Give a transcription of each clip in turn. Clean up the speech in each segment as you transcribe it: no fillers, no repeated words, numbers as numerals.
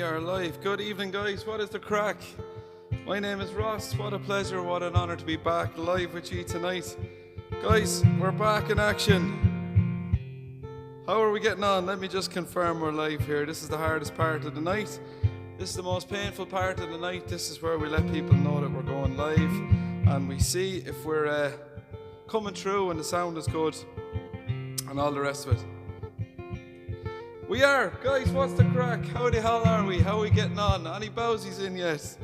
we are live. Good evening, guys. What is the crack? My name is Ross. What a pleasure, what an honour to be back live with you tonight. Guys, we're back in action. How are we getting on? Let me just confirm we're live here. This is the hardest part of the night. This is the most painful part of the night. This is where we let people know that we're going live and we see if we're coming through and the sound is good and all the rest of it. We are. Guys, what's the crack? How the hell are we? How are we getting on? Any bowsies in yet?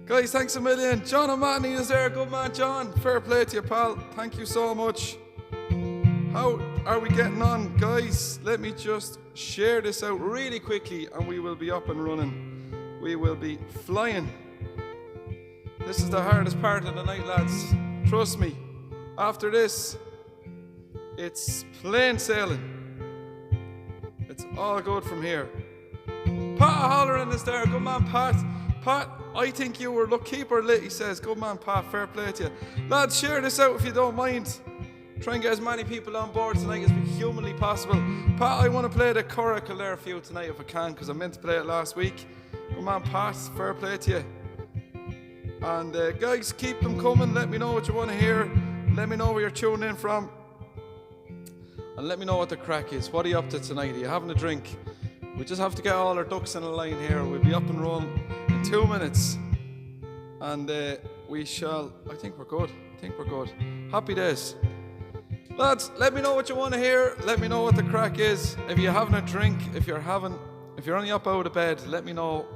Guys, thanks a million. John O'Mahony is there. Good man, John. Fair play to you, pal. Thank you so much. How are we getting on? Guys, let me just share this out really quickly and we will be up and running. We will be flying. This is the hardest part of the night, lads. Trust me. After this, it's plain sailing. It's all good from here. Pat Holleran is there. Good man, Pat. Pat, I think you were keeper lit, he says. Good man, Pat. Fair play to you. Lads, share this out if you don't mind. Try and get as many people on board tonight as humanly possible. Pat, I want to play the Coracle there for you tonight if I can, because I meant to play it last week. Good man, Pat. Fair play to you. And guys, keep them coming. Let me know what you want to hear. Let me know where you're tuning in from. And let me know what the crack is. What are you up to tonight? Are you having a drink? We just have to get all our ducks in a line here. We'll be up and rolling in 2 minutes. And we shall... I think we're good. Happy days. Lads, let me know what you want to hear. Let me know what the crack is. If you're having a drink, if you're only up out of bed, let me know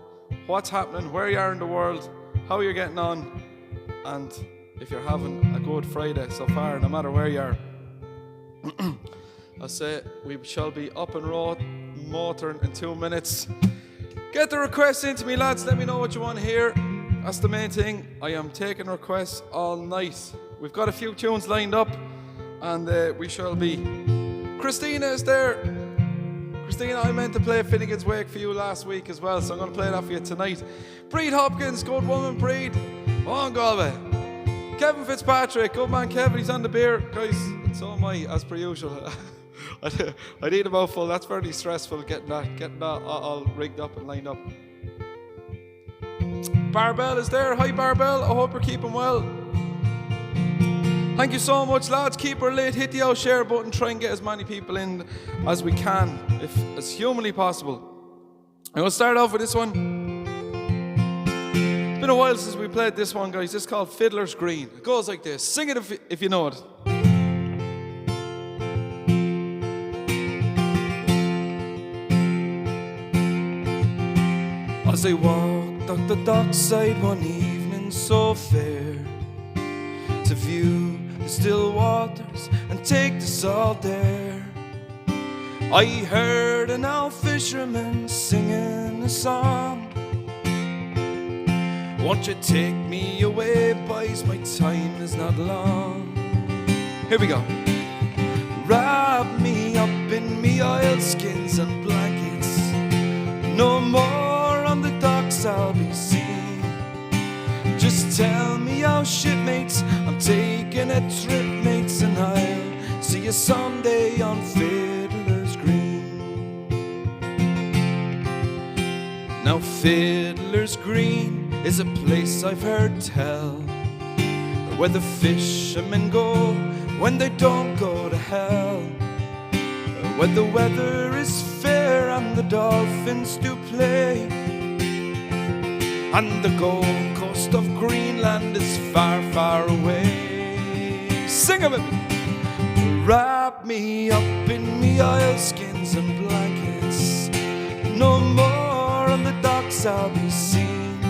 what's happening, where you are in the world, how you're getting on, and if you're having a good Friday so far, no matter where you are. I say we shall be up and motoring in 2 minutes. Get the requests into me, lads. Let me know what you want to hear. That's the main thing. I am taking requests all night. We've got a few tunes lined up, and we shall be. Christina is there. Christina, I meant to play Finnegans Wake for you last week as well, so I'm going to play that for you tonight. Breed Hopkins, good woman, Breed. On Galway. Kevin Fitzpatrick, good man, Kevin. He's on the beer, guys. And so am I, as per usual. I need a mouthful. That's very stressful getting that all rigged up and lined up. Barbell is there. Hi, Barbell. I hope you're keeping well. Thank you so much, lads. Keep her lit. Hit the share button. Try and get as many people in as we can, if as humanly possible. I'm going to start off with this one. It's been a while since we played this one, guys. It's called Fiddlers Green. It goes like this. Sing it if you know it. As I walked up the dockside one evening so fair, to view the still waters and take the salt air, I heard an old fisherman singing a song. Won't you take me away, boys, my time is not long. Here we go. Wrap me up in me oilskins and blankets, no more on the docks I'll be seen. Just tell me how shipmates, I'm taking a trip, mates, and I'll see you someday on Fiddlers Green. Now Fiddlers Green is a place I've heard tell, where the fishermen go when they don't go to hell, where the weather is fair and the dolphins do play, and the Gold Coast of Greenland is far, far away. Sing it with me. Wrap me up in me oilskins and blankets, no more on the docks I'll be seen.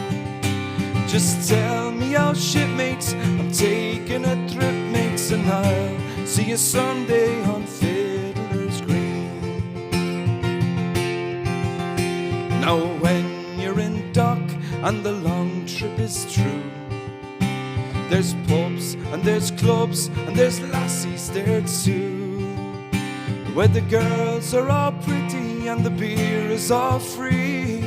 Just tell me how shipmates, I'm taking a trip, mates, and I'll see you someday on Fiddlers Green. Now when you're in dock and the long trip is true, there's pubs and there's clubs and there's lassies there too, where the girls are all pretty and the beer is all free,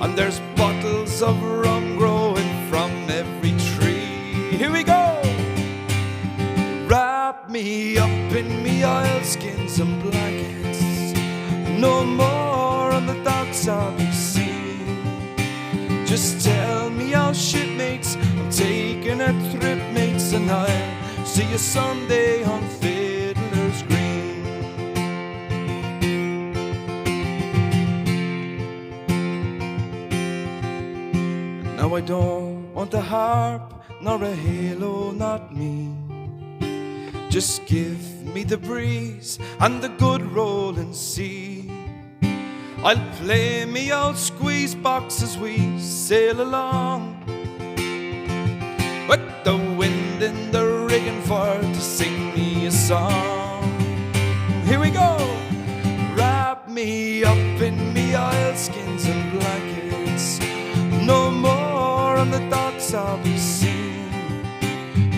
and there's bottles of rum growing from every tree. Here we go. Wrap me up in me oilskins and blankets, no more on the dock docks I'll be seen. Just tell me our shipmates, I'm taking a trip, mates, and I'll see you someday on Fiddlers Green. Now I don't want a harp, nor a halo, not me. Just give me the breeze and the good rolling sea. I'll play me old squeeze box as we sail along, with the wind in the rigging for to sing me a song. Here we go! Wrap me up in me oilskins and blankets. No more on the docks I'll be seen.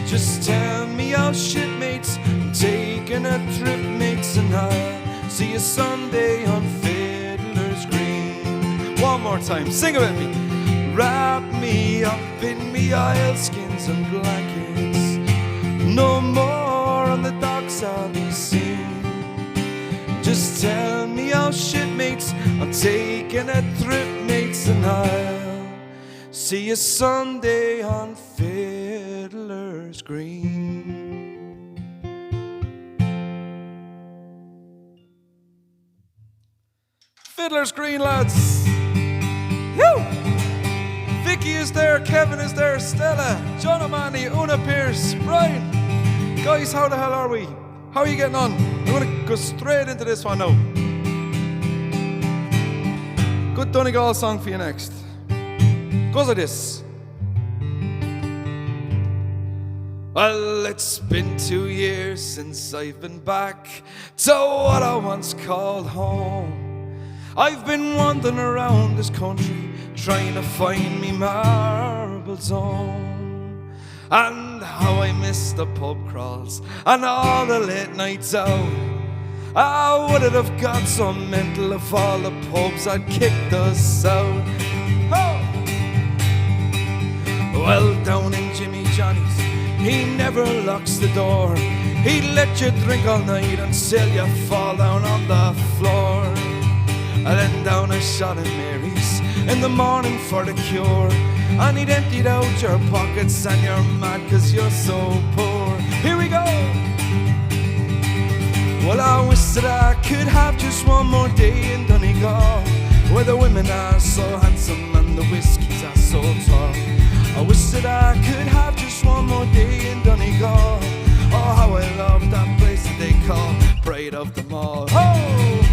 Just tell me our shipmates, I'm taking a trip, mates, and I'll see you someday on Fiddlers Green. One more time, sing it with me. Wrap me up in me oilskins and blankets. No more on the docks I'll be seen. Just tell me our shipmates, I'm taking a trip, mates, and I'll see you someday on Fiddlers Green. Fiddlers Green, lads. Woo! Vicky is there, Kevin is there, Stella, John O'Mahony, Una Pierce, Brian. Guys, how the hell are we? How are you getting on? I'm going to go straight into this one now. Good Donegal song for you next. Goes like this. Well, it's been 2 years since I've been back to what I once called home. I've been wandering around this country trying to find me marble zone. And how I miss the pub crawls and all the late nights out. I would have got so mental if all the pubs had kicked us out. Oh! Well, down in Jimmy Johnny's, he never locks the door. He'd let you drink all night until you fall down on the floor. And then down a shot of Mary's in the morning for the cure. And he'd emptied out your pockets and you're mad cause you're so poor. Here we go! Well, I wish that I could have just one more day in Donegal, where the women are so handsome and the whiskies are so tall. I wish that I could have just one more day in Donegal. Oh, how I love that place that they call Brigade of them all. Oh!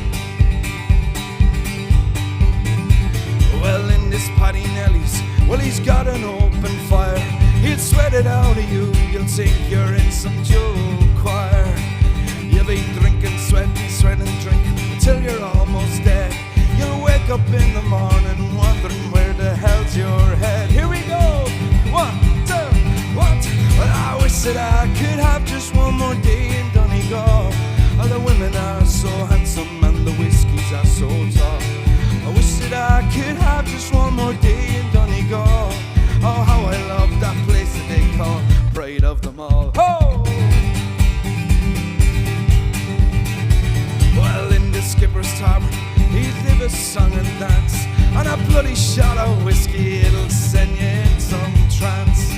Well, in this Paddy Nelly's, well, he's got an open fire. He'll sweat it out of you, you'll think you're in some Joe choir. You'll be drinking, sweating, drinking until you're almost dead. You'll wake up in the morning wondering where the hell's your head. Here we go! 1, 2, 1, 2. Well, I wish that I could have just one more day in Donegal. All the women are so handsome and the whiskies are so tall. I wish that I could have just one more day in Donegal. Oh, how I love that place that they call Brigade of them all. Oh! Well, in the skipper's tavern, he'd live a song and dance, and a bloody shot of whiskey, it'll send you in some trance.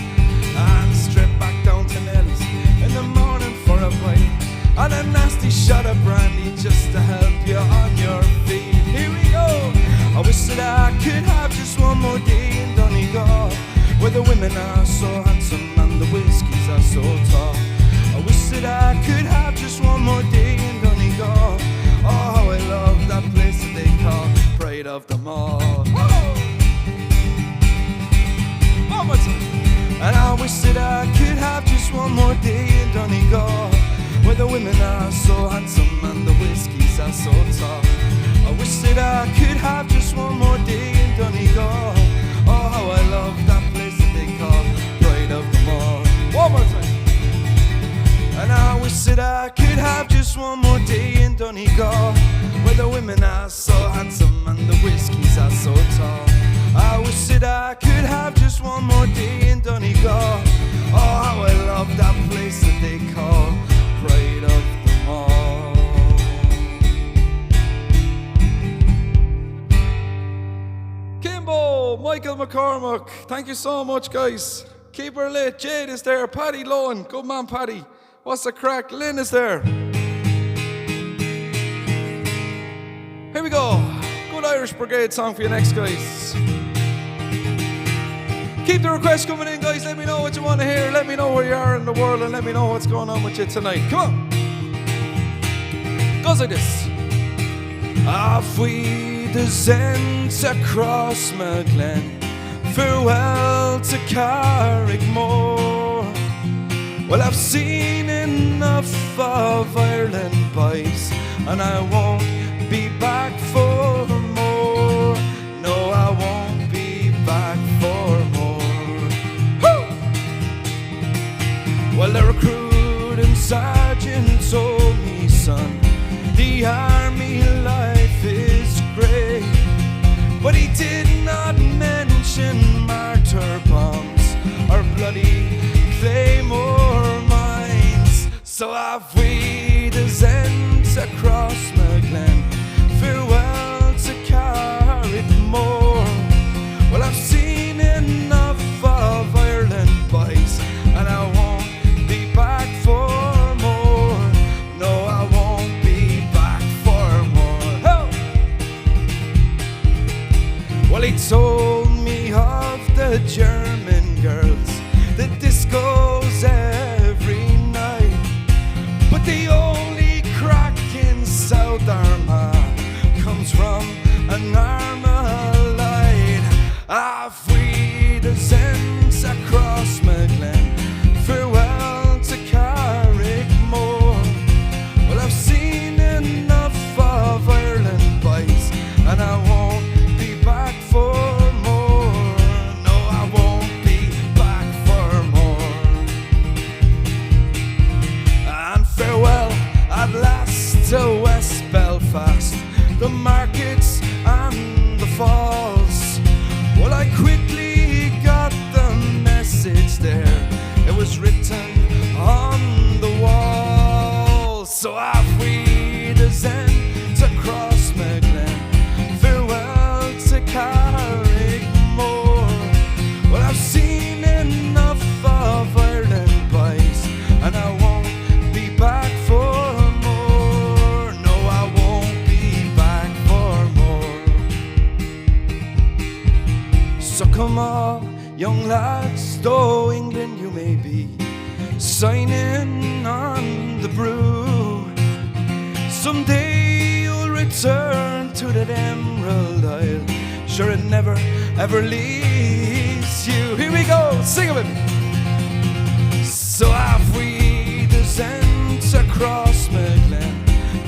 And straight back down to Nelly's in the morning for a bite, and a nasty shot of brandy just to help you on your feet. Here we go! I wish that I could have just one more day in Donegal, where the women are so handsome and the whiskies are so tall. I wish that I could have just one more day in Donegal. Oh, how I love that place that they call Brigade of them all. Whoa! One more time. And I wish that I could have just one more day in Donegal, where the women are so handsome and the whiskies are so tall. I wish that I could have just one more day in Donegal. Oh, how I love that place that they call Brigade of them all. One more time. And I wish that I could have just one more day in Donegal, where the women are so handsome and the whiskies are so tall. I wish that I could have just one more day in Donegal. Oh, how I love that place that they call Brigade of them all. McCormack. Thank you so much, guys. Keep her lit. Jade is there. Paddy Lohan. Good man, Paddy. What's the crack? Lynn is there. Here we go. Good Irish Brigade song for you next, guys. Keep the requests coming in, guys. Let me know what you want to hear. Let me know where you are in the world, and let me know what's going on with you tonight. Come on. Goes like this. Off we descent across Glen, farewell to Carrickmore. Well, I've seen enough of Ireland, boys, and I won't be back for more. No, I won't be back for more. Woo! Well, the recruiting sergeant told me, son, the army life is great, but he did not mention martyr bombs or bloody claymore mines. So off we descend across Glen, farewell to Carrickmore. Well, I've seen enough of Ireland, boys, and I won't be back for more. No, I won't be back for more. Oh! Well, he told me of the German girls, the discos every night, but the only crack in South Armagh comes from an Armalite. Off we descend across Glen, farewell to Carrickmore. Well, I've seen enough of Ireland, boys, and I won't be back for more. No, I won't be back for more. And farewell at last to West Belfast, the markets and the falls. Well, I quickly got the message there. It was written on the wall. So off we descend across Glen, farewell to Carrickmore. Well, I've seen enough of Ireland, boys, and I won't be back for more. No, I won't be back for more. So come on, young lads, though England you may be, signing on the brew. Someday you'll return to that Emerald Isle. Sure, it never ever leaves you. Here we go, sing of it. So off we descend across Glen,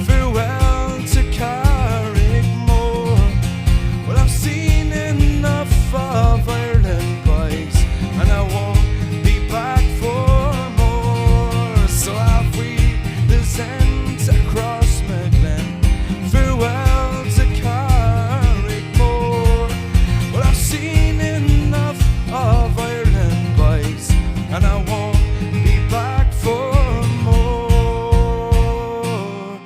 farewell to Carrickmore. Well, I've seen enough of Ireland, boys, and I won't be back for more. So off we descend across Glen, farewell to Carrickmore. Well, I've seen enough of Ireland, boys, and I won't be back for more.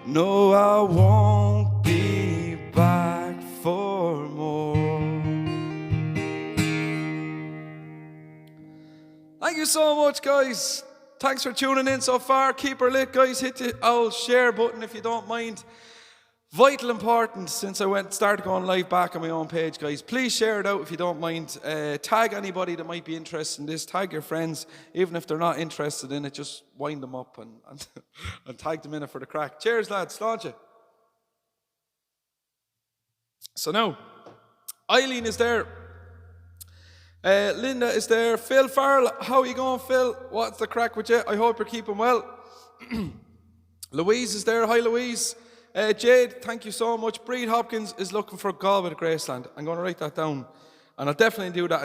No, I won't be back for more. Thank you so much, guys. Thanks for tuning in so far. Keep her lit, guys. Hit the old share button if you don't mind. Vital important since I started going live back on my own page, guys. Please share it out if you don't mind. Tag anybody that might be interested in this. Tag your friends, even if they're not interested in it. Just wind them up and and tag them in it for the crack. Cheers, lads. Launch it. So now, Eileen is there. Linda is there. Phil Farrell, how are you going, Phil? What's the crack with you? I hope you're keeping well. Louise is there. Hi, Louise. Jade, thank you so much. Breed Hopkins is looking for Galway Graceland. I'm going to write that down, and I'll definitely do that.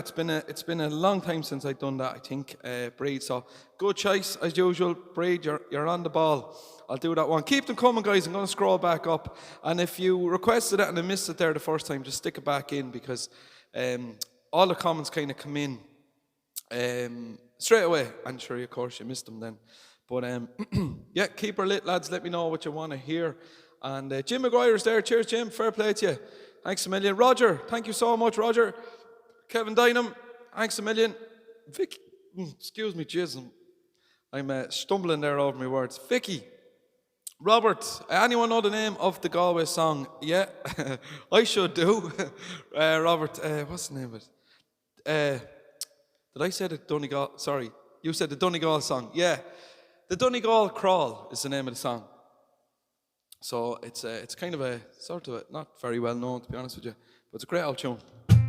It's been a long time since I've done that, I think, Breed. So good choice as usual, Breed. You're on the ball. I'll do that one. Keep them coming, guys. I'm going to scroll back up, and if you requested it and I missed it there the first time, just stick it back in, because all the comments kind of come in straight away. I'm sure, of course, you missed them then. But yeah, keep her lit, lads. Let me know what you want to hear. And Jim McGuire's there. Cheers, Jim. Fair play to you. Thanks a million. Roger, thank you so much, Roger. Kevin Dynam, thanks a million. Vicky, excuse me, Jason. I'm stumbling there over my words. Vicky, Robert, anyone know the name of the Galway song? Yeah, I should do. Robert, what's the name of it? Did I say the Donegal? Sorry, you said the Donegal song. Yeah, the Donegal Crawl is the name of the song. So it's kind of a sort of not very well known, to be honest with you, but it's a great old tune.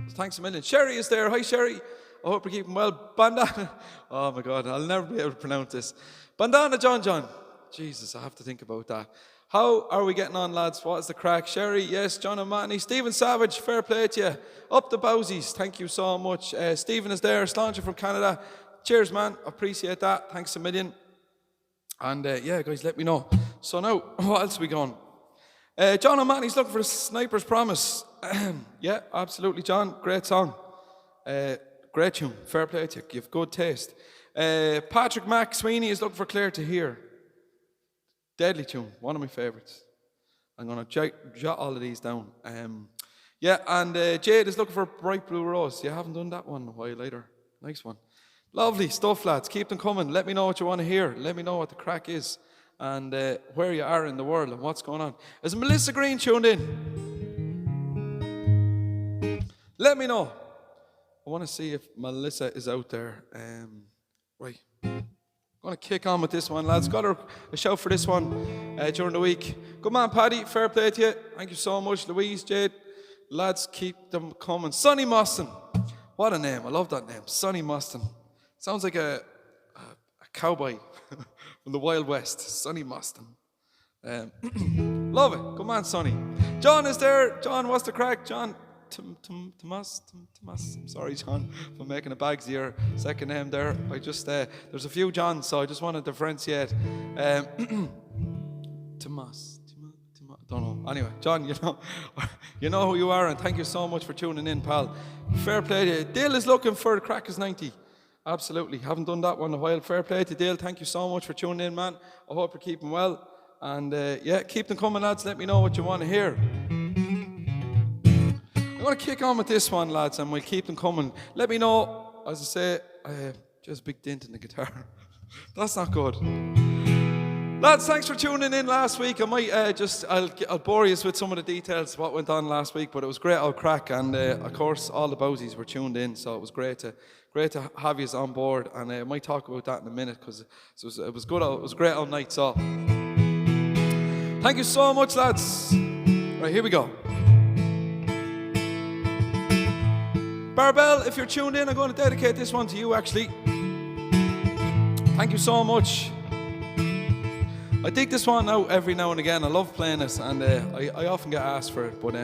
So thanks a million. Sherry is there. Hi, Sherry. I hope you're keeping well. Bandana. Oh my God, I'll never be able to pronounce this. Bandana John. Jesus, I have to think about that. How are we getting on, lads? What is the crack? Sherry, yes. John O'Mahony. Stephen Savage, fair play to you. Up the Bowsies, thank you so much. Stephen is there. Sláinte from Canada. Cheers, man. Appreciate that. Thanks a million. And yeah, guys, let me know. So now, what else are we going? John O'Mahony's looking for a Sniper's Promise. Yeah, absolutely, John. Great song. Great tune. Fair play to you. You have good taste. Patrick Mac Sweeney is looking for Claire to Hear. Deadly tune. One of my favourites. I'm going to jot all of these down. Yeah, and Jade is looking for Bright Blue Rose. You haven't done that one in a while either. Nice one. Lovely stuff, lads. Keep them coming. Let me know what you want to hear. Let me know what the crack is. And where you are in the world and what's going on. Is Melissa Green tuned in? Let me know. I want to see if Melissa is out there. Right. I'm going to kick on with this one, lads. Got her a shout for this one during the week. Good man, Paddy. Fair play to you. Thank you so much. Louise, Jade. Lads, keep them coming. Sonny Moston. What a name. I love that name. Sonny Moston. Sounds like a cowboy from the Wild West. Sonny Moston. Love it. Good man, Sonny. John is there. John, what's the crack? John. Tomas. I'm sorry, John, for making a bags of your second name there. I just there's a few Johns, so I just want to differentiate. Tomas. Don't know. Anyway, John, you know who you are, and thank you so much for tuning in, pal. Fair play to you. Dale is looking for Crackers 90. Absolutely. Haven't done that one in a while. Fair play to Dale. Thank you so much for tuning in, man. I hope you're keeping well. And yeah, keep them coming, lads. Let me know what you want to hear. I'm going to kick on with this one, lads, and we'll keep them coming. Let me know, as I say, just a big dent in the guitar. That's not good. Lads, thanks for tuning in last week. I might I'll bore you with some of the details of what went on last week, but it was great old crack, and of course all the Bowsies were tuned in, so it was great to have you on board, and I might talk about that in a minute, because it was good. It was a great all night. So thank you so much, lads. Right, here we go. Barbell, if you're tuned in, I'm going to dedicate this one to you, actually. Thank you so much. I dig this one out every now and again. I love playing this, and I often get asked for it. But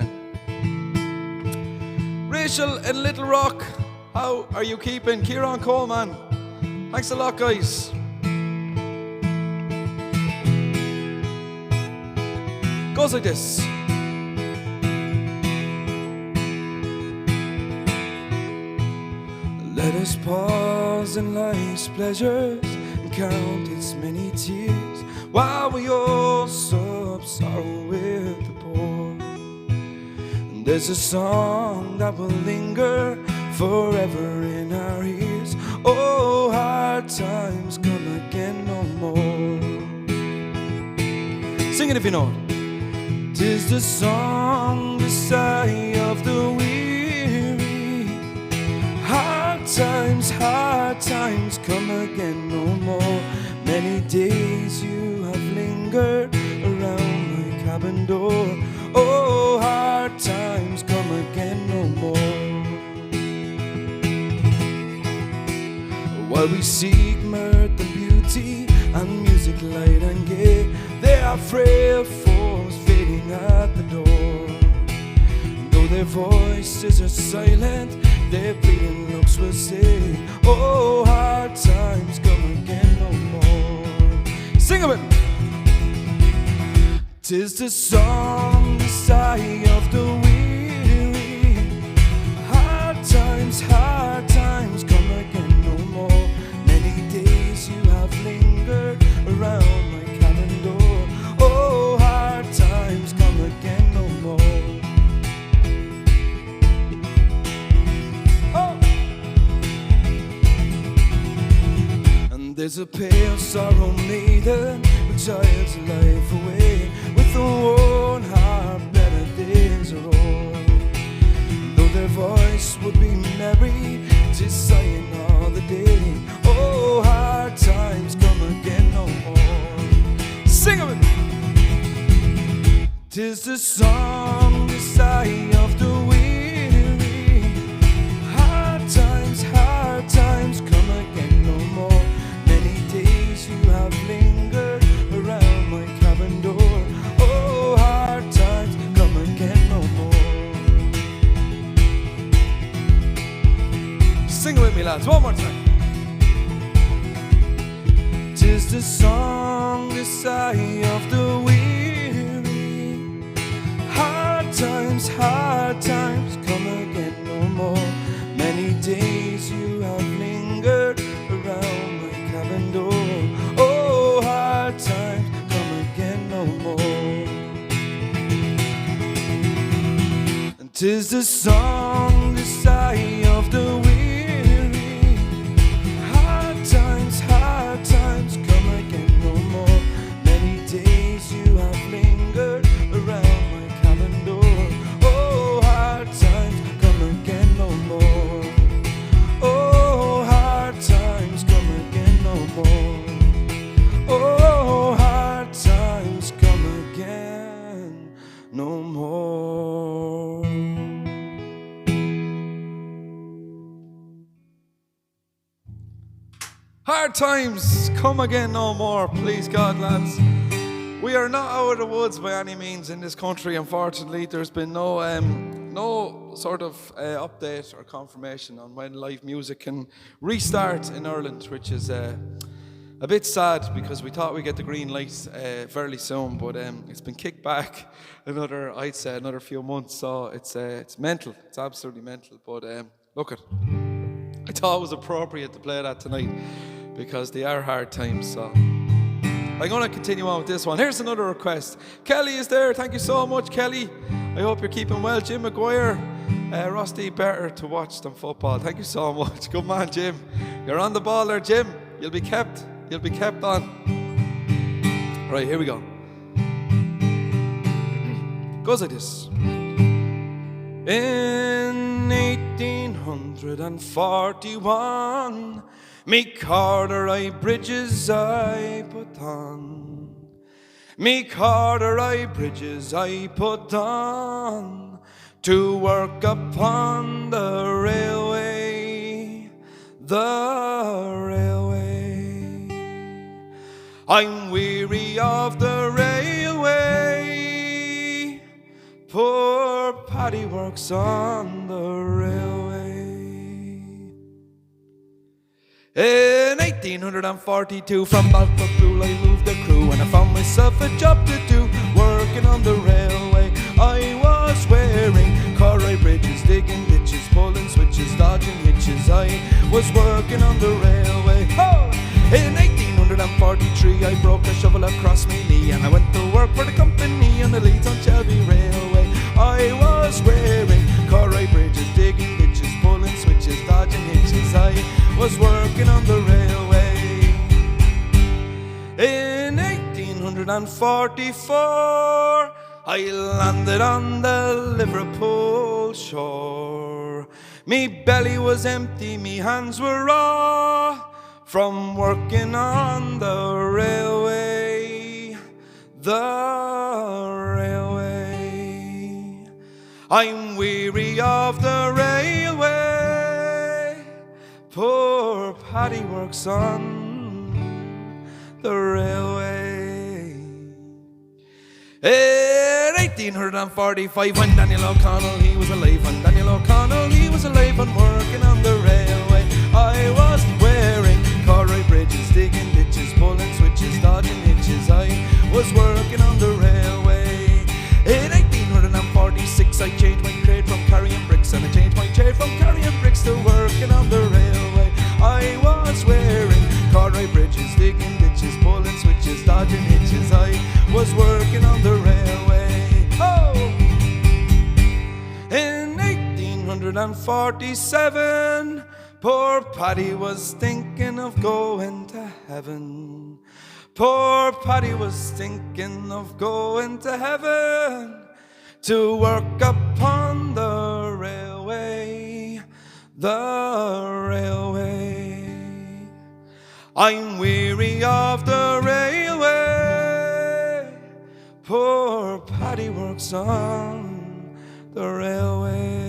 Rachel in Little Rock, how are you keeping? Kieran Coleman, thanks a lot, guys. Goes like this. Let us pause in life's pleasures and count its many tears, while we all sob sorrow with the poor. And there's a song that will linger forever in our ears. Oh, hard times come again no more. Sing it if you know it. 'Tis the song, the sigh of the weary. Hard times come again no more. Many days you have lingered around my cabin door. Oh, hard times come again no more. While we seek mirth and beauty and music light and gay, there are frail forms fading at the door. And though their voices are silent, their pleading looks will say, oh, hard times come again no more. Sing of it. 'Tis the song, the sigh of the weary. Hard times come again no more. Many days you have lingered around my cabin door. Oh, hard times come again no more. Oh. 'Tis a pale sorrow maiden who child's life away, with a worn heart better days are o'er. Though their voice would be merry, 'tis sighing all the day. Oh, hard times come again no more. Sing it with me! 'Tis the song, the sigh of the weary. Hard times come again no more. Many days you have lingered around my cabin door. Oh, hard times come again no more. Sing it with me, lads, one more time. 'Tis the song, the sigh of the weary. Hard times come again no more. Many days you have lingered around my cabin door. Oh, hard times come again no more. And 'tis the song, the sigh of the weary. Hard times come again no more. Many days you have lingered around my cabin door. Oh, hard times come again no more. Oh, hard times come again no more. Oh, hard times come again no more. Hard times come again no more, please God, lads. We are not out of the woods by any means in this country, unfortunately. There's been no sort of update or confirmation on when live music can restart in Ireland, which is a bit sad because we thought we'd get the green light fairly soon, but it's been kicked back I'd say another few months, so it's mental. It's absolutely mental, but look, I thought it was appropriate to play that tonight because they are hard times, so I'm going to continue on with this one. Here's another request. Kelly is there. Thank you so much, Kelly. I hope you're keeping well. Jim McGuire, Rusty, better to watch than football. Thank you so much. Good man, Jim. You're on the ball there, Jim. You'll be kept on. Right, here we go. Goes like this. In 1841, me corduroy bridges I put on. Me corduroy bridges I put on to work upon the railway, I'm weary of the railway. Poor Paddy works on the railway. In 1842, from Balfour I moved the crew, and I found myself a job to do, working on the railway. I was wearing corduroy bridges, digging ditches, pulling switches, dodging hitches. I was working on the railway. Oh! In 1843, I broke a shovel across my knee, and I went to work for the company on the Leeds on Shelby Railway. I was wearing corduroy bridges, digging ditches, pulling switches, dodging hitches. I was working on the railway. In 1844, I landed on the Liverpool shore. Me belly was empty, me hands were raw from working on the railway, I'm weary of the railway. Poor Paddy works on the railway. In 1845, when Daniel O'Connell, he was alive, and working on the railway. I was wearing corduroy bridges, digging ditches, pulling switches, dodging hitches. I was working on the railway. In 1846, I changed my trade from carrying bricks, and I changed my trade from carrying bricks to working on the railway. I was wearing corduroy bridges, digging ditches, pulling switches, dodging hitches. I was working on the railway. Oh! In 1847, Poor Paddy was thinking of going to heaven. Poor Paddy was thinking of going to heaven to work upon the railway, the railway. I'm weary of the railway. Poor Paddy works on the railway.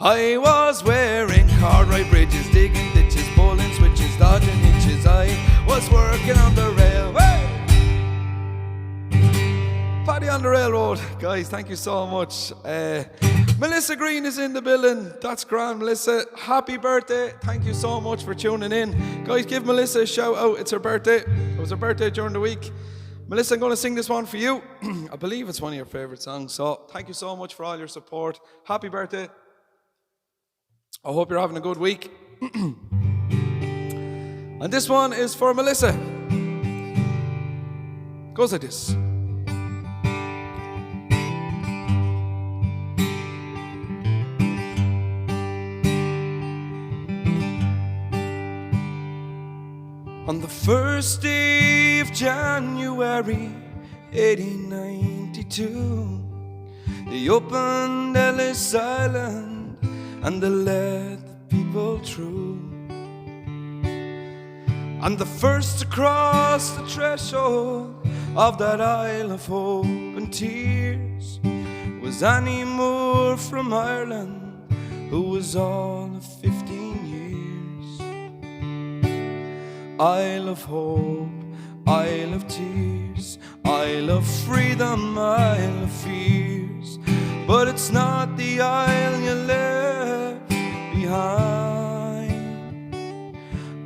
I was wearing corduroy bridges, digging ditches, pulling switches, dodging hitches. I was working on the railway. Paddy on the railroad. Guys, thank you so much. Melissa Green is in the building. That's grand, Melissa. Happy birthday. Thank you so much for tuning in. Guys, give Melissa a shout out. It's her birthday. It was her birthday during the week. Melissa, I'm going to sing this one for you. I believe it's one of your favorite songs. So thank you so much for all your support. Happy birthday. I hope you're having a good week. And this one is for Melissa. Goes like this. On the first day of January 1892, they opened Ellis Island and they let the people through. And the first to cross the threshold of that Isle of Hope and Tears was Annie Moore from Ireland, who was all of 15 years. Isle of Hope, Isle of Tears, Isle of Freedom, Isle of Fears. But it's not the isle you left behind.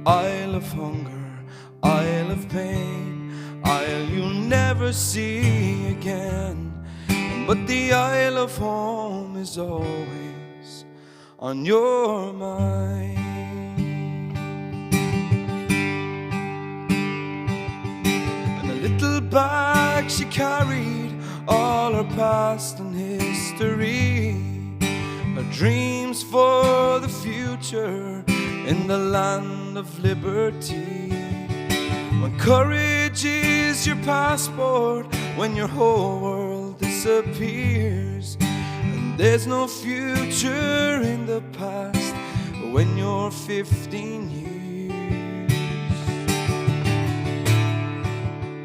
Isle of hunger, Isle of pain, isle you'll never see again. But the Isle of home is always on your mind. And a little bag she carried all her past and history, her dreams for the future in the land of liberty. When courage is your passport, when your whole world disappears, and there's no future in the past when you're 15 years.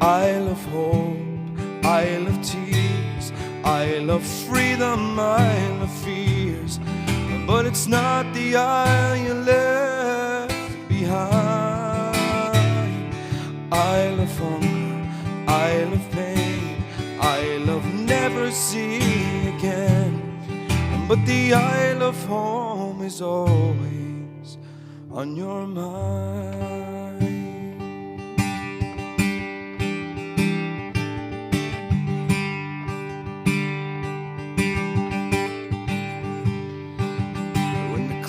Isle of hope, Isle of tears, Isle of freedom, Isle of fears. But it's not the isle you left behind. Isle of hunger, Isle of pain, Isle of never see again. But the Isle of home is always on your mind.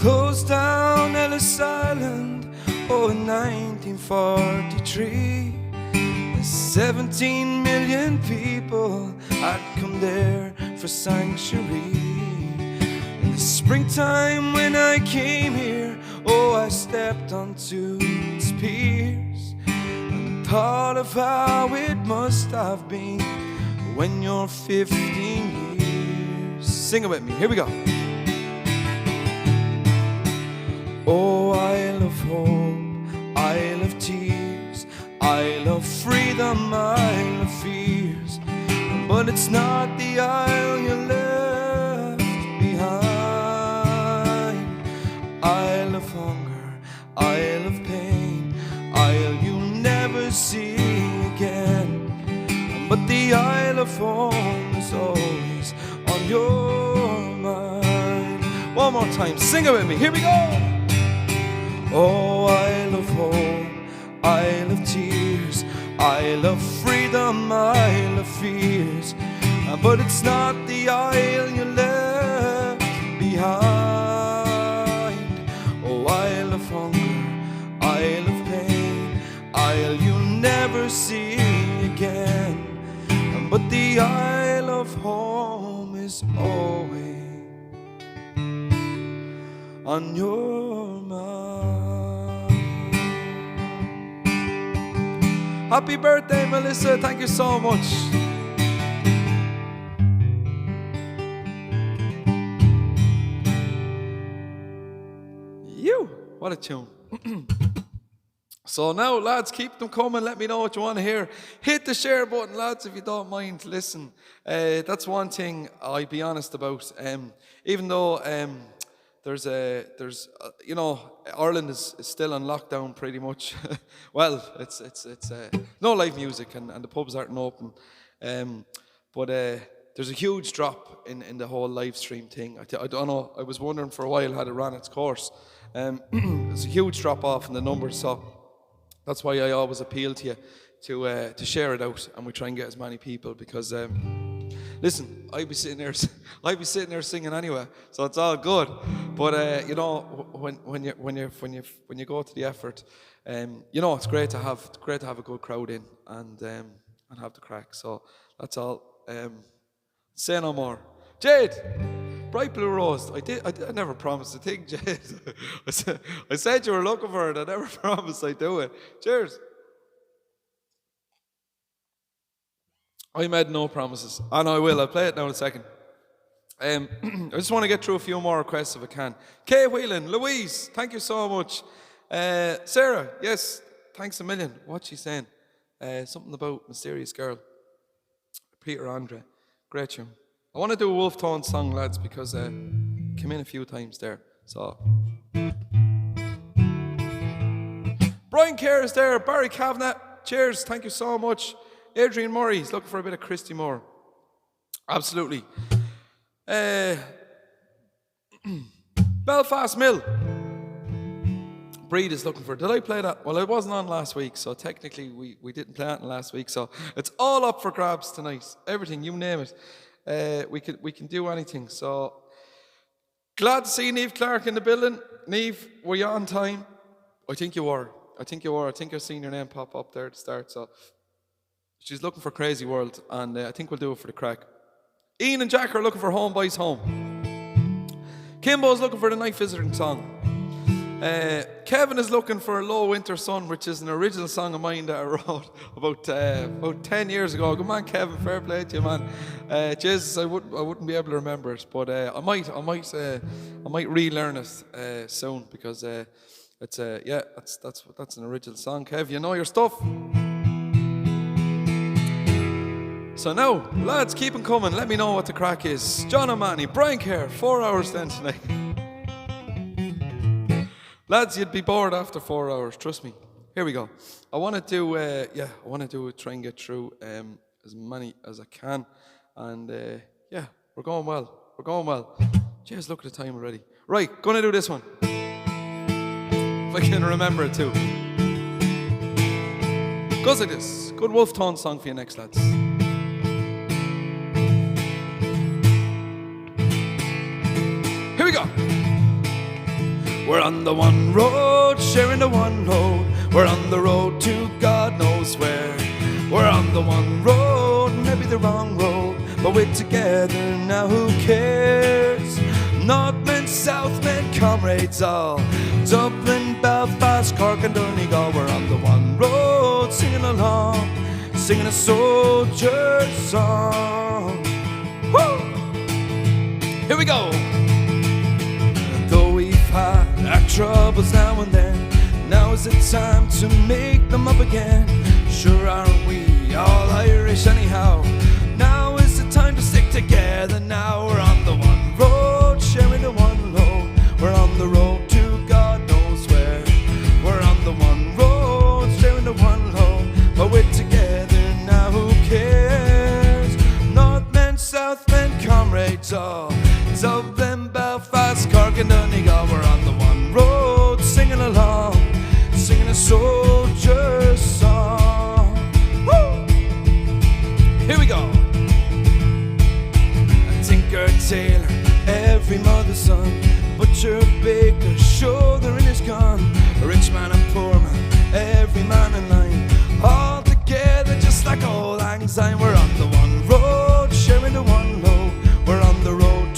Closed down Ellis Island, oh, in 1943. 17 million people had come there for sanctuary. In the springtime when I came here, oh, I stepped onto its piers and thought of how it must have been when you're 15 years. Sing it with me, here we go. Oh, Isle of hope, Isle of tears, Isle of freedom, Isle of fears. But it's not the isle you left behind. Isle of hunger, Isle of pain, isle you'll never see again. But the Isle of home is always on your mind. One more time, sing it with me, here we go. Oh, Isle of hope, Isle of tears, Isle of freedom, Isle of fears. But it's not the isle you left behind. Oh, Isle of hunger, Isle of pain, isle you'll never see again. But the Isle of home is always on your mind. Happy birthday, Melissa. Thank you so much. What a tune. So now, lads, keep them coming. Let me know what you want to hear. Hit the share button, lads, if you don't mind. Listen, that's one thing I'll be honest about. Even though there's you know, Ireland is still on lockdown pretty much. Well, it's no live music and the pubs aren't open. But there's a huge drop in the whole live stream thing. I don't know. I was wondering for a while had it ran its course. There's a huge drop off in the numbers, so that's why I always appeal to you to share it out, and we try and get as many people because listen, I'd be sitting there singing anyway, so it's all good. But you know, when you go to the effort, you know, it's great to have a good crowd in and have the crack. So that's all. Say no more. Jade, Bright Blue Rose. I never promised a thing, Jade. I said you were looking for it. I never promised I'd do it. Cheers. I made no promises, and I will. I'll play it now in a second. I just want to get through a few more requests if I can. Kay Whelan, Louise, thank you so much. Sarah, yes, thanks a million. What's she saying? Something about Mysterious Girl. Peter Andre, great tune. I want to do a Wolf Tone song, lads, because came in a few times there. So Brian Kerr is there. Barry Kavanagh, cheers, thank you so much. Adrian Murray, he's looking for a bit of Christy Moore. Absolutely. Belfast Mill. Breed is looking for. Did I play that? Well, it wasn't on last week, so technically we didn't play it last week. So it's all up for grabs tonight. Everything, you name it. We can do anything. So glad to see Niamh Clark in the building. Niamh, were you on time? I think you were. I think I've seen your name pop up there at the start. So she's looking for Crazy World, and I think we'll do it for the crack. Ian and Jack are looking for Home Boys Home. Kimbo's looking for the Night Visiting song. Kevin is looking for Low Winter Sun, which is an original song of mine that I wrote about 10 years ago. Good man, Kevin, fair play to you, man. Jesus, I wouldn't be able to remember it, but I might relearn it soon because it's that's an original song. Kev, you know your stuff. So now, lads, keep them coming. Let me know what the crack is. John O'Mahony, Brian Kerr, 4 hours then tonight. Lads, you'd be bored after 4 hours, trust me. Here we go. I want to try and get through as many as I can. And we're going well. Jeez, look at the time already. Right, gonna do this one. If I can remember it too. Goes like this. Good Wolf Tone song for you next, lads. Here we go. We're on the one road, sharing the one load. We're on the road to God knows where. We're on the one road, maybe the wrong road, but we're together now, who cares? Northmen, Southmen, comrades all. Dublin, Belfast, Cork and Donegal. We're on the one road, singing along, singing a soldier song. Woo! Here we go. Though we've had our troubles now and then, now is the time to make them up again. Sure aren't we all Irish anyhow? Now is the time to stick together now. We're on the one road, sharing the one load. We're on the road to God knows where. We're on the one road, sharing the one load, but we're together now, who cares? Northmen, Southmen, comrades all. Dublin, Belfast, Cork and Donegal. We're on the one road, singing along, singing a soldier song. Woo! Here we go. A tinker, tailor, every mother's son, butcher, baker, shoulder in his gun. A rich man and poor man, every man in line, all together just like old lang syne. We're on the one road, sharing the one load. We're on the road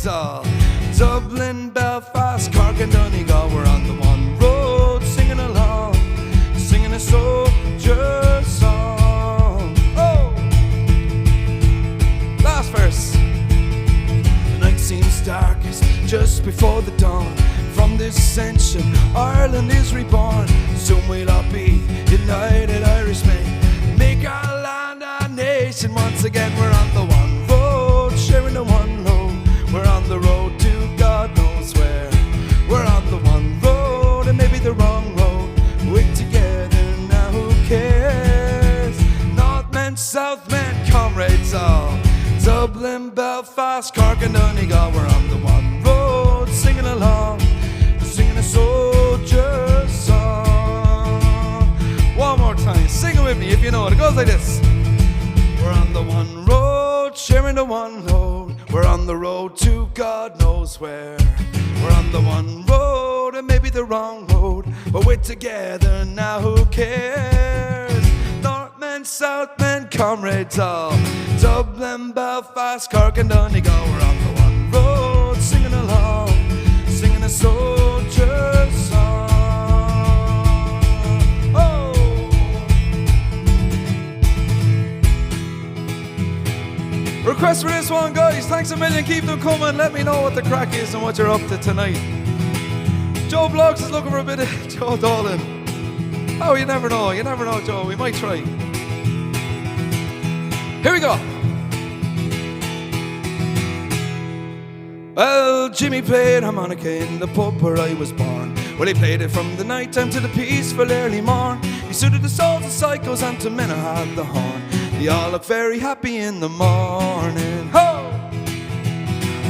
all. Dublin, Belfast, Cork and Donegal, we're on the one road, singing along, singing a soldier song. Oh! Last verse. The night seems darkest just before the dawn. From this ascension, Ireland is reborn. Soon we'll all be united Irishmen, make our land our nation. Once again we're on the one road, sharing the one road. We're on the road to God knows where. We're on the one road, and maybe the wrong road. We're together now, who cares? Northmen, Southmen, comrades all. Dublin, Belfast, Cork and Donegal, we're on the one road, singing along, singing a soldier song. One more time, sing it with me if you know it. It goes like this. We're on the one road, sharing the one road. We're on the road to God knows where. We're on the one road, and maybe the wrong road, but we're together now, who cares? Northmen, Southmen, comrades all. Dublin, Belfast, Cork and Donegal, we're on the one road, singing along, singing a soldier song. Oh! Request for this one, guys. Thanks a million. Keep them coming. Let me know what the crack is and what you're up to tonight. Joe Bloggs is looking for a bit of Joe Dolan. Oh, you never know. You never know, Joe. We might try. Here we go. Well, Jimmy played harmonica in the pub where I was born. Well, he played it from the night time to the peaceful early morn. He suited the souls of psychos and to men who had the horn. They all look very happy in the morning. Ho!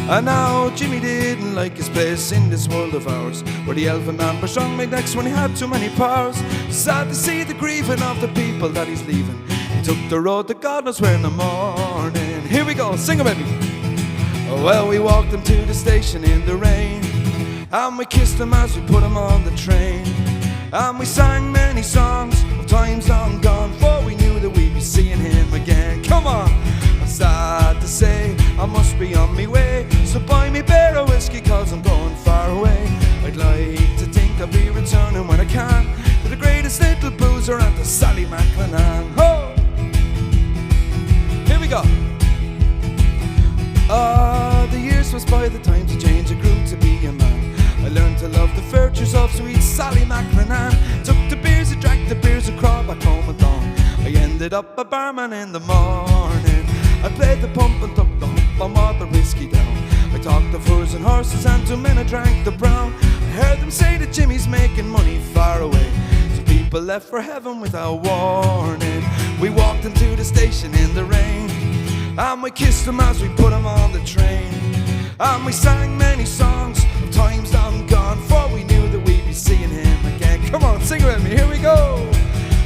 And now Jimmy didn't like his place in this world of ours, where the elfin man strong made next when he had too many powers. Sad to see the grieving of the people that he's leaving. He took the road that God knows where in the morning. Here we go, sing it with me. Oh, well, we walked him to the station in the rain, and we kissed him as we put him on the train. And we sang many songs of times long gone, for we knew that we'd be seeing him again. Come on! I'm sad to say I must be on my way, so buy me a beer of whiskey cause I'm going far away. I'd like to think I'll be returning when I can to the greatest little boozer at the Sally McLennan. Oh! Here we go. The years passed by, the times had changed, I grew to be a man. I learned to love the virtues of sweet Sally McLennan. Took the beers, I drank the beers, I crawled back home at dawn. I ended up a barman in the morning. I played the pump and took the hump and water the whiskey down. I talked of furs and horses, and to men I drank the brown. I heard them say that Jimmy's making money far away, so people left for heaven without warning. We walked into the station in the rain, and we kissed him as we put him on the train. And we sang many songs of times long gone, for we knew that we'd be seeing him again. Come on, sing it with me, here we go.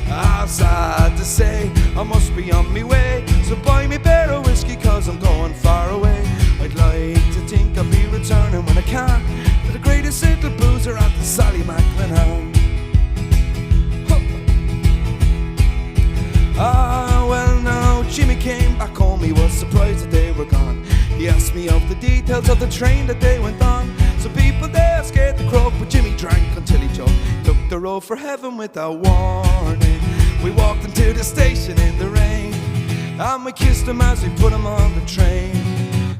I'm sad to say I must be on my way, so buy me a beer of whiskey cause I'm going far away. I'd like to think I'll be returning when I can to the greatest little boozer at the Sally McLennan. Well now Jimmy came back home, he was surprised that they were gone. He asked me of the details of the train that they went on. Some people there scared to croak, but Jimmy drank until he choked. Took the road for heaven without warning. We walked into the station in the rain, and we kissed him as we put him on the train.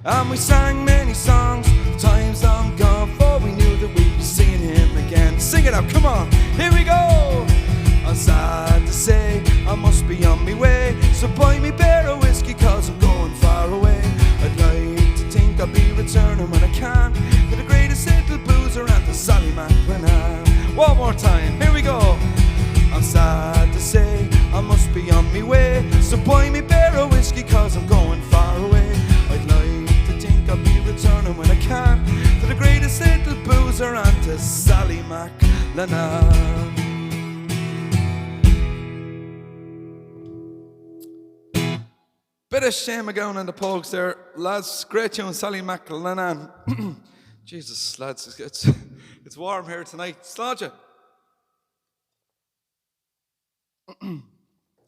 And we sang many songs of times long gone, for we knew that we'd be seeing him again. Sing it out, come on, here we go. I'm sad to say I must be on my way, so buy me a beer of whiskey cause I'm going far away. I'd like to think I'll be returning when I can to the greatest little boozer at the Sally McLennan. One more time, here we go. I'm sad to say I must be on my way, so buy me a beer of whiskey cause I'm going far away. I'd like to think I'll be returning when I can to the greatest little boozer and to Sally McLennan. Bit of shame going on the pogues there, lads. Great tune, Sally McLennan. Jesus, lads, it's warm here tonight. Slodja.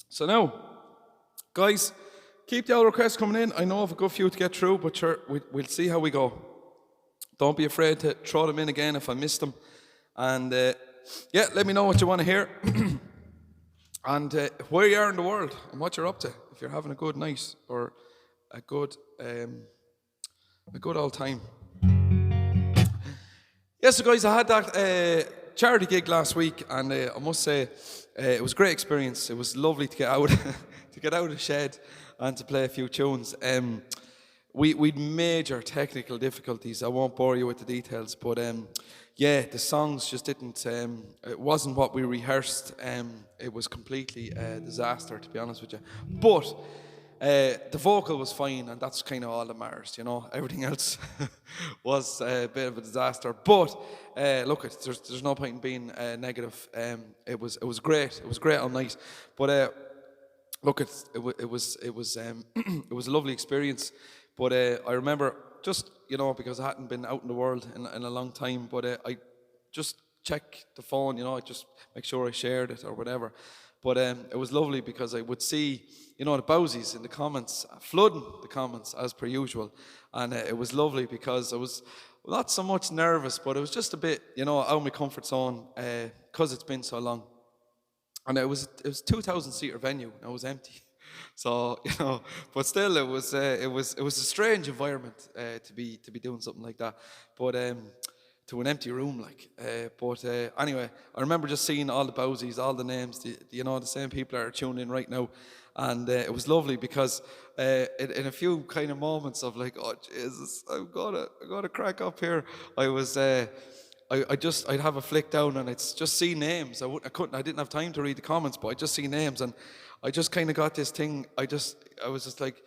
So now, guys, keep the other requests coming in. I know of a good few to get through, but sure, we'll see how we go. don't be afraid to throw them in again if I miss them. And yeah, let me know what you want to hear. And where you are in the world and what you're up to. If you're having a good night or a good old time. Yes, so guys, I had that charity gig last week, and I must say it was a great experience. It was lovely to get out, to get out of the shed and to play a few tunes. We'd major technical difficulties. I won't bore you with the details, but yeah, the songs just didn't. It wasn't what we rehearsed. It was completely a disaster, to be honest with you. But the vocal was fine, and that's kind of all that matters, you know. Everything else was a bit of a disaster. But look, there's no point in being negative. It was great. It was great all night. But look, it was it was a lovely experience. But I remember just, you know, because I hadn't been out in the world in a long time, but I just check the phone, you know, I just make sure I shared it or whatever. But it was lovely because I would see, you know, the bowsies in the comments, flooding the comments as per usual. And it was lovely because I was not so much nervous, but it was just a bit, you know, out of my comfort zone because it's been so long. And it was a 2,000-seater venue and it was empty. So, you know, but still it was a strange environment to be doing something like that. But to an empty room, like. But anyway, I remember just seeing all the bowsies, all the names, you know, the same people that are tuning in right now. And it was lovely because in a few kind of moments of like, oh Jesus, I've got to crack up here. I was I'd have a flick down and I'd just see names. I didn't have time to read the comments, but I just see names and I just kind of got this thing. I was just like,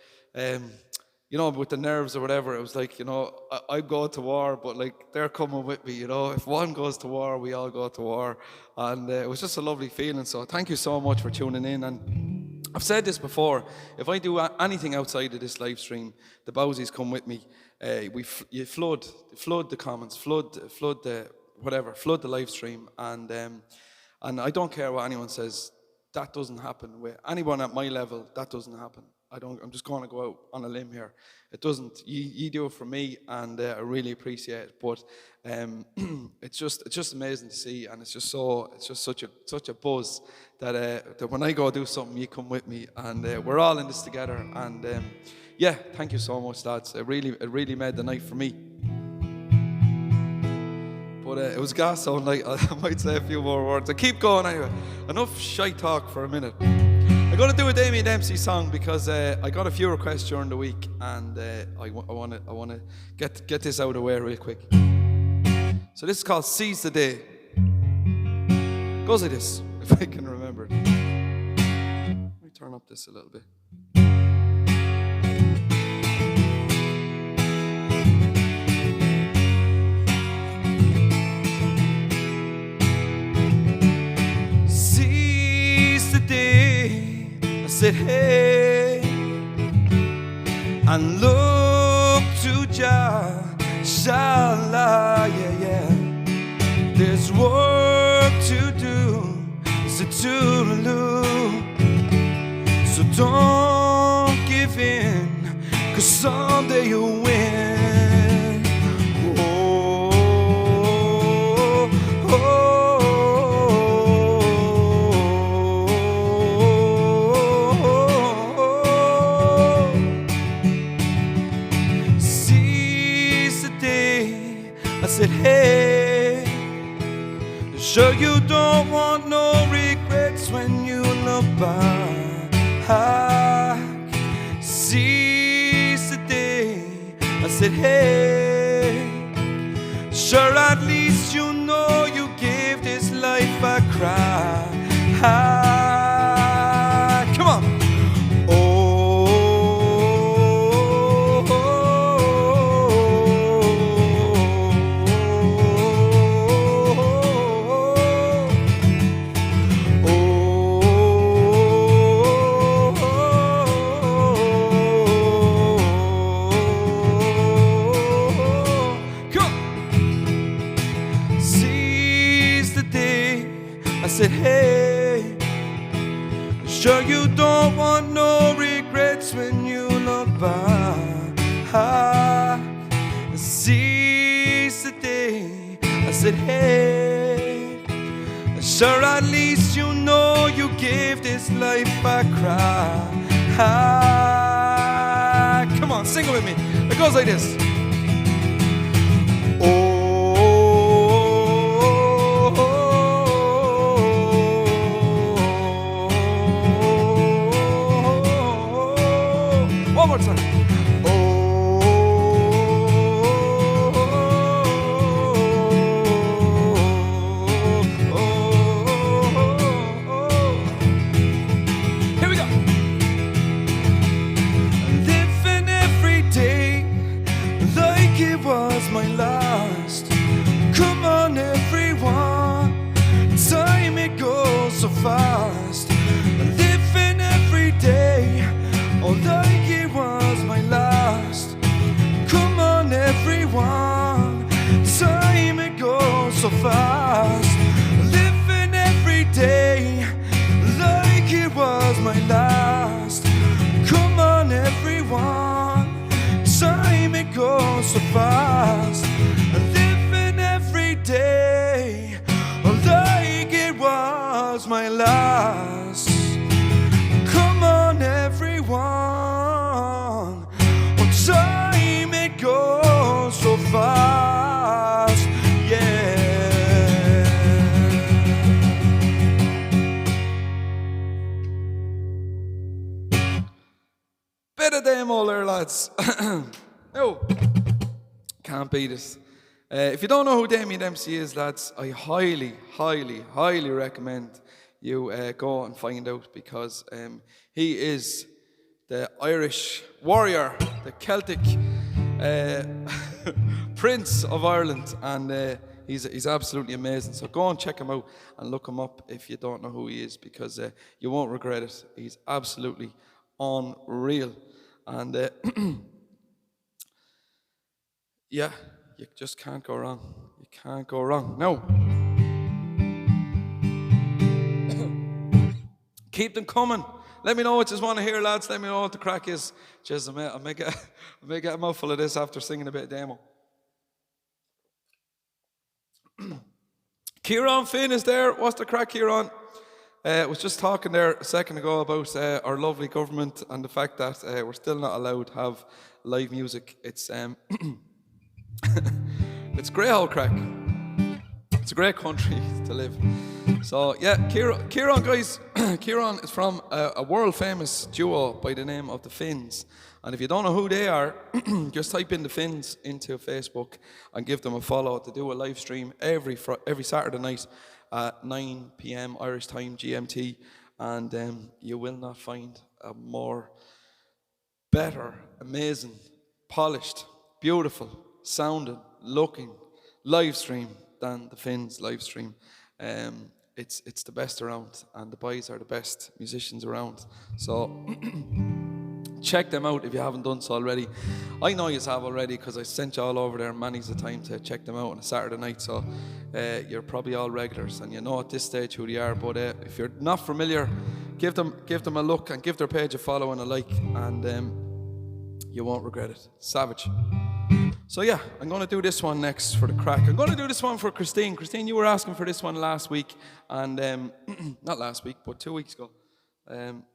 you know, with the nerves or whatever. It was like, you know, I go to war, but like they're coming with me. You know, if one goes to war, we all go to war, and it was just a lovely feeling. So thank you so much for tuning in. And I've said this before. If I do anything outside of this live stream, the bowsies come with me. You flood the comments, flood the whatever, flood the live stream, and I don't care what anyone says. That doesn't happen with anyone at my level. That doesn't happen. I'm just going to go out on a limb here. It doesn't. You do it for me, and I really appreciate it. But it's just amazing to see, and it's just such a buzz that when I go do something, you come with me, and we're all in this together. And yeah, thank you so much, lads. It really made the night for me. But it was gas sound like I might say a few more words. I keep going anyway. Enough shite talk for a minute. I'm going to do a Damien Dempsey song because I got a few requests during the week, and I want to get this out of the way real quick. So this is called Seize the Day. Goes like this, if I can remember it. Let me turn up this a little bit. I said, hey, and look to Jah, Shallah, yeah. There's work to do, it's a toodaloo. So don't give in, 'cause someday you'll win. I said, hey, sure you don't want no regrets when you look back. Seize the day. I said, hey, sure at least you know you gave this life a cry. Come on. I said, hey, sure you don't want no regrets when you look back. Seize it hate? Sure, at least you know you gave this life a cry. Come on, sing it with me. It goes like this. One more time. Here we go. Living every day like it was my last. Come on, everyone. Time it goes so fast. Living every day like it was my last. Come on, everyone. Time it goes so fast. Living every day like it was my last. Come on, everyone. Time it goes so fast. Living every day like it was my last. Come on, everyone. On time it goes so fast. Yeah. Bit of demo there, lads. No, can't beat it. If you don't know who Damien Dempsey is, lads, I highly, highly, highly recommend you go and find out, because he is the Irish warrior, the Celtic Prince of Ireland, and he's absolutely amazing. So go and check him out and look him up if you don't know who he is, because you won't regret it. He's absolutely unreal, and yeah, you just can't go wrong. You can't go wrong. No. Keep them coming. Let me know what you want to hear, lads. Let me know what the crack is. Jeez, I may get a mouthful of this after singing a bit of demo. Kieran Finn is there. What's the crack, Kieran? I was just talking there a second ago about our lovely government and the fact that we're still not allowed to have live music. It's it's great, old crack. It's a great country to live. So yeah, Kieran guys, Kieran is from a world famous duo by the name of the Finns. And if you don't know who they are, just type in the Finns into Facebook and give them a follow. They do a live stream every Saturday night at 9 p.m. Irish time GMT, and you will not find a more better, amazing, polished, beautiful, sounding, looking live stream than the Finns live stream. It's the best around, and the boys are the best musicians around. So check them out if you haven't done so already. I know you have already, because I sent you all over there many's the time to check them out on a Saturday night. So you're probably all regulars, and you know at this stage who they are. But if you're not familiar, give them a look and give their page a follow and a like, and you won't regret it. Savage. So yeah, I'm going to do this one next for the crack. I'm going to do this one for Christine. Christine, you were asking for this one last week, and not last week, but 2 weeks ago.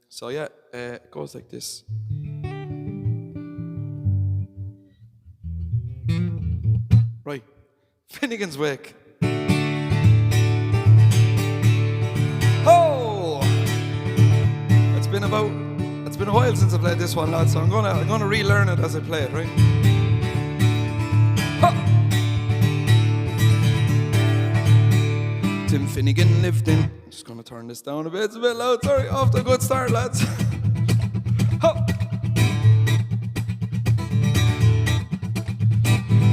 So yeah, it goes like this. Right, Finnegans Wake. Oh! It's been a while since I played this one, lads, so I'm gonna relearn it as I play it, right? Tim Finnegan lived in... I'm just going to turn this down a bit. It's a bit loud. Sorry. Off to a good start, lads.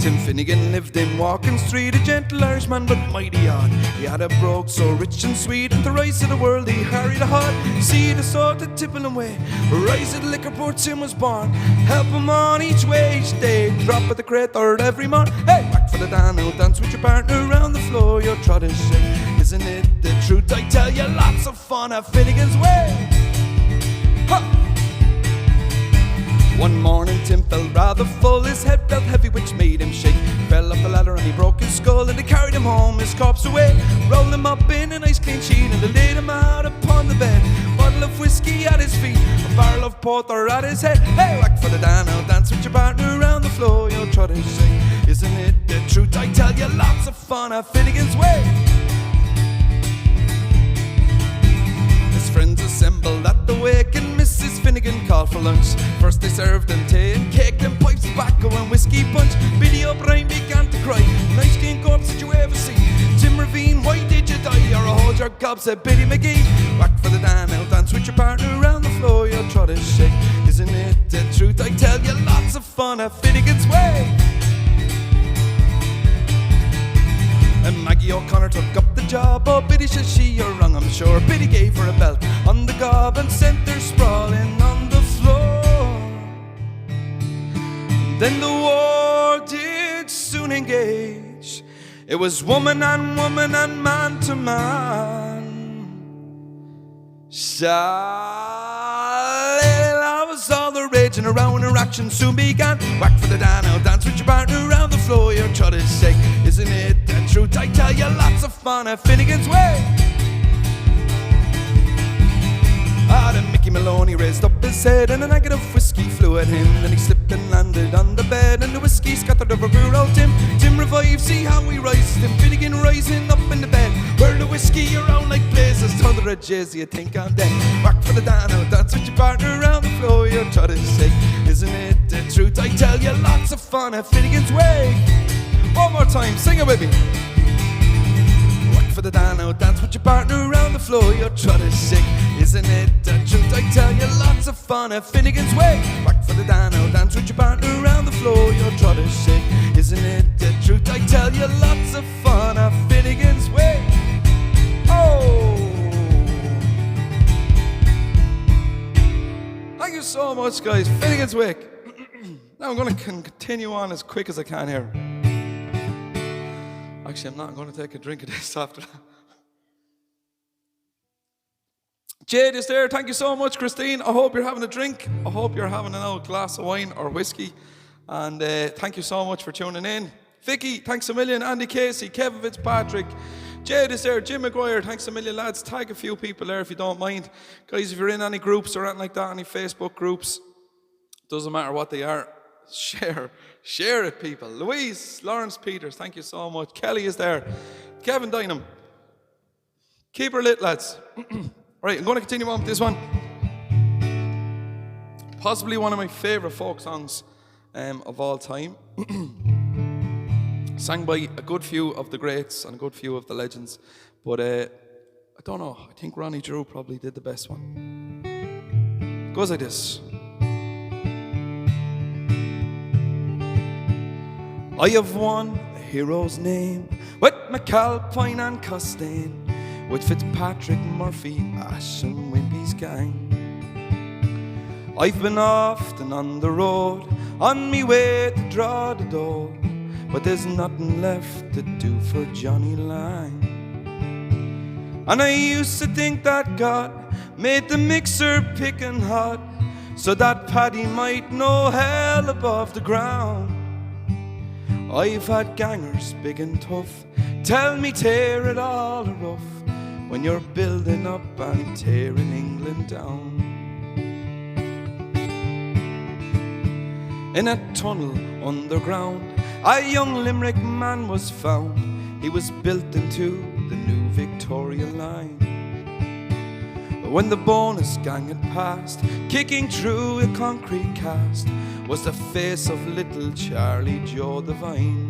Tim Finnegan lived in Walking Street, a gentle Irishman but mighty odd. He had a brogue so rich and sweet, and the rice of the world he harried a hod. See the salt that tipping away, rise of the liquor poor Tim was born. Help him on each way, each day, drop at the crate third every morn. Hey, back for the Donegal, dance with your partner around the floor, your trot is shake. Isn't it the truth? I tell you, lots of fun at Finnegans Way. Ha! One morning Tim felt rather full, his head felt heavy which made him shake. Fell off the the ladder and he broke his skull, and they carried him home, his corpse away, rolled him up in a nice clean sheet, and they laid him out upon the bed. Bottle of whiskey at his feet, a barrel of porter at his head. Hey, whack for the Donegal, dance with your partner around the floor. You'll try to sing, isn't it the truth? I tell you, lots of fun at Finnegans way. His friends assembled at the wake, and Mrs. Finnegan called for lunch. First they served them tea and cake, then pipes, tobacco and whiskey punch. Billy O'Brien began to cry, nice clean corpse did you ever see? Tim Ravine, why did you die? You're a whole jerk gob, said Billy McGee. Whack for the Donegal, dance with your partner around the floor. You'll try to shake, isn't it the truth? I tell you, lots of fun at Finnegans way. And Maggie O'Connor took up the job. Oh, Biddy, says she, you're wrong, I'm sure. Biddy gave her a belt on the gob and sent her sprawling on the floor. Then the war did soon engage. It was woman and man to man. That was all the rage, and a round of action soon began. Whack for the Donegal, dance with your partner around the floor. You're trying to shake, isn't it the truth? I tell you, lots of fun at Finnegans way. Ah, then Mickey Maloney raised up his head, and a negative whiskey flew at him. Then he slipped and landed on the bed, and the whiskey scattered over poor old Tim. Tim revived, see how he rises. Tim Finnegan rising up in the bed, whirl the whiskey around like blazes. Thunder at jizz, you think I'm dead. Whack for the Donegal, dance with your partner around the floor. You're trying to say, isn't it the truth? I tell you, lots of fun at Finnegans way. One more time, sing it with me. For the Donegal, dance with your partner around the floor. You're trying to shake, isn't it the truth? I tell you, lots of fun at Finnegans way. Whack for the Donegal, dance with your partner around the floor. You're trying to shake, isn't it the truth? I tell you, lots of fun at Finnegans way. Oh, thank you so much, guys. Finnegans way. Now I'm going to continue on as quick as I can here. Actually, I'm not going to take a drink of this after that. Jade is there. Thank you so much, Christine. I hope you're having a drink. I hope you're having an old glass of wine or whiskey. And thank you so much for tuning in. Vicky, thanks a million. Andy Casey, Kevin Fitzpatrick. Jade is there. Jim McGuire, thanks a million, lads. Tag a few people there if you don't mind. Guys, if you're in any groups or anything like that, any Facebook groups, doesn't matter what they are, share it, people. Louise, Lawrence Peters, thank you so much. Kelly is there. Kevin Dynam. Keep her lit, lads. Right, I'm going to continue on with this one. Possibly one of my favourite folk songs of all time. Sang by a good few of the greats and a good few of the legends. But I don't know, I think Ronnie Drew probably did the best one. It goes like this. I have won a hero's name with McAlpine and Costain, with Fitzpatrick, Murphy, Ash and Wimpy's gang. I've been often on the road, on me way to draw the door, but there's nothing left to do for Johnny Lang. And I used to think that God made the mixer picking hot, so that Paddy might know hell above the ground. I've had gangers big and tough tell me tear it all a rough when you're building up and tearing England down. In a tunnel underground, a young Limerick man was found. He was built into the new Victoria line. But when the bonus gang had passed, kicking through a concrete cast was the face of little Charlie Joe Devine.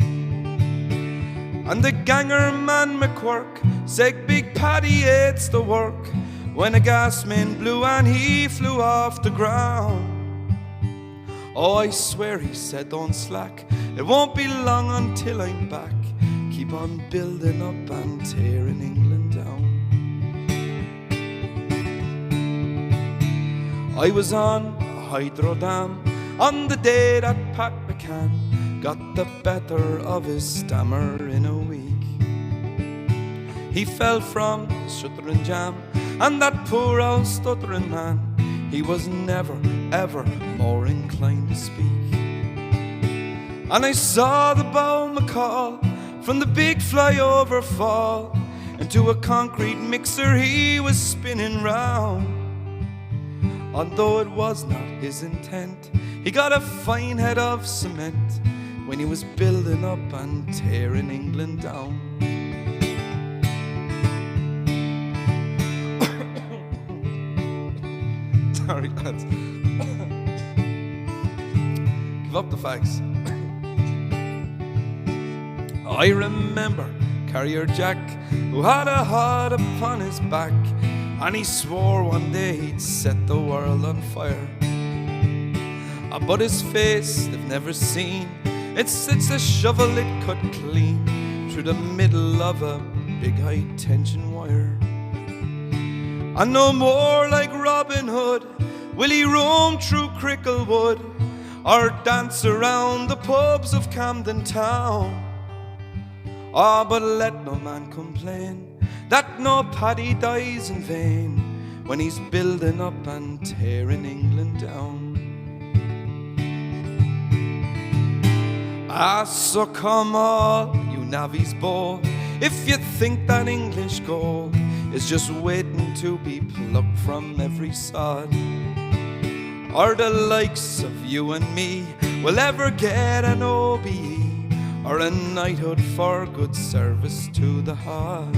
And the ganger man McQuirk said Big Paddy hates the work, when a gas main blew and he flew off the ground. Oh, I swear, he said, don't slack, it won't be long until I'm back. Keep on building up and tearing England down. I was on a hydro dam on the day that Pat McCann got the better of his stammer in a week. He fell from the shuttering jam, and that poor old stuttering man, he was never, ever more inclined to speak. And I saw the bow McCall from the big flyover fall into a concrete mixer he was spinning round. Although it was not his intent, he got a fine head of cement when he was building up and tearing England down. Sorry, lads. Give up the fags. I remember Carrier Jack, who had a heart upon his back, and he swore one day he'd set the world on fire. But his face they've never seen. It's a shovel it cut clean through the middle of a big high tension wire. And no more like Robin Hood will he roam through Cricklewood or dance around the pubs of Camden Town. Ah, but let no man complain that no Paddy dies in vain when he's building up and tearing England down. Ah, so come all, you navvies bold, if you think that English gold is just waiting to be plucked from every sod, or the likes of you and me will ever get an OBE or a knighthood for good service to the heart.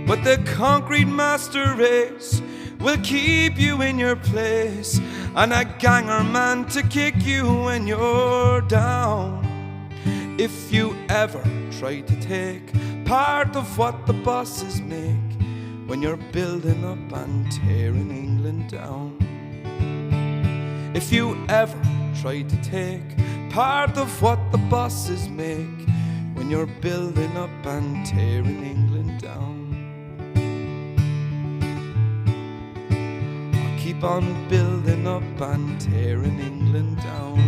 But the concrete master race will keep you in your place, and a ganger man to kick you when you're down. If you ever try to take part of what the bosses make when you're building up and tearing England down. If you ever try to take part of what the bosses make when you're building up and tearing England down. I'll keep on building up and tearing England down.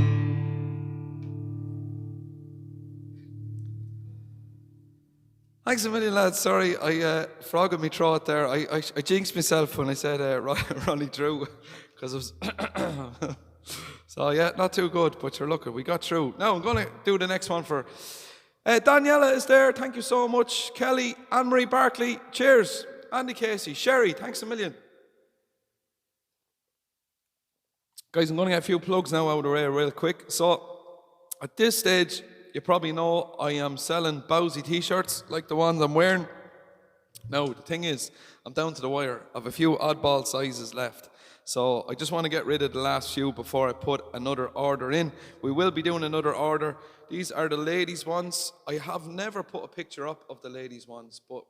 Thanks a million, lads. Sorry, I frogged me throat there. I jinxed myself when I said Ronnie Drew, because it was... So yeah, not too good, but you're lucky. We got through. Now I'm going to do the next one for... Daniela is there. Thank you so much. Kelly, Anne-Marie Barkley, cheers. Andy Casey, Sherry, thanks a million. Guys, I'm going to get a few plugs now out of the way real quick. So, at this stage, you probably know I am selling Bowsy t-shirts like the ones I'm wearing. Now, the thing is, I'm down to the wire. I have a few oddball sizes left. So I just want to get rid of the last few before I put another order in. We will be doing another order. These are the ladies' ones. I have never put a picture up of the ladies' ones, but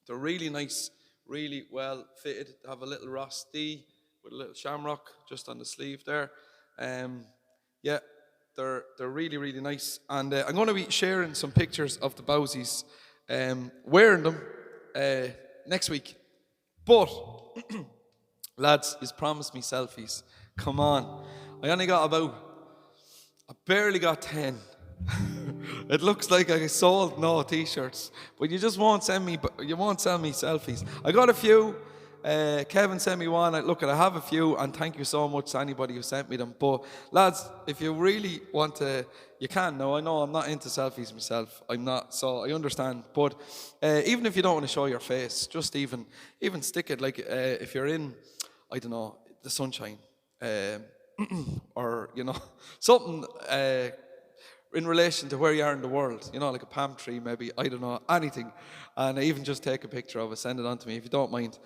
they're really nice, really well fitted. They have a little Ross D with a little shamrock just on the sleeve there. Yeah, they're really, really nice. And I'm going to be sharing some pictures of the Bowsies wearing them next week. But... lads, he's promised me selfies. Come on. I barely got 10. It looks like I sold no t-shirts, but you just won't send me selfies. I got a few. Kevin sent me one. Look, I have a few, and thank you so much to anybody who sent me them. But lads, if you really want to, you can. Now I know I'm not into selfies myself. I'm not, so I understand. But even if you don't want to show your face, just even stick it like if you're in, I don't know, the sunshine, or something in relation to where you are in the world. Like a palm tree, maybe. I don't know, anything. And even just take a picture of it, send it on to me if you don't mind.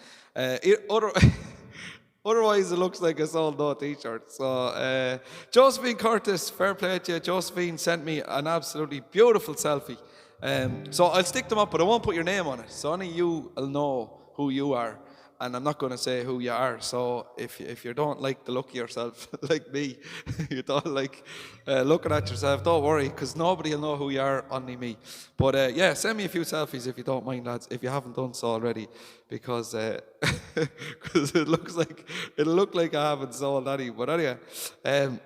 Otherwise, it looks like a sold out t-shirt. So, Josephine Curtis, fair play to you. Josephine sent me an absolutely beautiful selfie. So I'll stick them up, but I won't put your name on it. So only you will know who you are. And I'm not going to say who you are. So if you don't like the look of yourself, like me, you don't like looking at yourself, don't worry, because nobody will know who you are, only me. But yeah, send me a few selfies if you don't mind, lads, if you haven't done so already, because cause it'll look like I haven't sold any. But anyway, I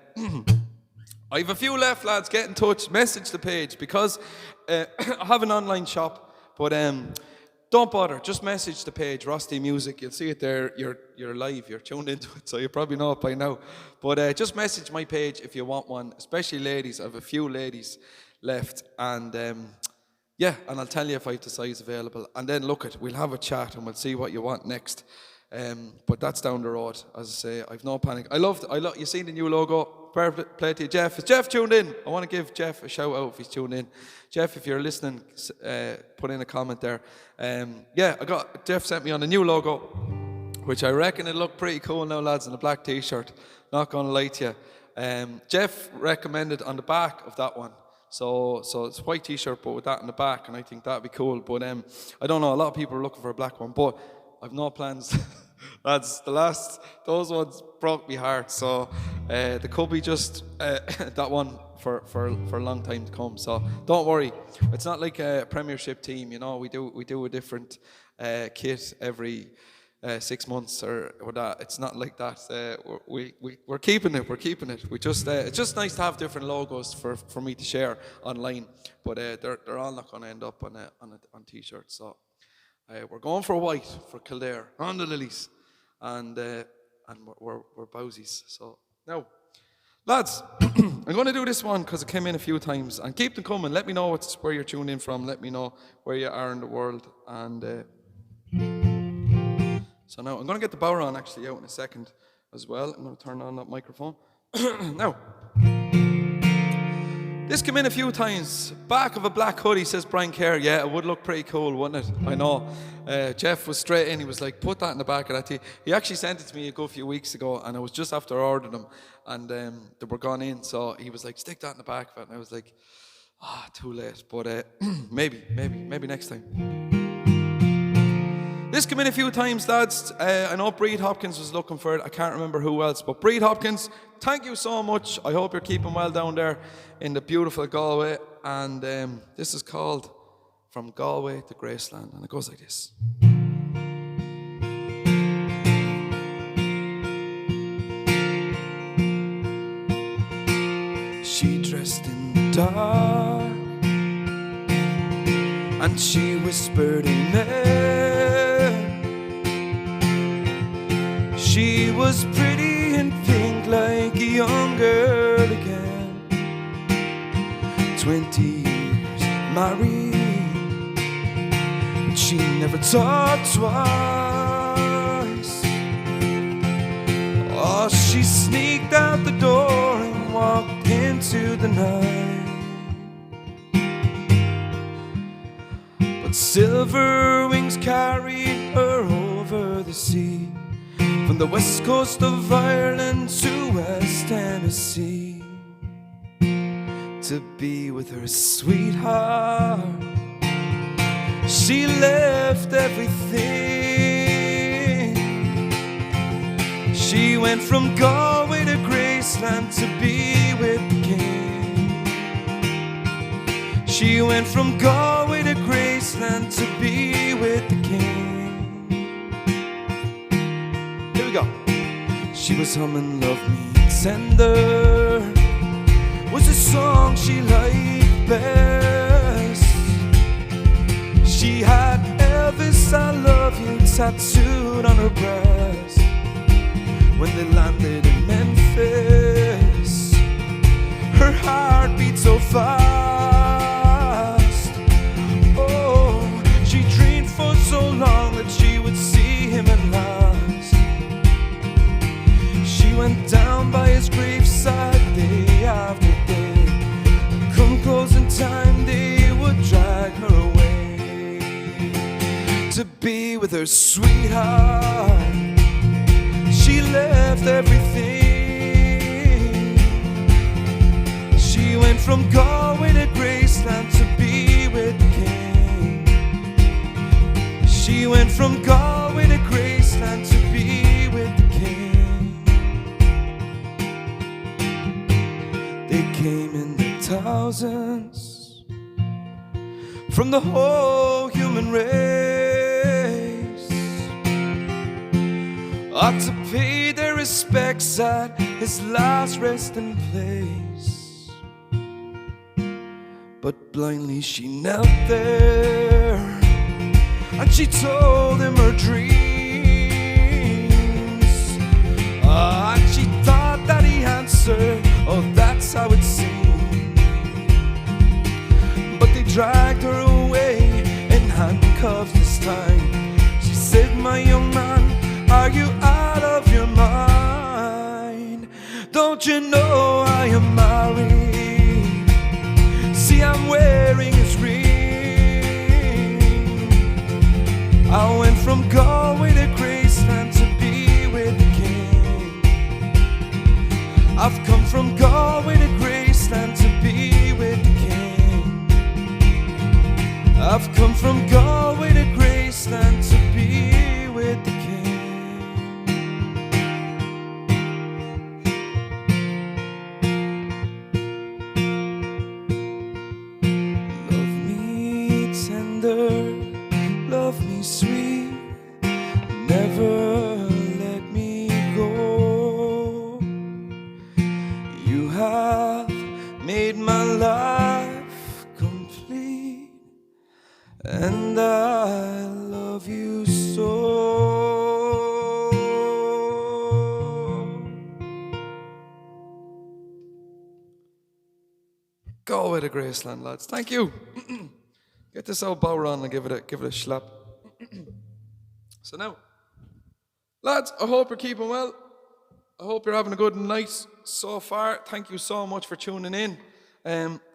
have a few left, lads. Get in touch, message the page, because I have an online shop, but don't bother. Just message the page, Rusty Music. You'll see it there. You're live. You're tuned into it, so you probably know it by now. But just message my page if you want one, especially ladies. I have a few ladies left, and yeah, and I'll tell you if I have the size available. And then we'll have a chat and we'll see what you want next. But that's down the road. As I say, I've no panic. I love. You see the new logo? Fair play to you, Jeff. Is Jeff tuned in? I want to give Jeff a shout out if he's tuned in. Jeff, if you're listening, put in a comment there. Yeah, Jeff sent me on a new logo, which I reckon it looked pretty cool now, lads, in a black t-shirt. Not gonna lie to you. Jeff recommended on the back of that one. So it's a white t-shirt, but with that in the back, and I think that'd be cool. But I don't know. A lot of people are looking for a black one, but I've no plans. Lads, those ones broke me heart. So there could be just that one for a long time to come. So don't worry. It's not like a Premiership team, you know. We do a different kit every 6 months or that. It's not like that. We're keeping it. We're keeping it. It's just nice to have different logos for me to share online. But they're all not going to end up on t-shirts. So we're going for white for Kildare on the Lilies, and we're Bowsies. So now, lads, I'm going to do this one because it came in a few times, and keep them coming. Let me know where you're tuned in from. Let me know where you are in the world, and so now I'm going to get the bower on actually out in a second as well. I'm going to turn on that microphone now. This came in a few times. Back of a black hoodie, says Brian Kerr. Yeah, it would look pretty cool, wouldn't it? I know. Jeff was straight in. He was like, put that in the back of that tee. He actually sent it to me a good few weeks ago, and I was just after ordering them, and they were gone in. So he was like, stick that in the back of it. And I was like, too late. But maybe next time. This came in a few times, lads. I know Breed Hopkins was looking for it. I can't remember who else. But Breed Hopkins, thank you so much. I hope you're keeping well down there in the beautiful Galway. And this is called From Galway to Graceland. And it goes like this. She dressed in the dark, and she whispered in air. She was pretty and pink like a young girl again. 20 years married, but she never talked twice. Oh, she sneaked out the door and walked into the night. But silver wings carried her over the sea, from the west coast of Ireland to West Tennessee, to be with her sweetheart. She left everything. She went from Galway to Graceland to be with the king. She went from Galway to Graceland to be with the king. Go. She was humming Love Me Tender, was a song she liked best. She had Elvis I Love You tattooed on her breast. When they landed in Memphis, her heart beat so fast. Oh, she dreamed for so long that she would see him at last. She went down by his graveside day after day. Come closing time, they would drag her away to be with her sweetheart. She left everything. She went from Galway to Graceland to be with the king. She went from Galway to Graceland to be with the king. They came in the thousands from the whole human race, ought to pay their respects at his last resting place. But blindly she knelt there and she told him her dreams. And she thought that he answered, oh, that's how it seemed. But they dragged her away in handcuffs this time. She said, my young man, are you out of your mind? Don't you know I am married? See, I'm wearing his ring. I went from Galway to Graceland to be with the king. I've come from Galway to Graceland to be with the king. I've come from Galway to Graceland to be with the king. Love me tender, love me sweet, never let me go. You have made my life complete, and I love you so. Go away to Graceland, lads. Thank you. Get this old bow on and give it a slap. So now, lads, I hope you're keeping well. I hope you're having a good night so far. Thank you so much for tuning in.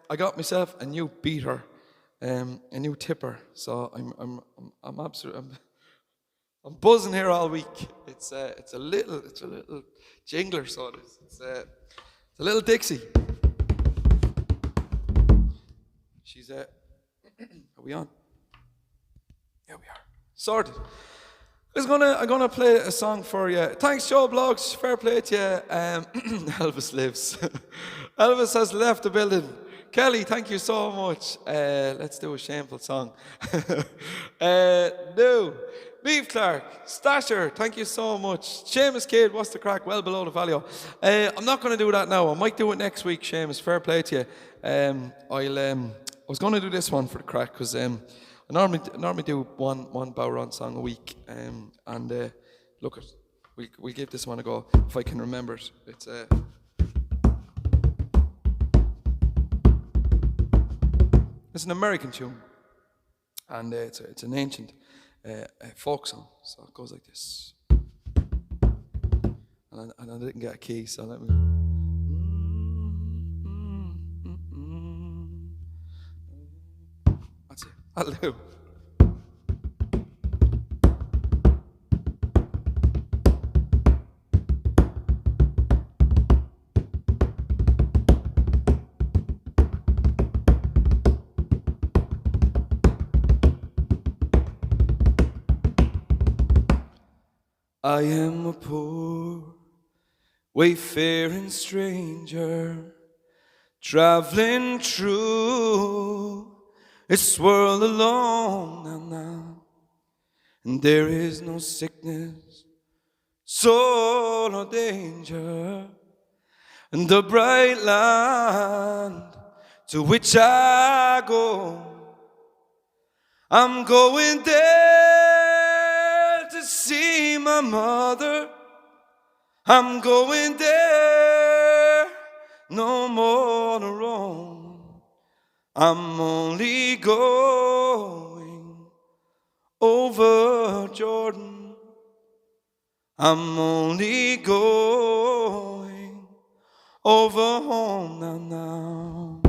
I got myself a new beater, a new tipper. So I'm absolutely I'm buzzing here all week. It's a little jingler, so it is. It's a little Dixie. She's are we on? Yeah, we are. Sorted. I'm gonna play a song for you. Thanks, Joe Blogs. Fair play to you. Elvis lives. Elvis has left the building. Kelly, thank you so much. Let's do a shameful song. No. Beef Clark, Stasher, thank you so much. Seamus Kidd, what's the crack? Well below the value. I'm not going to do that now. I might do it next week, Seamus. Fair play to you. I was going to do this one for the crack because I normally do one Bowron song a week. Look, we'll give this one a go if I can remember it. It's an American tune, and it's an ancient folk song, so it goes like this. And I didn't get a key, so let me. That's it. That'll do. I am a poor, wayfaring stranger, traveling through this world alone now. And there is no sickness, sorrow, or danger, and the bright land to which I go, I'm going there to see my mother. I'm going there, no more to roam. I'm only going over Jordan. I'm only going over home now.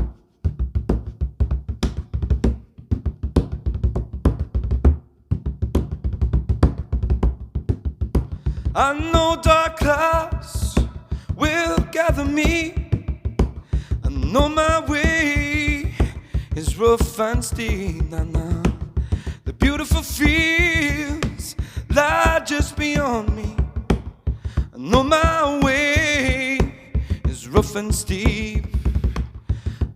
I know dark clouds will gather me. I know my way is rough and steep. Now, the beautiful fields lie just beyond me. I know my way is rough and steep.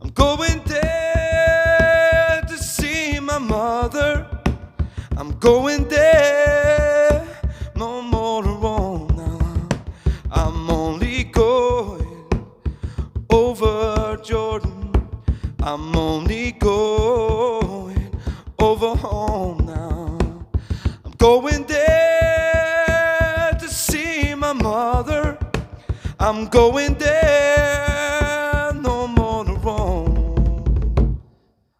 I'm going there to see my mother. I'm going there, no more to roam now. I'm only going over Jordan. I'm only going over home now. going there to see my mother. I'm going there, no more to roam.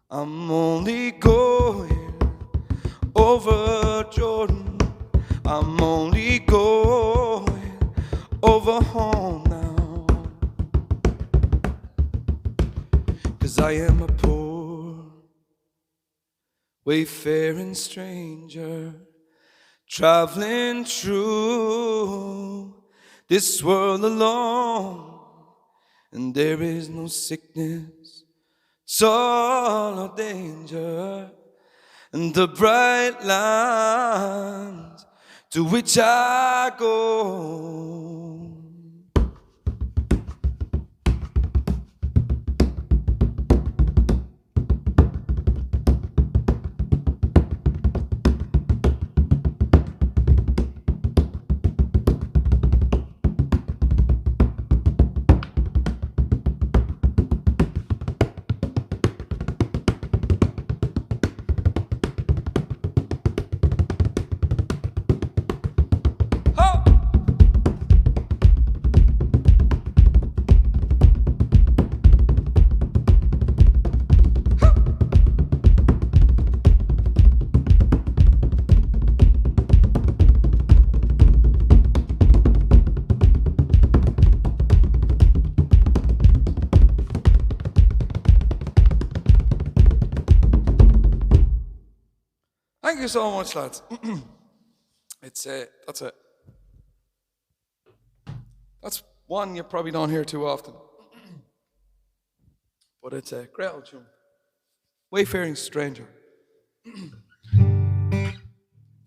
I'm only going over Jordan. I'm only going over home now. 'Cause I am a poor wayfaring stranger, traveling through this world alone. And there is no sickness, sorrow, or danger, and the bright land to which I go. Thank you so much, lads. That's one you probably don't hear too often. But it's a great old tune. Wayfaring Stranger.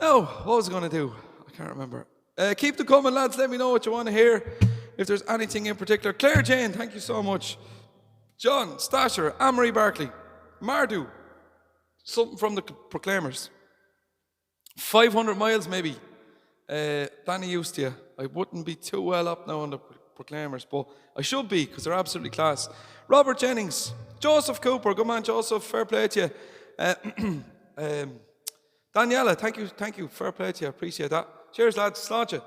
Oh, what was I going to do? I can't remember. Keep them coming, lads. Let me know what you want to hear. If there's anything in particular. Claire Jane, thank you so much. John, Stasher, Amory Barkley, Mardu, something from the Proclaimers. 500 miles maybe. Danny used to you. I wouldn't be too well up now on the Proclaimers, but I should be because they're absolutely class. Robert Jennings, Joseph Cooper, good man Joseph, fair play to you. Daniela, thank you, fair play to you, appreciate that. Cheers lads, slot you.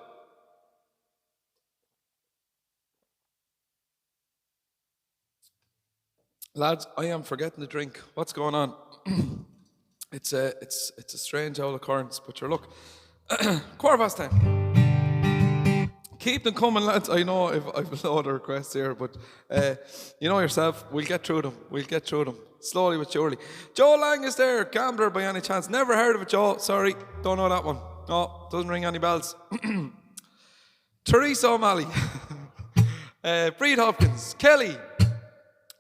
Lads, I am forgetting the drink. What's going on? It's a strange old occurrence, but sure, look, 10:15. Keep them coming, lads. I know I've a lot of requests here, but you know yourself, we'll get through them. Slowly but surely. Joe Lang is there, gambler by any chance? Never heard of it, Joe. Sorry, don't know that one. No, doesn't ring any bells. Teresa O'Malley. Breed Hopkins. Kelly.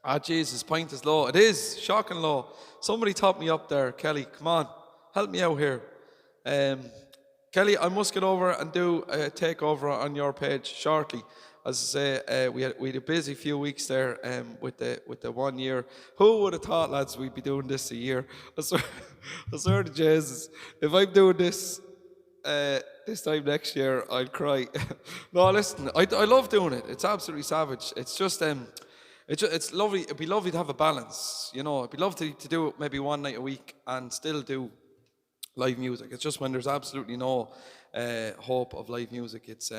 Ah, Jesus, pint is low. It is, shocking low. Somebody top me up there, Kelly. Come on, help me out here. Kelly, I must get over and do a takeover on your page shortly. As I say, we had a busy few weeks there with the 1 year. Who would have thought, lads, we'd be doing this a year? I swear to Jesus, if I'm doing this this time next year, I'll cry. No, listen, I love doing it. It's absolutely savage. It's just it's lovely. It'd be lovely to have a balance, you know. It'd be lovely to do it maybe one night a week and still do live music. It's just when there's absolutely no hope of live music. It's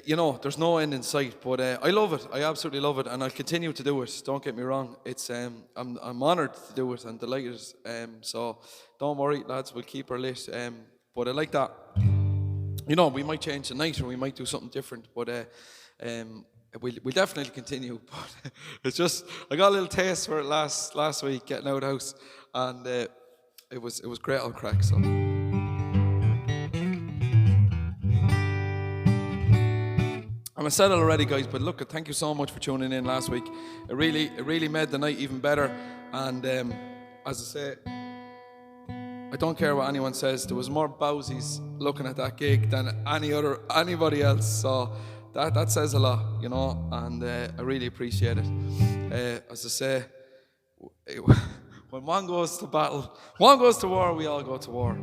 you know, there's no end in sight. But I love it. I absolutely love it, and I'll continue to do it. Don't get me wrong. It's I'm honoured to do it and delighted. So don't worry, lads. We'll keep her lit. But I like that. You know, we might change the night or we might do something different. But We'll definitely continue, but it's just I got a little taste for it last week getting out of the house, and it was great old crack. So I said it already, guys, but look, thank you so much for tuning in last week. It really made the night even better, and as I say, I don't care what anyone says. There was more bowsies looking at that gig than anybody else. So. That says a lot, you know, and I really appreciate it. As I say, when one goes to battle, one goes to war, we all go to war.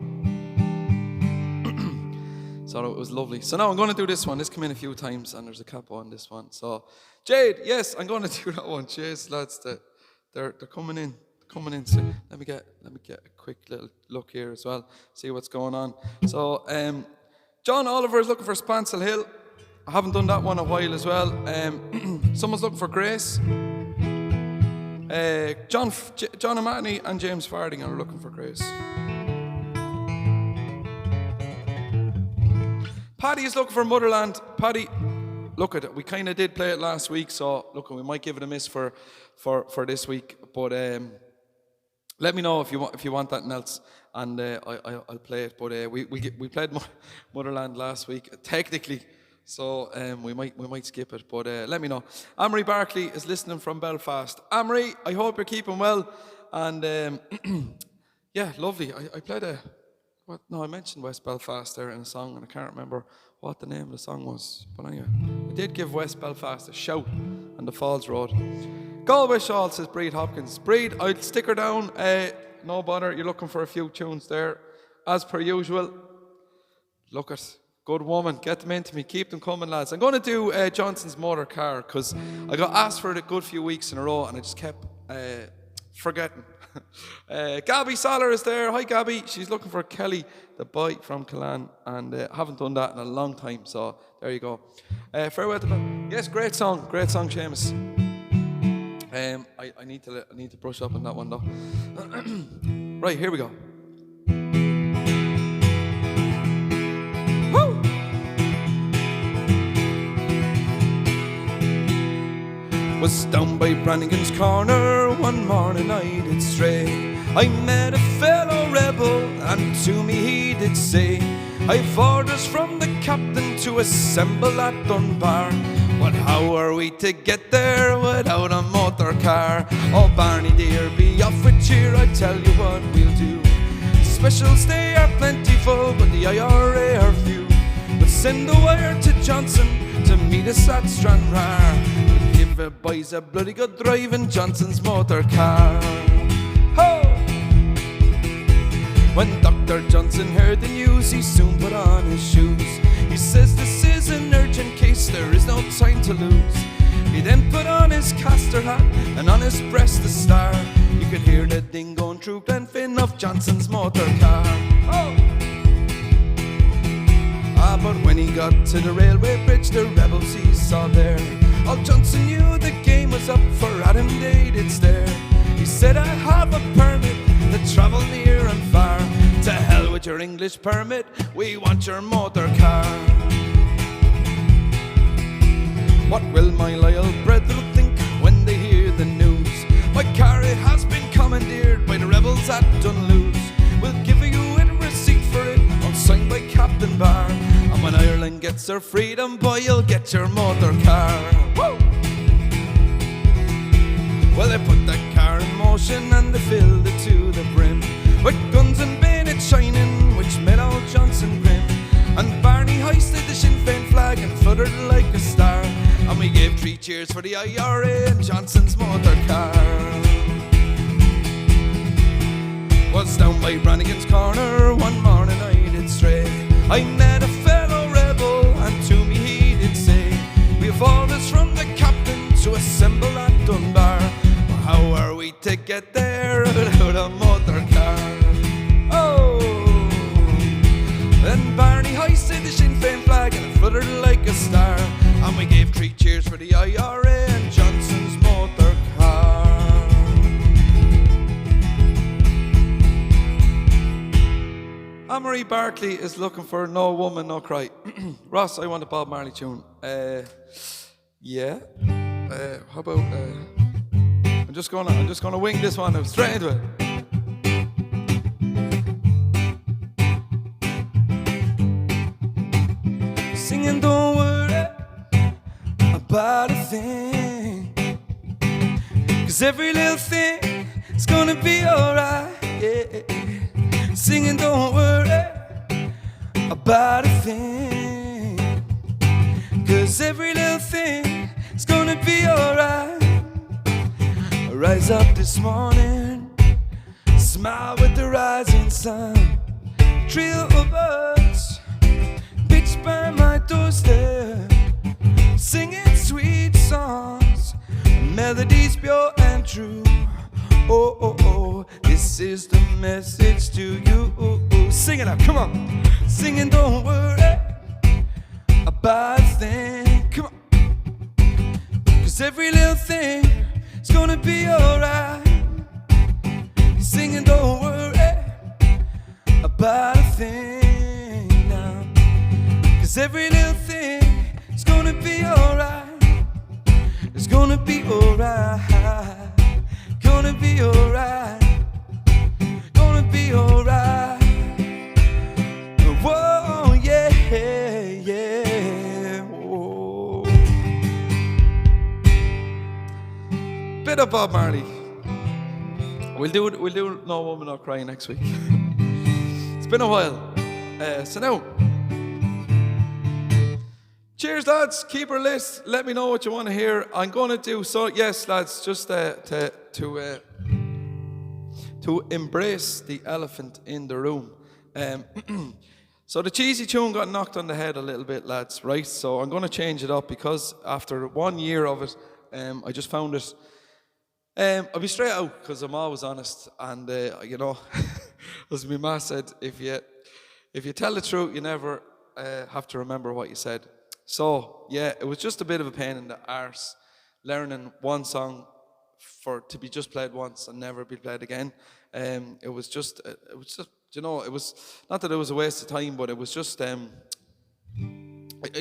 So it was lovely. So now I'm going to do this one. This came in a few times, and there's a capo on this one. So, Jade, yes, I'm going to do that one. Cheers, lads. They're coming in. coming in. So let me get a quick little look here as well. See what's going on. So John Oliver is looking for Spancel Hill. I haven't done that one in a while as well. Someone's looking for Grace. John O'Mahony and James Farding are looking for Grace. Paddy is looking for Motherland. Paddy, look at it. We kind of did play it last week, so look, we might give it a miss for this week. But let me know if you want that else, and I'll play it. But we played Motherland last week technically, so we might skip it. But let me know. Amory Barkley is listening from Belfast. Amory, I hope you're keeping well, and yeah, lovely. I played I mentioned West Belfast there in a song, and I can't remember what the name of the song was. But anyway, I did give West Belfast a shout on the Falls Road. Galway Shawl, says Breed Hopkins. Breed, I'll stick her down. No bother, you're looking for a few tunes there. As per usual. Look at, good woman, get them into me, keep them coming, lads. I'm going to do Johnson's Motor Car, because I got asked for it a good few weeks in a row, and I just kept forgetting. Gabby Soller is there. Hi Gabby. She's looking for Kelly the boy from Killan, and haven't done that in a long time, so there you go. Farewell to them. Yes, great song Seamus. I need to brush up on that one though. Right, here we go. Woo! Was down by Brannigan's corner one morning I did stray. I met a fellow rebel, and to me he did say, I've orders from the captain to assemble at Dunbar. But how are we to get there without a motor car? Oh Barney dear, be off with cheer, I tell you what we'll do. Specials they are plentiful, but the IRA are few. But send a wire to Johnson to meet us at Stranraer. We'll give the boys a bloody good drive in Johnson's motor car. Ho! When Dr. Johnson heard the news, he soon put on his shoes. He says this is an urgent case, there is no time to lose. He then put on his castor hat and on his breast a star. You could hear the ding going through Glenfin of Johnson's motor car. Oh! Ah, but when he got to the railway bridge, the rebels he saw there. All Johnson knew the game was up, for at him they did stare. He said, I have a permit to travel near and far. To hell with your English permit, we want your motor car. What will my loyal brethren think when they hear the news? My car, it has been commandeered by the rebels at Dunluce. We'll give you a receipt for it, all signed by Captain Barr. And when Ireland gets her freedom, boy, you'll get your motor car. Woo! Well, they put that car in motion and they filled it to the brim, with guns and bayonets shining, which made old Johnson grin. And Barney hoisted the Sinn Féin flag and fluttered like a star. And we gave 3 cheers for the IRA and Johnson's motor car. Was down by Brannigan's corner one morning I did stray. I met a fellow rebel, and to me he did say, we have orders from the captain to assemble at Dunbar. How are we to get there without a motor car? Oh! Then Barney hoisted the Sinn Féin flag and it fluttered like a star. And we gave 3 cheers for the IRA and Johnson's motor car. Amory Barkley is looking for No Woman, No Cry. Ross, I want a Bob Marley tune. Yeah. How about... I'm just gonna wing this one. I'm straight into it. Singing, don't worry about a thing, 'cause every little thing is gonna be alright. Yeah. Singing, don't worry about a thing, 'cause every little thing is gonna be alright. Rise up this morning, smile with the rising sun. Trio of birds pitched by my doorstep, singing sweet songs, melodies pure and true. Oh, oh, oh. This is the message to you. Sing it out, come on. Singing, don't worry about a thing. Come on. 'Cause every little thing is gonna be alright. Singing, don't worry about a thing now. 'Cause every little thing is gonna be alright. It's gonna be alright. Gonna be alright. Gonna be alright. Whoa, yeah, yeah. Whoa. Bit of Bob Marley. We'll do No Woman Not Crying next week. It's been a while. So now, cheers, lads. Keep her list. Let me know what you want to hear. I'm going to do so. Yes, lads, just to embrace the elephant in the room. So the cheesy tune got knocked on the head a little bit, lads, right? So I'm going to change it up because after 1 year of it, I just found it. I'll be straight out because I'm always honest, and you know, as my ma said, if you tell the truth, you never have to remember what you said. So yeah, it was just a bit of a pain in the arse learning one song to be just played once and never be played again. It was just, you know, it was not that it was a waste of time, but it was just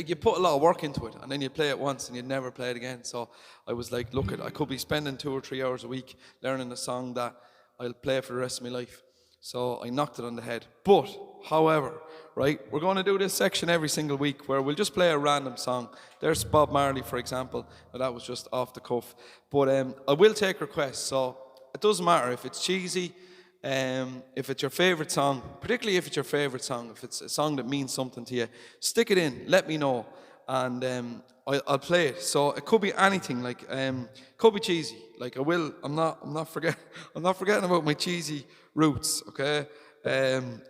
you put a lot of work into it, and then you play it once and you'd never play it again. So I was like, look, I could be spending 2 or 3 hours a week learning a song that I'll play for the rest of my life. So I knocked it on the head. But, however, right, we're going to do this section every single week where we'll just play a random song. There's Bob Marley, for example. That was just off the cuff. But I will take requests, so it doesn't matter if it's cheesy, if it's your favourite song, particularly if it's your favourite song, if it's a song that means something to you, stick it in, let me know, and I'll play it. So it could be anything, like could be cheesy. Like I'm not forgetting about my cheesy roots, okay?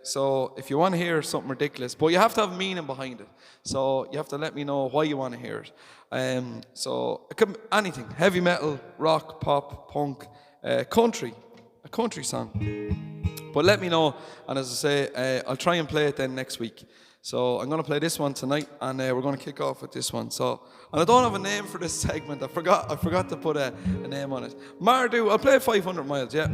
So if you want to hear something ridiculous, but you have to have meaning behind it. So you have to let me know why you want to hear it. So it could be anything: heavy metal, rock, pop, punk, country, a country song. But let me know, and as I say, I'll try and play it then next week. So I'm going to play this one tonight, and we're going to kick off with this one. So, and I don't have a name for this segment. I forgot to put a name on it. Mardu, I'll play 500 Miles, yeah.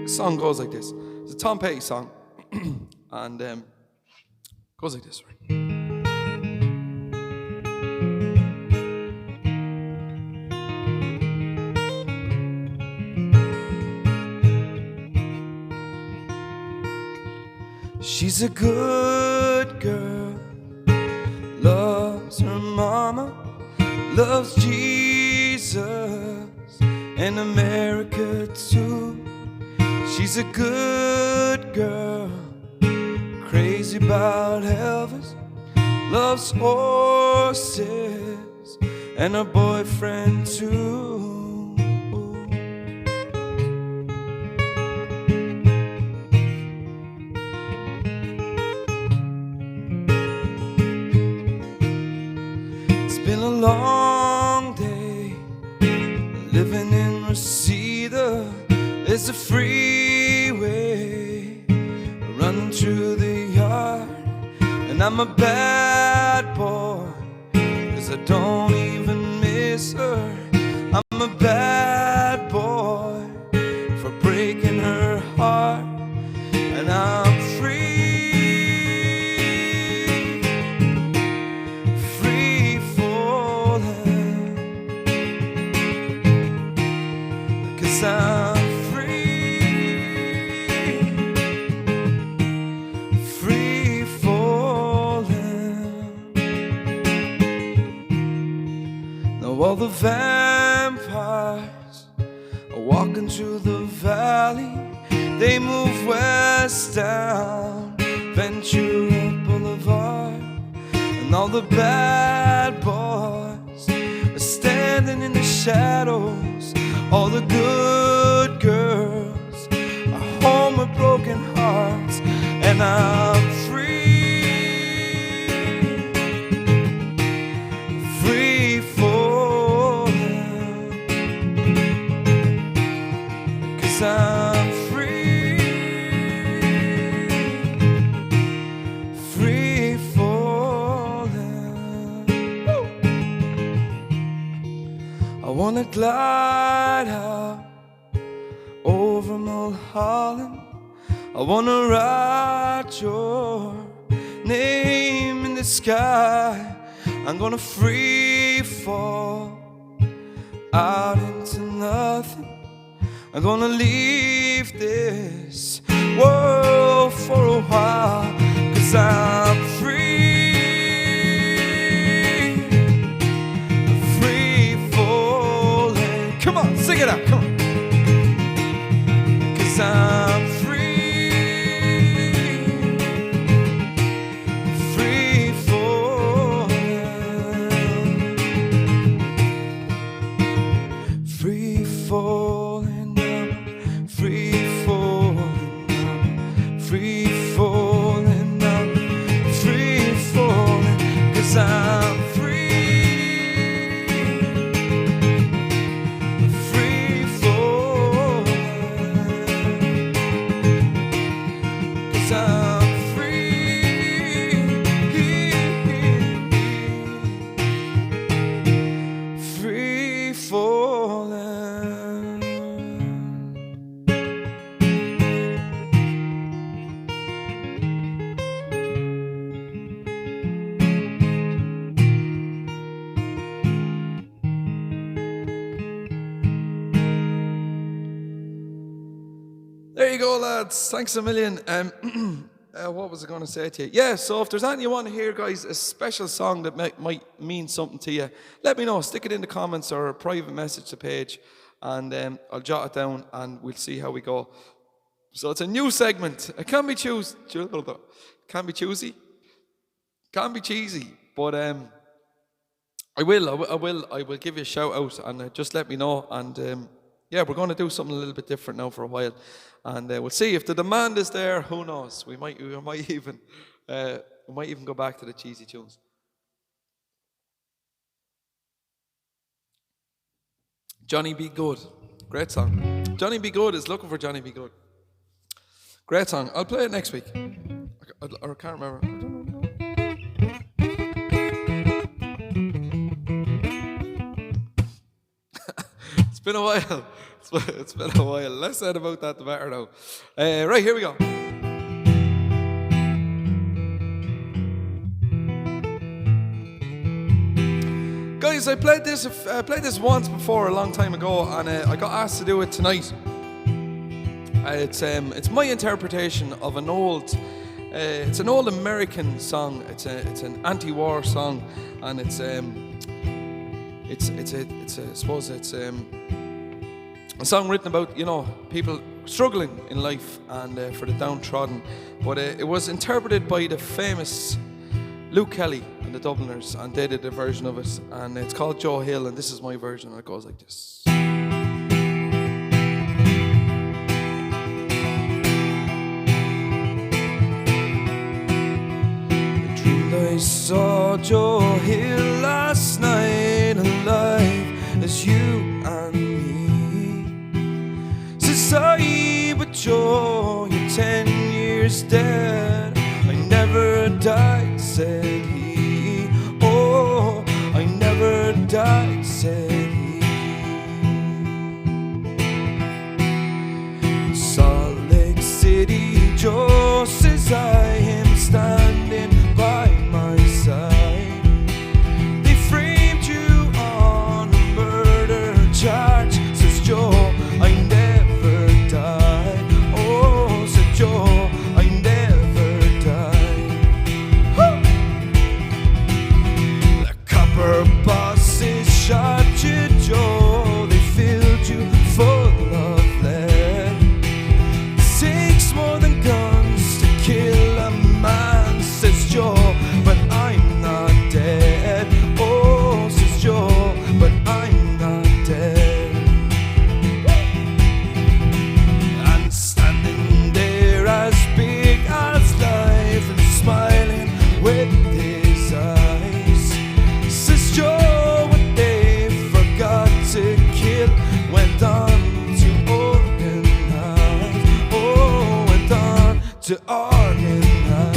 The song goes like this. It's a Tom Petty song, and goes like this, right? She's a good girl, loves her mama, loves Jesus and America too. She's a good girl, crazy about Elvis, loves horses and her boyfriend too. Been a long day living in Reseda. There's a freeway running through the yard, and I'm a bad boy 'cause I don't even miss her. I'm a bad boy for breaking her heart, and I'm free. I'm free falling. Now all the vampires are walking through the valley. They move west down Ventura Boulevard, and all the bad boys are standing in the shadows. All the good girls are home with broken hearts, and I'm free falling. wanna glide out over Mulholland. I wanna write your name in the sky. I'm gonna free fall out into nothing. I'm gonna leave this world for a while, 'cause I'm free, free falling. Come on, sing it out, come on. 'Cause I'm free, free falling, free falling now, free falling now, free falling now, free falling, 'cause I'm free, free falling, 'cause I'm free, free falling. There you go, lads. Thanks a million. What was I going to say to you? Yeah, so if there's anything you want to hear, guys, a special song that might mean something to you, let me know. Stick it in the comments or a private message to Paige, and I'll jot it down and we'll see how we go. So it's a new segment. It can be choosy, can be choosy, can be cheesy, but I will give you a shout out, and just let me know. And yeah, we're going to do something a little bit different now for a while, and we'll see if the demand is there. Who knows? We might even go back to the cheesy tunes. Johnny Be Good, great song. Johnny Be Good is looking for Johnny Be Good. Great song. I'll play it next week, or I can't remember. I don't know. It's been a while. It's been a while. Less said about that, the better now. Right, here we go. Guys, I played this once before, a long time ago, and I got asked to do it tonight. It's my interpretation of an old American song. It's an anti-war song, and I suppose it's a song written about, people struggling in life and for the downtrodden. But it was interpreted by the famous Luke Kelly and the Dubliners, and they did a version of it, and it's called Joe Hill, and this is my version, and it goes like this. I saw Joe Hill last night, alive as you and me. Says I, but Joe, you're 10 years dead. I never died, said he. Oh, I never died, said he. Salt Lake City, Joe, says I am standing by my side. They framed you on a murder charge, says Joe, I never died. Oh, said Joe, I never died. Woo! The copper bosses shot you, Joe. They filled you full of lead. It takes more than guns to kill a man, says Joe, but I'm not dead. Oh, says Joe, but I'm not dead. I'm standing there as big as life and smiling with his eyes. Says Joe, what they forgot to kill went on to organize. Oh, went on to organize.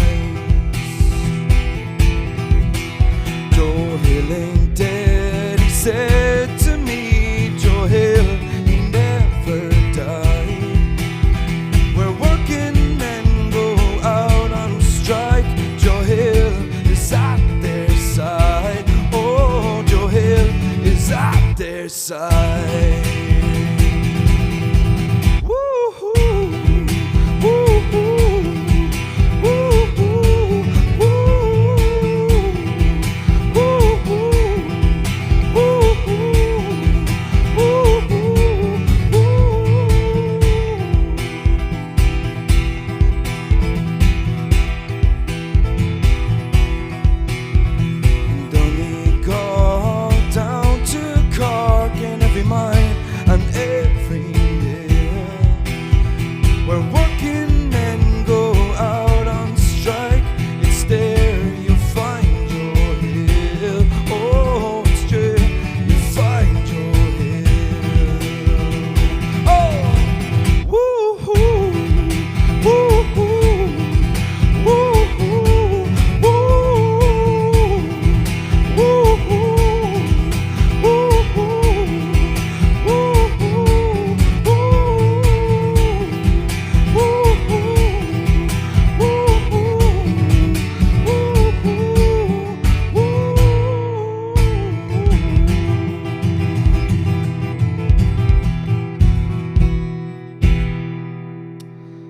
Joe Hill ain't dead, he said to me is at their side. Donegal down to Cork and every mile and every day, where working men go out on strike. It's there you find your hill. Oh, it's there you find your hill. Oh, woo-hoo, woo-hoo, woo-hoo,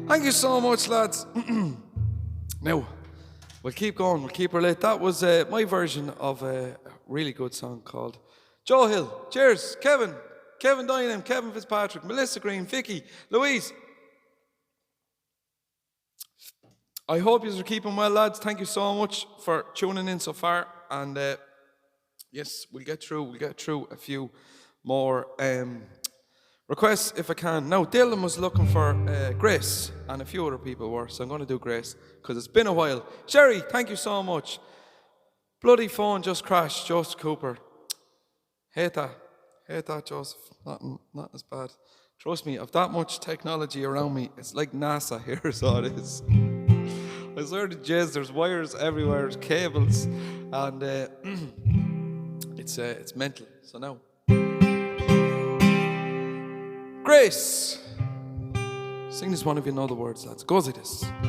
Thank you so much, lads. Now, we'll keep going, we'll keep her late. That was my version of a really good song called Joe Hill. Cheers, Kevin Dynam, Kevin Fitzpatrick, Melissa Green, Vicky, Louise. I hope you're keeping well, lads. Thank you so much for tuning in so far. And yes, we'll get through a few more requests if I can. Now, Dylan was looking for Grace, and a few other people were, so I'm going to do Grace because it's been a while. Sherry, thank you so much. Bloody phone just crashed, Joseph Cooper. Hate that, Joseph. Not as bad. Trust me, I've that much technology around me. It's like NASA here, is all it is. I swear to Jez, there's wires everywhere, there's cables, and it's mental. So now, Grace. Sing this one if you know the words, lads. Goes like this. Let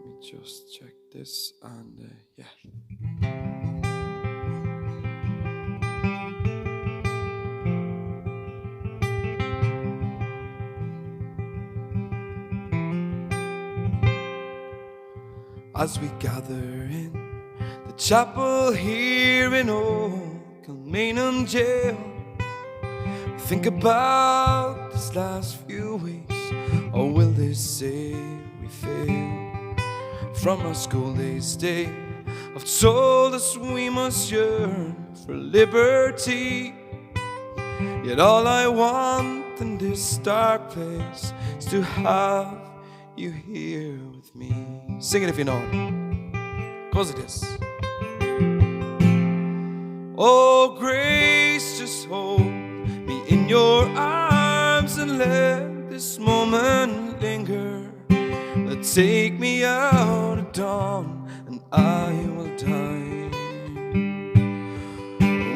me just check this, and yeah. As we gather in the chapel here in Old Kilmainham Jail, think about this last few weeks, or will they say we failed? From our school days day, have told us we must yearn for liberty. Yet all I want in this dark place is to have you here with me. Sing it if you know it. Goes like this. Oh, Grace, just hold me in your arms and let this moment linger. Take me out at dawn and I will die.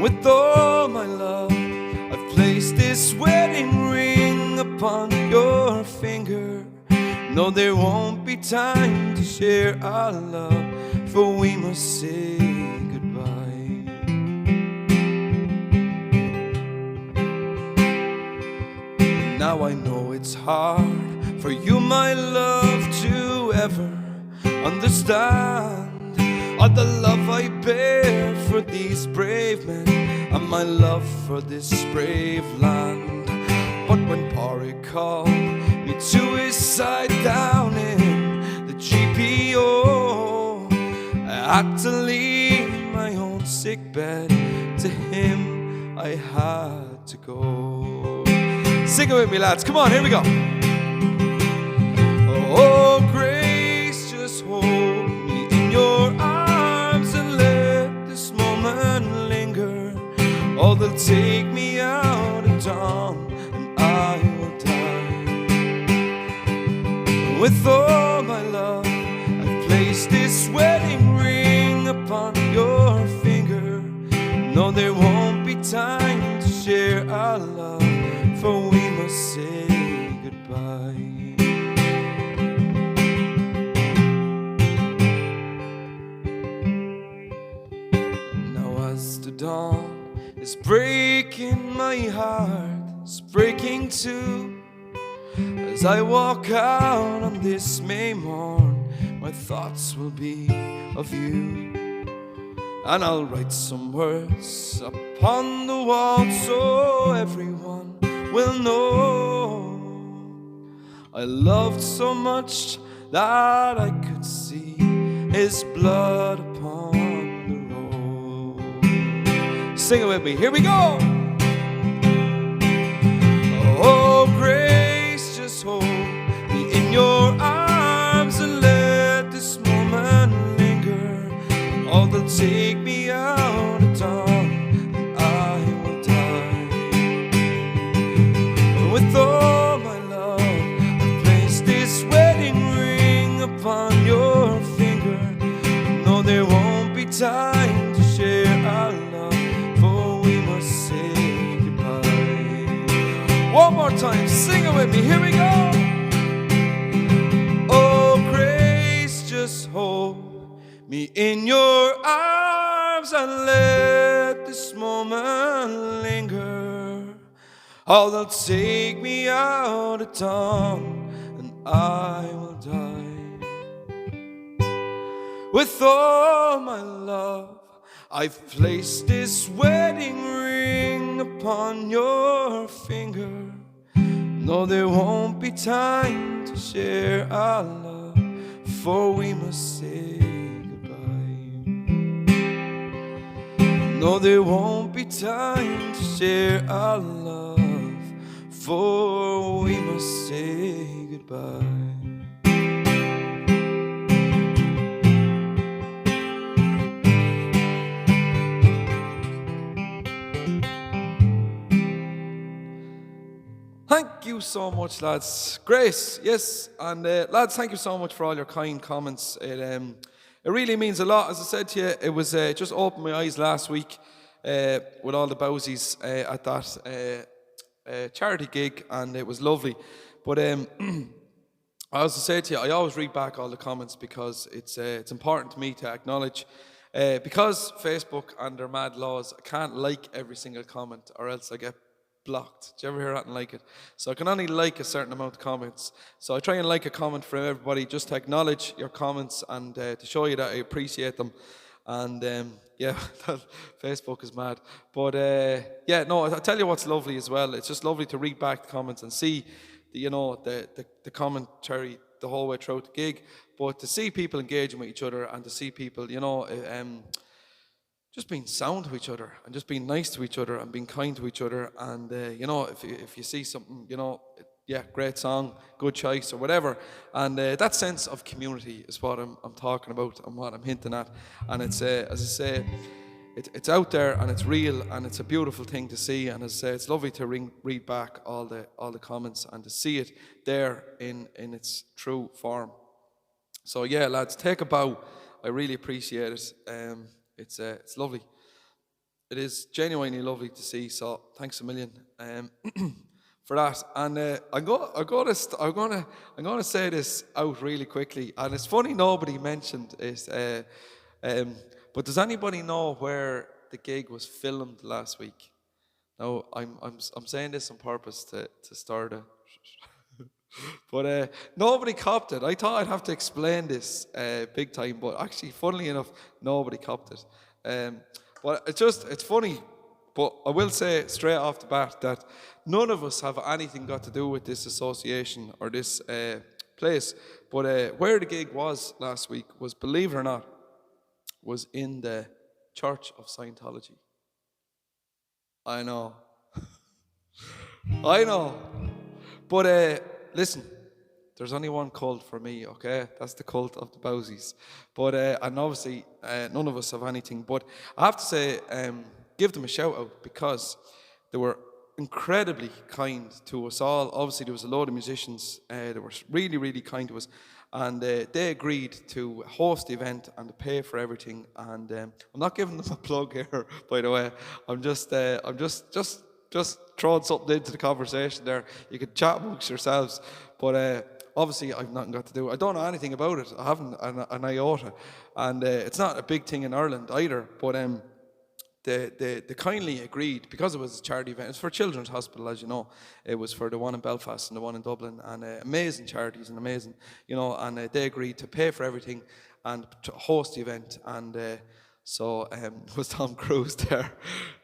With all my love, I've placed this wedding ring upon your finger. No, there won't be time to share our love, for we must say goodbye. Now I know it's hard for you, my love, to ever understand all the love I bear for these brave men and my love for this brave land. But when Porrick called me to his side down in the GPO, I had to leave my own sick bed. To him I had to go. Sing it with me, lads. Come on, here we go. Oh, Grace, just hold me in your arms and let this moment linger. Oh, they'll take me out at dawn and I will die. With all my love, I've placed this wedding ring upon your finger. No, there won't be time to share our love, for we must say goodbye. dawn is breaking, my heart is breaking too. As I walk out on this May morn, my thoughts will be of you. And I'll write some words upon the wall so everyone will know I loved so much that I could see his blood upon the road. Sing it with me, here we go! Oh, grace, just hold me in your arms and let this moment linger. All that'll take me out of dawn, and I will die. With all my love, I've placed this wedding ring upon your finger. No, there won't be time to share our love, for we must say goodbye. One more time, sing it with me, here we go! Oh, grace, just hold me in your arms and let this moment linger. Oh, they'll take me out of dawn and I will die. With all my love, I've placed this wedding ring upon your finger. No, there won't be time to share our love, for we must say no, there won't be time to share our love, for we must say goodbye. Thank you so much, lads. Grace, yes, and lads, thank you so much for all your kind comments. It really means a lot. As I said to you, it was just opened my eyes last week with all the bowsies at that charity gig, and it was lovely. But as I said to you, I always read back all the comments because it's important to me to acknowledge. Because Facebook and their mad laws, I can't like every single comment or else I get blocked. Did you ever hear that and like it? So I can only like a certain amount of comments. So I try and like a comment from everybody just to acknowledge your comments and to show you that I appreciate them. And yeah, Facebook is mad. But yeah, no, I'll tell you what's lovely as well. It's just lovely to read back the comments and see the commentary the whole way throughout the gig. But to see people engaging with each other and to see people, just being sound to each other and just being nice to each other and being kind to each other. And, if you see something, yeah, great song, good choice or whatever. And that sense of community is what I'm talking about and what I'm hinting at. And it's, as I say, it's out there and it's real and it's a beautiful thing to see. And as I say, it's lovely to read back all the comments and to see it there in its true form. So yeah, lads, take a bow. I really appreciate it. It's lovely. It is genuinely lovely to see. So thanks a million for that. And I'm gonna say this out really quickly. And it's funny nobody mentioned it. But does anybody know where the gig was filmed last week? Now I'm saying this on purpose to start a. But nobody copped it. I thought I'd have to explain this big time, but actually, funnily enough, nobody copped it. But it's funny, but I will say straight off the bat that none of us have anything got to do with this association or this place. But where the gig was last week was, believe it or not, was in the Church of Scientology. I know. I know. But listen, there's only one cult for me, okay? That's the cult of the Bowsies. But, and obviously, none of us have anything. But I have to say, give them a shout out because they were incredibly kind to us all. Obviously, there was a load of musicians. They were really, really kind to us. And they agreed to host the event and to pay for everything. And I'm not giving them a plug here, by the way. I'm just throwing something into the conversation there. You could chat amongst yourselves, but obviously I've nothing got to do. I don't know anything about it. I haven't an iota, and it's not a big thing in Ireland either. But they kindly agreed, because it was a charity event. It was for Children's Hospital, as you know. It was for the one in Belfast and the one in Dublin, and amazing charities and amazing, and they agreed to pay for everything and to host the event. And so was Tom Cruise there?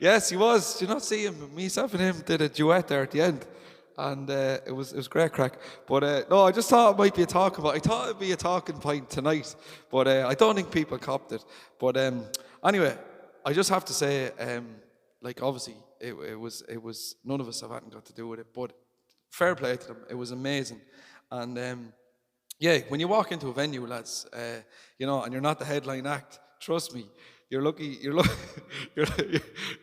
Yes, he was. Did you not see him? Myself and him did a duet there at the end. And it was great crack. But no, I just thought it might be I thought it'd be a talking point tonight. But I don't think people copped it. But anyway, I just have to say, obviously, it was none of us have hadn't got to do with it. But fair play to them. It was amazing. And yeah, when you walk into a venue, lads, and you're not the headline act, trust me, you're lucky. You'll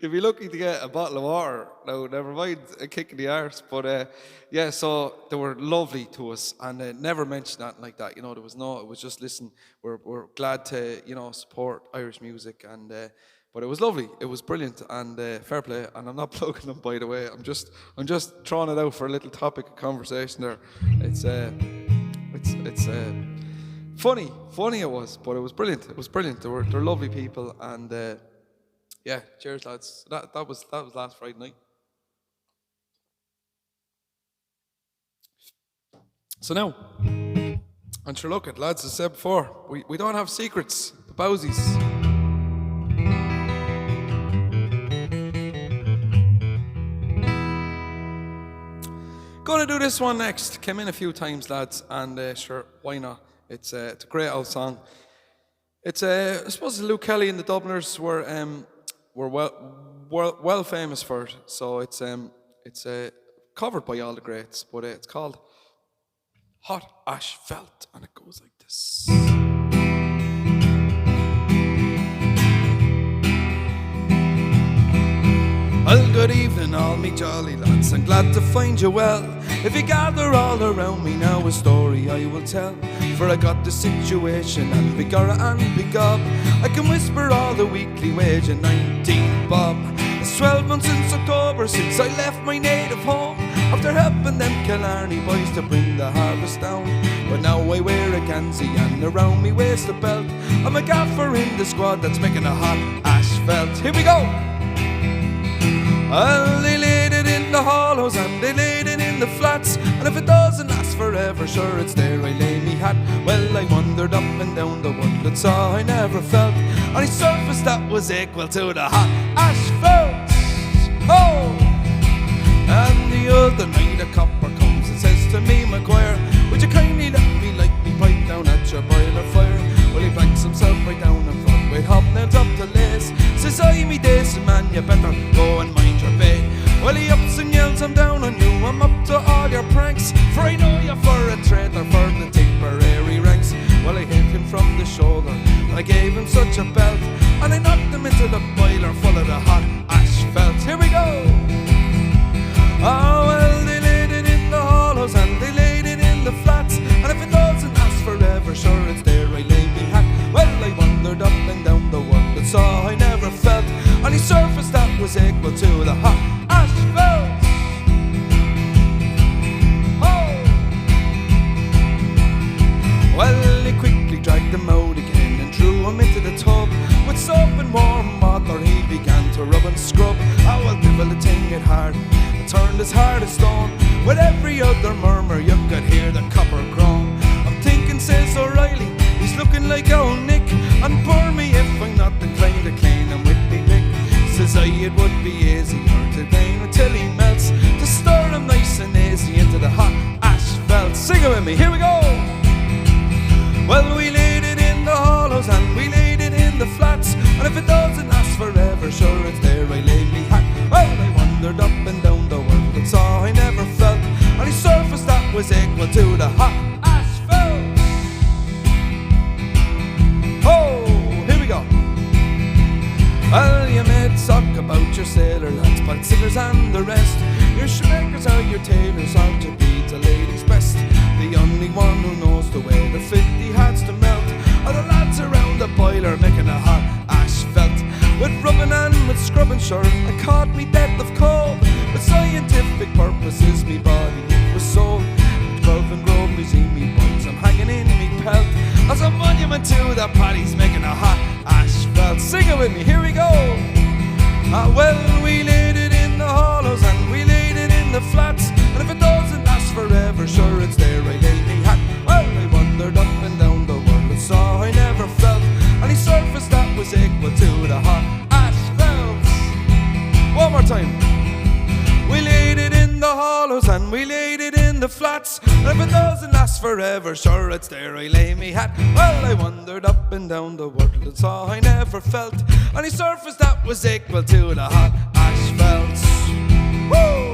be lucky to get a bottle of water. No, never mind a kick in the arse. But yeah, so they were lovely to us, and never mentioned that like that. There was no. It was just listen. We're glad to support Irish music, and but it was lovely. It was brilliant, and fair play. And I'm not plugging them, by the way. I'm just throwing it out for a little topic of conversation there. It's funny it was, but it was brilliant. It was brilliant. They're lovely people, and yeah, cheers, lads. That was last Friday night. So now, and sure, look at lads. As I said before, we don't have secrets. The bowsies. Gonna do this one next. Came in a few times, lads, and sure, why not? It's a great old song. It's I suppose Luke Kelly and the Dubliners were well famous for it. So it's covered by all the greats, but it's called Hot Asphalt, and it goes like this. Well, good evening, all me jolly lads. I'm glad to find you well. If you gather all around me now, a story I will tell. For I got the situation, and begorra and begob, I can whisper all the weekly wage in 19 bob. It's 12 months since October, since I left my native home, after helping them Killarney boys to bring the harvest down. But now I wear a gansey and around me waist a belt. I'm a gaffer in the squad that's making a hot asphalt. Here we go! Well, they laid it in the hollows and they laid it in the flats, and if it doesn't last forever, sure it's there I lay me hat. Well, I wandered up and down the wood that saw I never felt on a surface that was equal to the hot asphalt. Oh! And the other night a copper comes and says to me, Maguire, would you kindly let me light me pipe down at your boiler fire? Well, he blanks himself right down in front with hobnails up to lace. Says I, me days, man, you better go and mind your bay. Well, he ups and yells, I'm down on you, I'm up to all your pranks, for I know you for a traitor for the Tipperary ranks. Well, I hit him from the shoulder, and I gave him such a belt, and I knocked him into the boiler full of the hot asphalt. Here we go! Oh, well, they laid it in the hollows and they laid it in the flats, and if it doesn't last forever, sure it's there I lay me hat. Well, I wandered up and down the world that saw I never felt on a surface that was equal to the hot asphalt. Oh! Well, he quickly dragged him out again and threw him into the tub. With soap and warm water he began to rub and scrub. Oh, well, devil the thing it hard, it turned as hard as stone. With every other murmur you could hear the copper groan. I'm thinking, says O'Reilly, he's looking like old Nick, and pour me if I'm not inclined to clean him with me pick. Says I, it would be easier to clean until he melts, to stir him nice and easy into the hot asphalt. Sing it with me, here we go! Well, we laid it in the hollows and we laid it in the flats, and if it doesn't last forever, sure it's there I lay me hat. Well, I wandered up and down the world and saw I never felt on a surface that was equal to the hot asphalt. Oh, here we go. Well, you made talk about your sailor lads, but singers and the rest, your shoemakers or your tailors, or to be the ladies' best. The only one who knows the way to fit the hearts to melt are the lads around the boiler making a hot asphalt. With rubbing and with scrubbing, sure, I caught me death of cold. With scientific purposes, me body it was sold. With Grove and Grove, me see me boys, I'm hanging in me pelt as a monument to the paddies making a hot asphalt. Sing it with me, here we go! Well, we laid it in the hollows and we laid it in the flats, and if it doesn't last forever, sure it's there I lay me hat. Well, I wandered up and down the world and saw I never felt any surface that was equal to the hot asphalt. One more time. We laid it in the hollows and we laid it in the flats, and if it doesn't last forever, sure it's there I lay me hat. Well, I wandered up and down the world and saw I never felt any surface that was equal to the hot asphalt. Woo!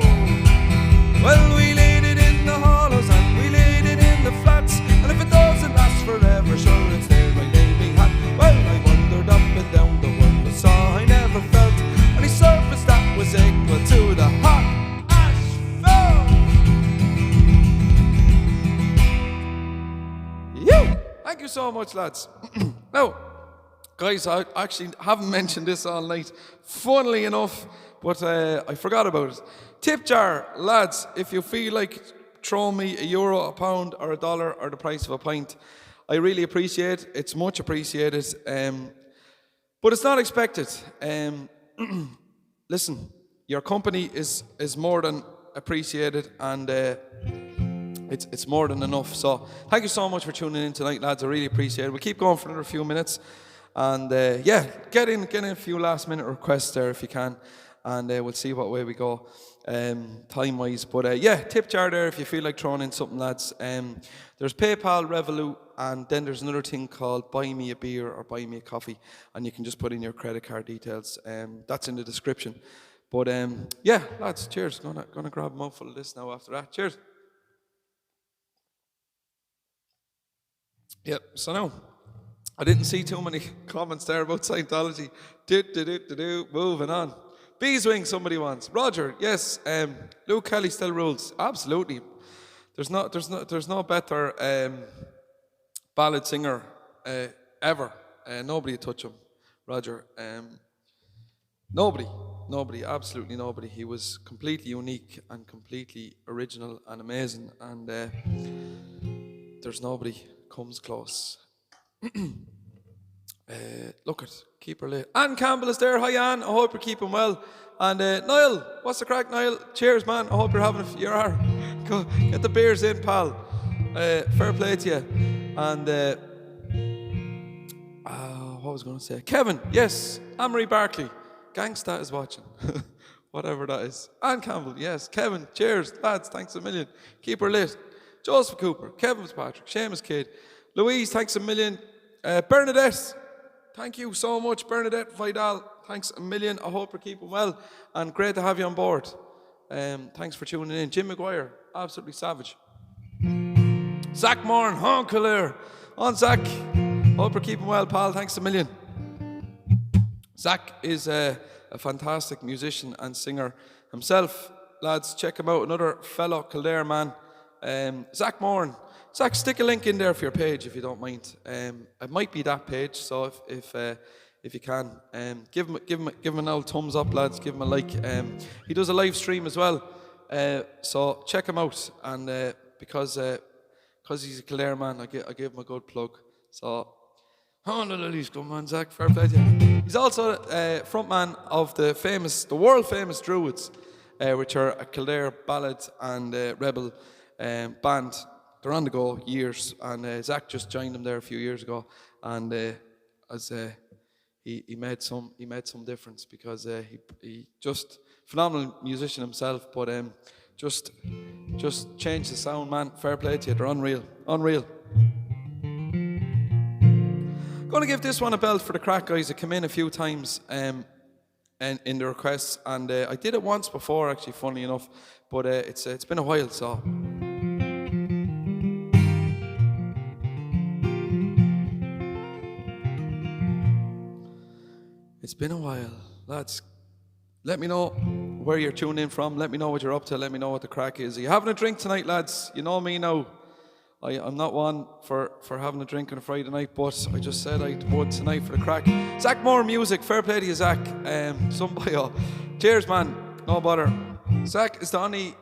Well, we laid it in the hollows and we laid it in the flats, and if it doesn't last forever, sure it's there I lay me hat. Well, I wandered up and down the world and saw I never felt any surface that was equal to the hot asphalt. Thank you so much, lads. Now, guys, I actually haven't mentioned this all night, funnily enough, but I forgot about it. Tip jar, lads, if you feel like throwing me €1, a pound, or $1, or the price of a pint, I really appreciate it. It's much appreciated, but it's not expected. Listen, your company is more than appreciated, and it's more than enough. So thank you so much for tuning in tonight, lads. I really appreciate it. We'll keep going for another few minutes, and yeah, get in a few last minute requests there if you can, and we'll see what way we go time wise. But yeah, tip jar there if you feel like throwing in something, lads. There's PayPal, Revolut, and then there's another thing called Buy Me a Beer or Buy Me a Coffee, and you can just put in your credit card details. That's in the description. But yeah, lads, cheers. Gonna grab a mouthful of this now after that. Cheers. Yeah, so now, I didn't see too many comments there about Scientology. Moving on. Beeswing, somebody wants. Roger, yes. Luke Kelly still rules. Absolutely. There's no better ballad singer ever. Nobody would touch him, Roger. Nobody, absolutely nobody. He was completely unique and completely original and amazing, and there's nobody comes close. Look at keeper late. Anne Campbell is there. Hi Anne, I hope you're keeping well. And Niall, what's the crack, Niall? Cheers, man. I hope you're having go get the beers in, pal. Fair play to you. And what was I going to say? Kevin, yes. Anne-Marie Barkley, Gangsta is watching. Whatever that is. Anne Campbell, yes. Kevin, cheers, lads. Thanks a million. Keep her lit. Joseph Cooper, Kevin Fitzpatrick, Seamus Kidd, Louise, thanks a million. Bernadette, thank you so much. Bernadette Vidal, thanks a million. I hope you're keeping well, and great to have you on board. Thanks for tuning in. Jim McGuire, absolutely savage. Zach Moran, Honkeler, on Zach. Hope you're keeping well, pal. Thanks a million. Zach is a fantastic musician and singer himself. Lads, check him out. Another fellow Kildare man. Zach Moran. Zach, stick a link in there for your page if you don't mind. It might be that page, so if you can, give him an old thumbs up, lads. Give him a like. He does a live stream as well, so check him out. And because he's a Kildare man, I give him a good plug. So, oh no, he's good man, Zach. Fair play to you. He's also frontman of the world famous Druids, which are a Kildare ballad and rebel band. They're on the go years, and Zach just joined them there a few years ago, and he made some difference because he just phenomenal musician himself, but just changed the sound, man. Fair play to you. They're unreal. Gonna give this one a belt for the crack, guys. It came in a few times in the requests, and I did it once before, actually, funny enough, but it's been a while, so. It's been a while, lads. Let me know where you're tuning in from. Let me know what you're up to. Let me know what the crack is. Are you having a drink tonight, lads? You know me now. I'm not one for having a drink on a Friday night, but I just said I would tonight for the crack. Zach Moore Music. Fair play to you, Zach. Some bio. Cheers, man. No bother. Zach is the only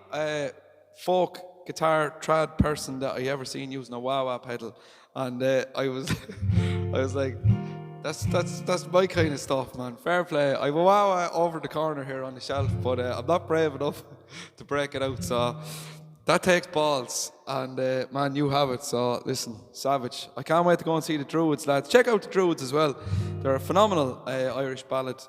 folk guitar trad person that I ever seen using a wah-wah pedal, and I was like, That's my kind of stuff, man. Fair play. I will wow over the corner here on the shelf, but I'm not brave enough to break it out. So that takes balls, and man, you have it. So listen, savage. I can't wait to go and see the Druids, lads. Check out the Druids as well. They're a phenomenal Irish ballad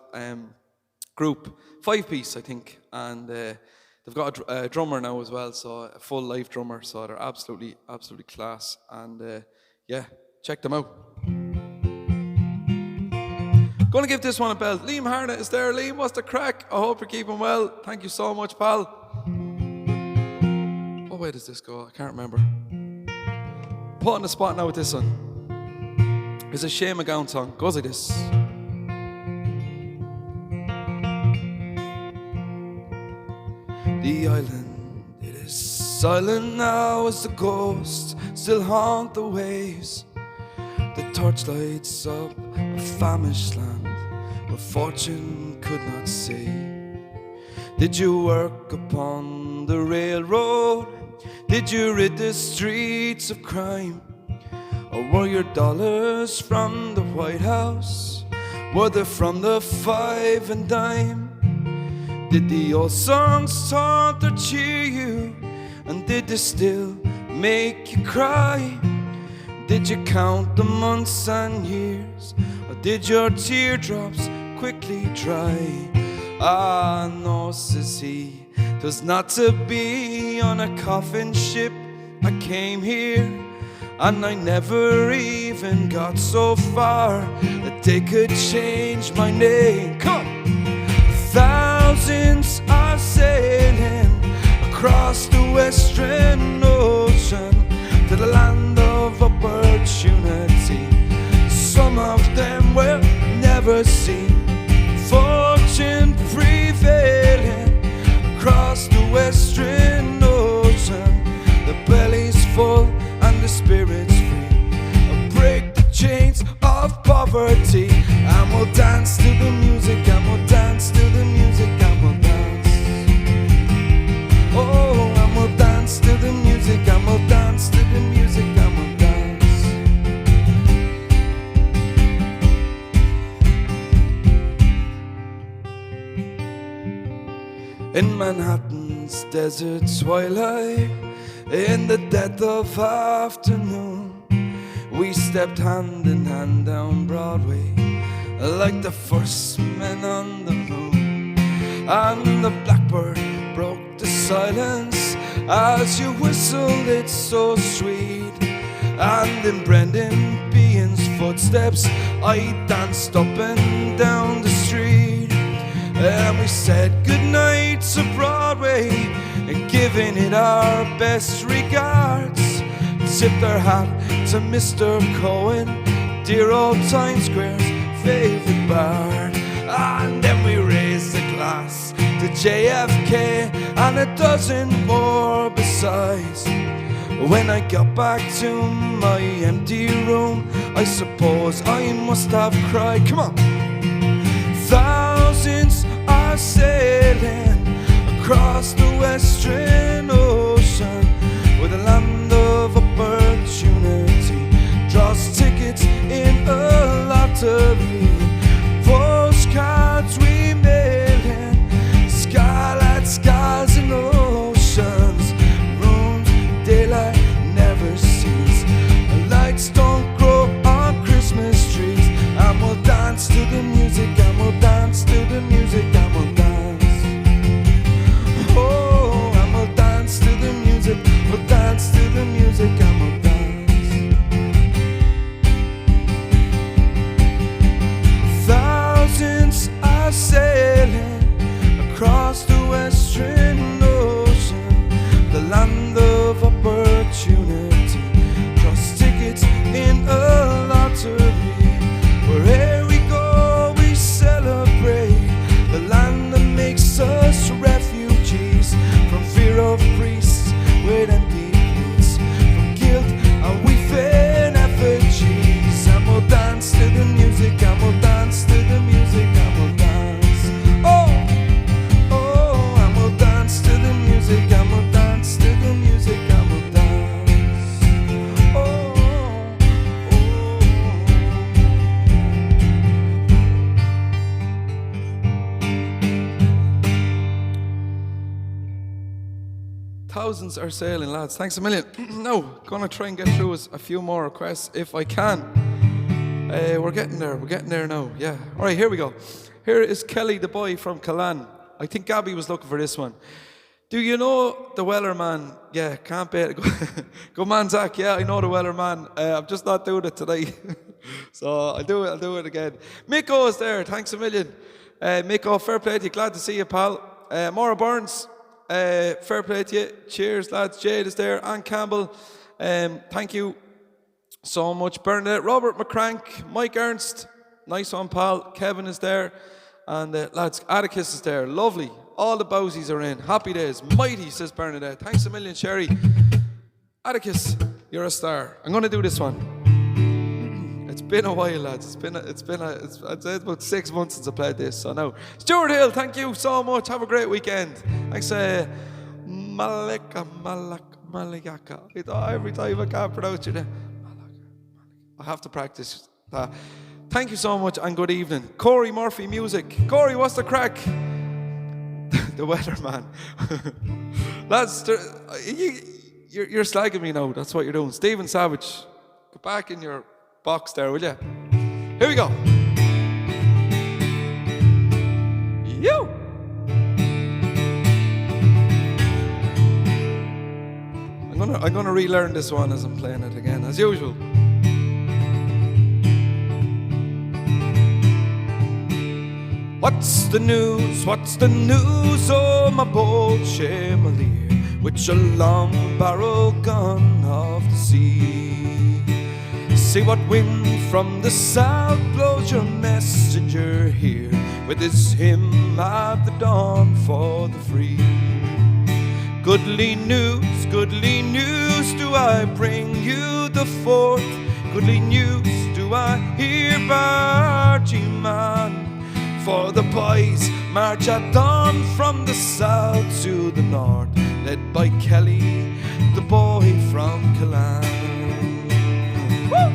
group, 5-piece, I think, and they've got a drummer now as well, so a full live drummer. So they're absolutely class, and yeah, check them out. Gonna give this one a belt. Liam Harnett is there. Liam, what's the crack? I hope you're keeping well. Thank you so much, pal. What way does this go? I can't remember. Put on the spot now with this one. It's a Shane MacGowan song. Goes like this. The island, it is silent now as the ghosts still haunt the waves. The torch lights up a famished land where fortune could not see. Did you work upon the railroad? Did you rid the streets of crime? Or were your dollars from the White House? Were they from the 5 and dime? Did the old songs taunt or cheer you? And did they still make you cry? Did you count the months and years? Or did your teardrops quickly dry? Ah, no, says he, 'twas not to be on a coffin ship. I came here, and I never even got so far that they could change my name. Come on! Thousands are sailing across the Western Ocean to the land of opportunity. Some of them will never see fortune prevailing across the Western Ocean. The belly's full and the spirit's free. Break the chains of poverty, and we'll dance to the music, and we'll dance to the music, and we'll dance. Oh, and we'll dance to the music, and we'll dance to the music, and we'll dance. In Manhattan's desert twilight, in the dead of afternoon, we stepped hand in hand down Broadway like the first men on the moon. And the blackbird broke the silence as you whistled, it's so sweet. And in Brendan Behan's footsteps I danced up and down the street. And we said goodnight to Broadway, giving it our best regards. Tipped our hat to Mr. Cohen, dear old Times Square's favourite bard. And then we raised a glass to JFK and a dozen more besides. When I got back to my empty room, I suppose I must have cried. Come on! Thousands are sailing across the Western Ocean with a land of opportunity. Draws tickets in a lottery. Postcards we mail in. Skylight skies and oceans. Rooms daylight never sees. Lights don't grow on Christmas trees. And we'll dance to the music, and we'll dance to the music, and we'll dance. Oh, and we'll dance to the music, we'll dance to the music, and we'll dance. Thousands are sailing across the Western Ocean, the land of opportunity. Cross tickets in a lottery. Wherever we go, we celebrate the land that makes us refugees from fear of priests with empty plates, from guilt and we fear effigies. And we'll dance to the music, and we'll dance to the music, and we'll dance. Oh, oh, and we'll dance to the music, and we'll dance to the music. Thousands are sailing, lads. Thanks a million. Now, gonna try and get through a few more requests if I can. We're getting there now, yeah. All right, here we go. Here is Kelly the boy from Callan. I think Gabby was looking for this one. Do you know the Weller man? Yeah, can't beat it. Good man, Zach. Yeah, I know the Weller man. I'm just not doing it today. So I'll do it again. Miko is there. Thanks a million. Miko, fair play to you. Glad to see you, pal. Maura Burns, fair play to you. Cheers, lads. Jade is there. Anne Campbell, thank you so much. Bernadette, Robert McCrank, Mike Ernst, nice one, pal. Kevin is there. And lads, Atticus is there. Lovely. All the bowsies are in. Happy days. Mighty, says Bernadette. Thanks a million, Sherry. Atticus, you're a star. I'm going to do this one. It's been a while, lads. I'd say it's about 6 months since I played this. So now, Stuart Hill, thank you so much. Have a great weekend. Thanks, Malika. Every time I can't pronounce your name. I have to practice. Thank you so much and good evening. Corey Murphy Music. Corey, what's the crack? The weatherman. Lads, you're slagging me now. That's what you're doing. Stephen Savage, go back in your box there, will you? Here we go. You. I'm gonna relearn this one as I'm playing it again, as usual. What's the news? What's the news? Oh, my bold Chevalier, with your long barrel gun of the sea. See what wind from the south blows your messenger here, with his hymn at the dawn for the free. Goodly news do I bring you the forth. Goodly news do I hear, Bargy man. For the boys march at dawn from the south to the north, led by Kelly, the boy from Callan. Woo!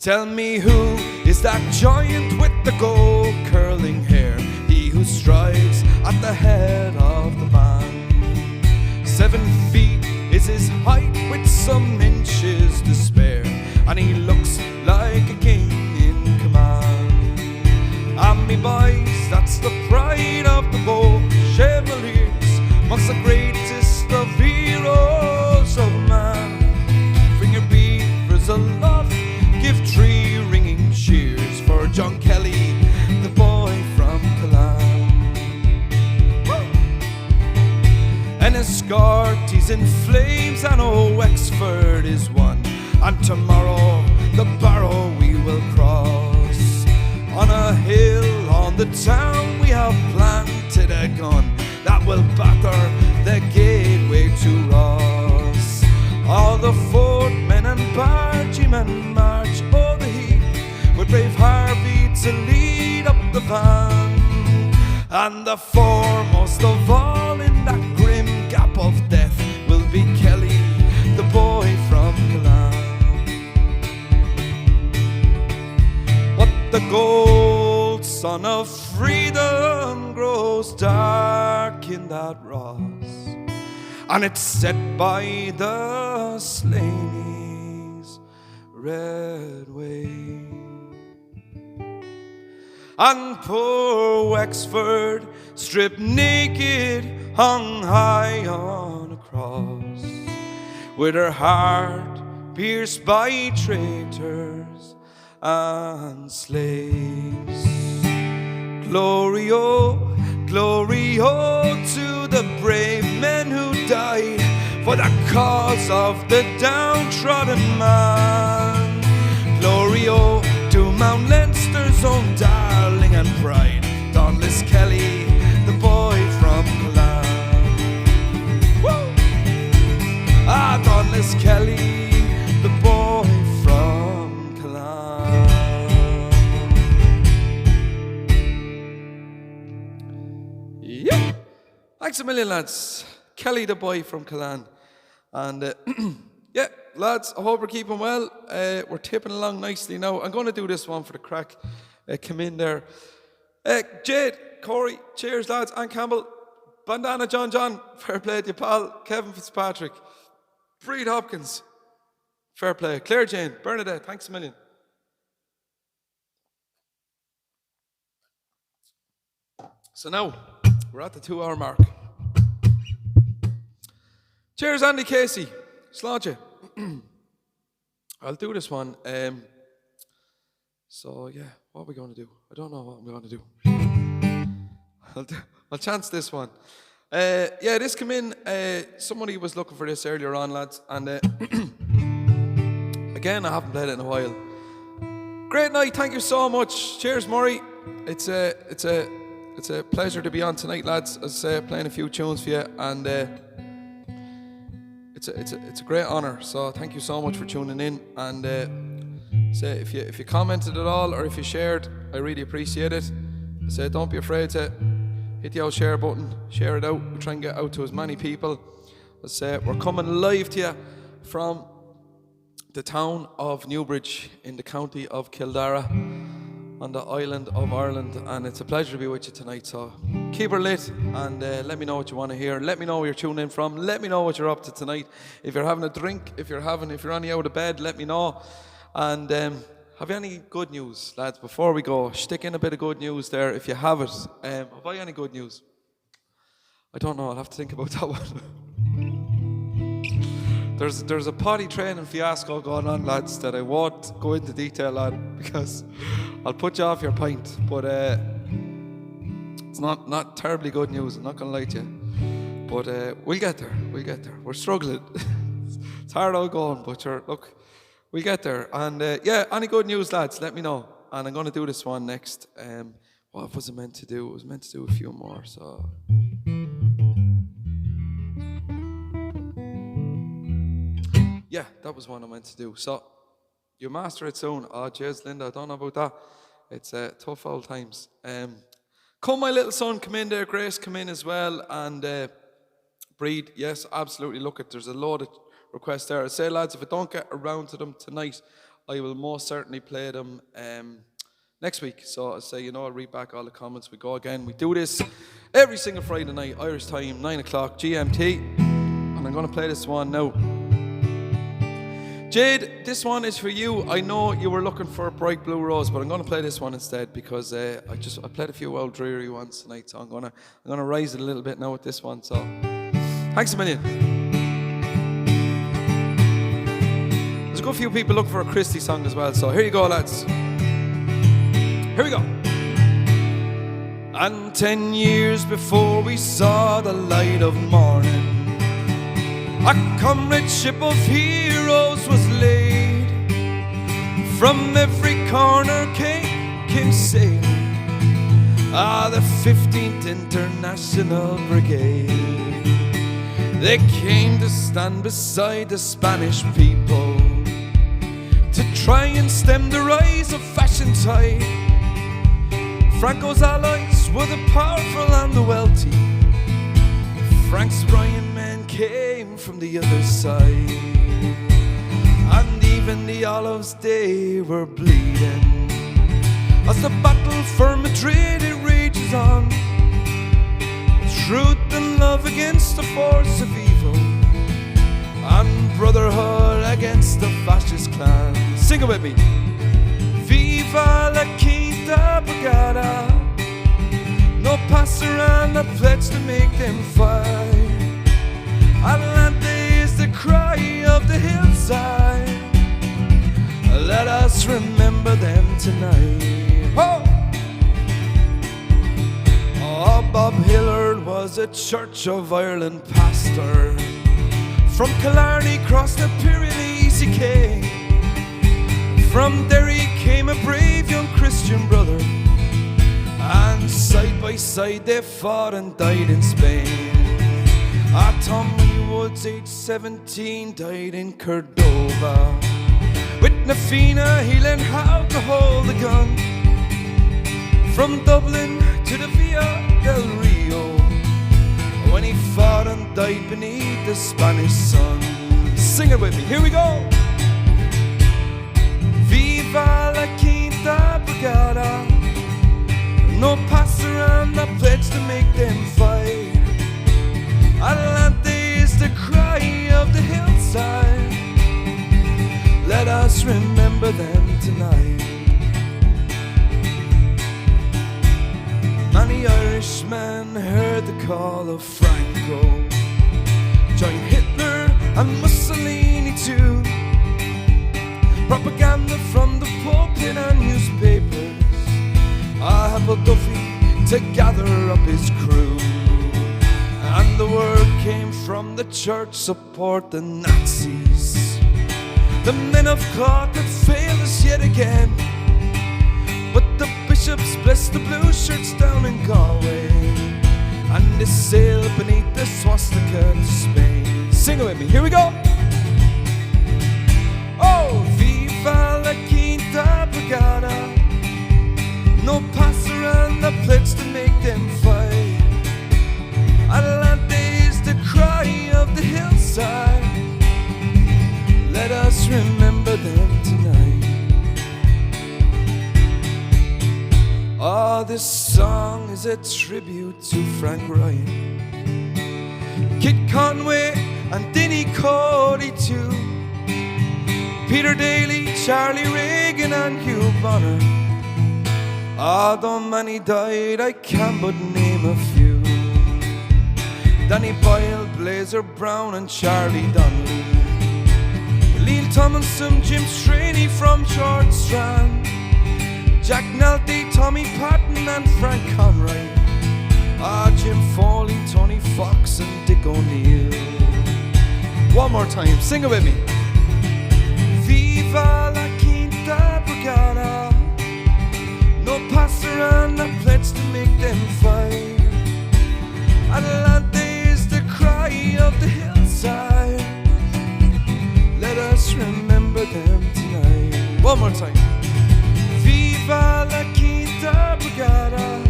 Tell me who is that giant with the gold curling hair, he who strides at the head of the band. 7 feet is his height with some inches to spare, and he looks like a king in command. And me boys, that's the pride of the bold Chevaliers, amongst the greatest of heroes of man. Bring your beavers aloft, give 3 ringing cheers for John Kelly, the boy from Callan. Enniscorthy he's in flames and oh, Wexford is won, and tomorrow the Barrow we will cross. On a hill on the town we have planted a gun that will batter the gateway to Ross. All the footmen and bargemen march o'er the heath, with brave Harvey to lead up the van. And the foremost of all in that grim gap of death will be Kelly, the boy from Callan. The gold sun of freedom grows dark in that Ross, and it's set by the Slaney's red way. And poor Wexford, stripped naked, hung high on a cross, with her heart pierced by traitors and slaves. Glory, oh, to the brave men who died for the cause of the downtrodden man. Glory, oh, to Mount Leinster's own darling and pride, Dauntless Kelly, the boy from Callan. Woo! Ah, Dauntless Kelly, the boy from Callan. Yeah. Thanks a million, lads. Kelly, the boy from Callan. And yeah, lads, I hope we're keeping well. We're tipping along nicely now. I'm going to do this one for the crack. Come in there. Jade, Corey, cheers, lads. Anne Campbell, Bandana John, fair play to you, pal. Kevin Fitzpatrick, Breed Hopkins, fair play. Claire Jane, Bernadette, thanks a million. So now, we're at the 2-hour mark. Cheers, Andy Casey. Slodge. I'll do this one. So, yeah, what are we going to do? I don't know what I'm going to do. I'll chance this one. Yeah, this came in. Somebody was looking for this earlier on, lads. And again, I haven't played it in a while. Great night. Thank you so much. Cheers, Murray. It's a pleasure to be on tonight, lads. As playing a few tunes for you, and it's a great honour. So thank you so much for tuning in. And say if you commented at all or if you shared, I really appreciate it. Say don't be afraid to hit the old share button, share it out. We try and get out to as many people. As we're coming live to you from the town of Newbridge in the county of Kildare, on the island of Ireland, and it's a pleasure to be with you tonight. So keep her lit and let me know what you want to hear. Let me know where you're tuning in from. Let me know what you're up to tonight. If you're having a drink, if you're only out of bed, let me know. And have you any good news, lads? Before we go, stick in a bit of good news there if you have it. Have I any good news? I don't know. I'll have to think about that one. There's a potty training fiasco going on, lads, that I won't go into detail on because I'll put you off your pint. But it's not terribly good news, I'm not going to lie to you. But we'll get there. We're struggling. It's hard out going, but look, we'll get there. And yeah, any good news, lads, let me know. And I'm going to do this one next. What was it meant to do? It was meant to do a few more, so... Yeah, that was one I meant to do. So, you master it soon. Oh, jeez, Linda, I don't know about that. It's tough old times. Come, my little son, come in there. Grace, come in as well. And Breed, yes, absolutely. Look, there's a load of requests there. I say, lads, if I don't get around to them tonight, I will most certainly play them next week. So I say, I'll read back all the comments. We go again. We do this every single Friday night, Irish time, 9 o'clock GMT. And I'm going to play this one now. Jade, this one is for you. I know you were looking for a Bright Blue Rose, but I'm going to play this one instead because I played a few old dreary ones tonight, so I'm going to rise it a little bit now with this one. So, thanks a million. There's a good few people looking for a Christie song as well, so here you go, lads. Here we go. And 10 years before we saw the light of morning, a comradeship of heroes was laid. From every corner came sailing the 15th International Brigade. They came to stand beside the Spanish people to try and stem the rise of fashion tide. Franco's allies were the powerful and the wealthy. Frank's Brian men came from the other side, and even the olives they were bleeding. As the battle for Madrid it rages on, truth and love against the force of evil, and brotherhood against the fascist clan. Sing it with me. Viva la Quinta Brigada. No Passerella pledge to make them fight. Adelante is the cry of the hillside. Let us remember them tonight. Oh, Bob Hillard was a Church of Ireland pastor. From Killarney across the Pyrenees he came. From Derry came a brave young Christian brother, and side by side they fought and died in Spain. Tommy Woods, age 17, died in Cordova. With Nafina he learned how to hold a gun. From Dublin to the Via del Rio, when he fought and died beneath the Spanish sun. Sing it with me, here we go. Viva la Quinta Brigada. No pass around, I pledge to make them fight. Englishmen heard the call of Franco. Join Hitler and Mussolini too. Propaganda from the pulpit and newspapers happened Duffy to gather up his crew. And the word came from the church, support the Nazis. The men of Cork had failed us yet again, but the bishops blessed the blue shirts down in Galway, and they sailed beneath the swastika to Spain. Sing it with me, here we go! Oh, viva la Quinta Brigada. No passer and the pledge to make them fight. Adelante is the cry of the hillside. Let us remember them tonight. Oh, this song is a tribute to Frank Ryan, Kit Conway and Denny Cody too, Peter Daly, Charlie Reagan and Hugh Bonner. Although many died, I can but name a few. Danny Boyle, Blazer Brown and Charlie Donnelly, Neil Tomlinson, Jim Straney from George Strand, Jack Nalty, Tommy Patton and Frank Conroy, Jim Foley, Tony Fox and Dick O'Neill. One more time, sing it with me. Viva la Quinta Brigada. No passer and a pledge to make them fight. Adelante is the cry of the hillside. Let us remember them tonight. One more time. Viva la Quinta Brigada.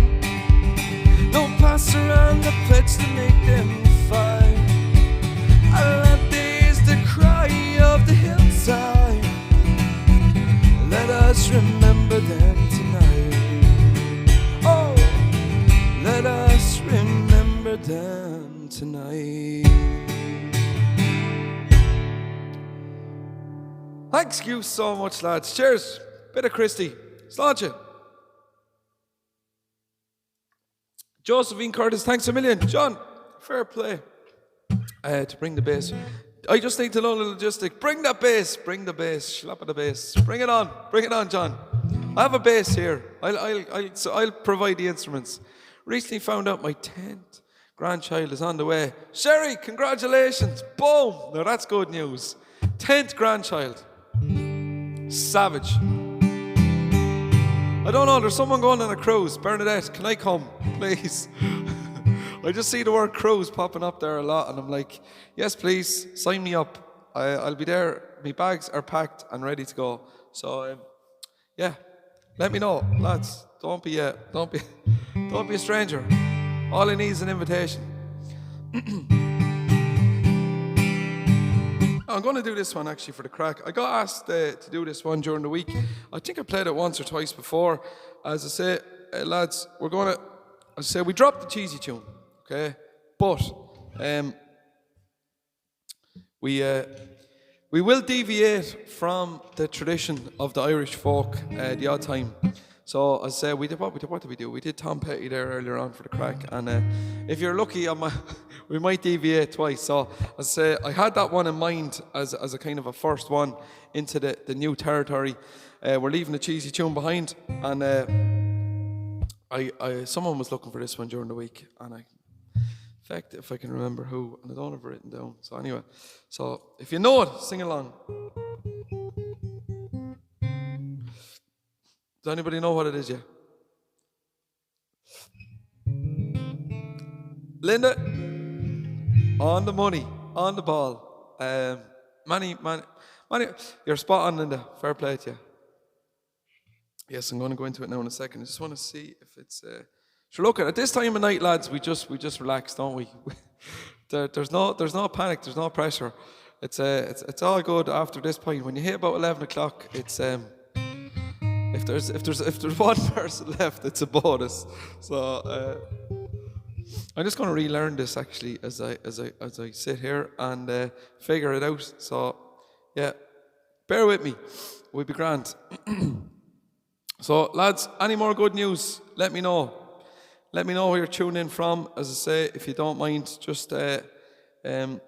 No passer and a pledge to make them fight. Adelante is the cry of the hillside. Let us remember them tonight. Oh, let us remember them tonight. Thanks you so much, lads. Cheers. Bit of Christy. Slàinte. Josephine Curtis, thanks a million. John, fair play. To bring the bass. I just need to know the logistic. Bring that bass. Bring the bass. Slap at the bass. Bring it on. Bring it on, John. I have a bass here. I'll provide the instruments. Recently found out my 10th grandchild is on the way. Sherry, congratulations. Boom. Now that's good news. 10th grandchild. Savage. I don't know, there's someone going on a cruise. Bernadette, can I come, please? I just see the word cruise popping up there a lot, and I'm like, yes, please, sign me up. I'll be there. My bags are packed and ready to go. So, yeah, let me know, lads. Don't be a stranger. All I need is an invitation. I'm going to do this one actually for the crack. I got asked to do this one during the week. I think I played it once or twice before. As I say, lads, we're going to, as I say, we dropped the cheesy tune, okay? But we will deviate from the tradition of the Irish folk the odd time. So as I say, what did we do? We did Tom Petty there earlier on for the crack, and if you're lucky, we might deviate twice. So as I say, I had that one in mind as a kind of a first one into the new territory. We're leaving the cheesy tune behind, and someone was looking for this one during the week, and in fact, if I can remember who, and I don't have it written down. So anyway, so if you know it, sing along. Does anybody know what it is yet? Linda, on the money, on the ball. Manny, you're spot on, Linda. Fair play to you. Yes, I'm going to go into it now in a second. I just want to see if it's. Sure, look, at this time of night, lads, we just relax, don't we? There's no panic. There's no pressure. It's all good after this point. When you hit about 11 o'clock, it's If there's one person left, it's a bonus. So I'm just going to relearn this actually as I sit here and figure it out. So yeah, bear with me. We'll be grand. So lads, any more good news? Let me know. Let me know where you're tuning in from. As I say, if you don't mind, just any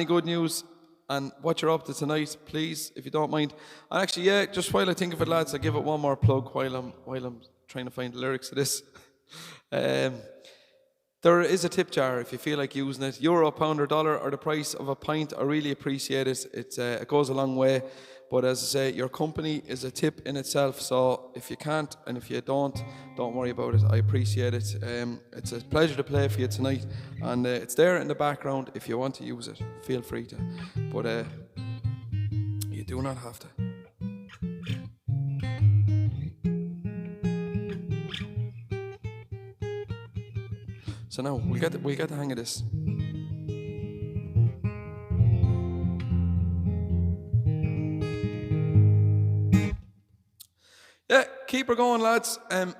good news and what you're up to tonight, please, if you don't mind. And actually, yeah, just while I think of it, lads, I'll give it one more plug while I'm trying to find the lyrics of this. There is a tip jar if you feel like using it. Euro, pound or dollar or the price of a pint. I really appreciate it. It goes a long way. But as I say, your company is a tip in itself. So if you can't and if you don't worry about it. I appreciate it. It's a pleasure to play for you tonight. And it's there in the background. If you want to use it, feel free to. But you do not have to. So now we'll get the hang of this. Yeah, keep her going, lads. As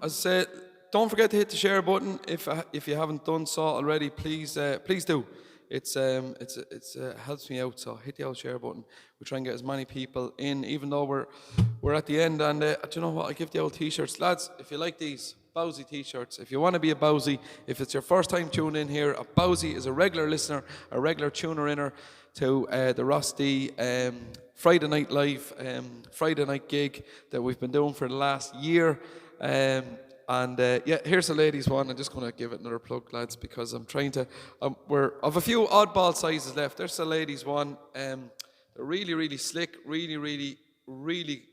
I said, don't forget to hit the share button if you haven't done so already. Please do. It helps me out. So hit the old share button. We try and get as many people in, even though we're at the end. And do you know what? I give the old t-shirts, lads. If you like these. Bowsy t-shirts. If you want to be a Bowsy, if it's your first time tuning in here, a Bowsy is a regular listener, a regular tuner-inner to the Rusty Friday Night Live, Friday night gig that we've been doing for the last year. Yeah, here's the ladies one. I'm just going to give it another plug, lads, because I'm trying to, we're of a few oddball sizes left. There's the ladies one. They're really, really slick, really, really, really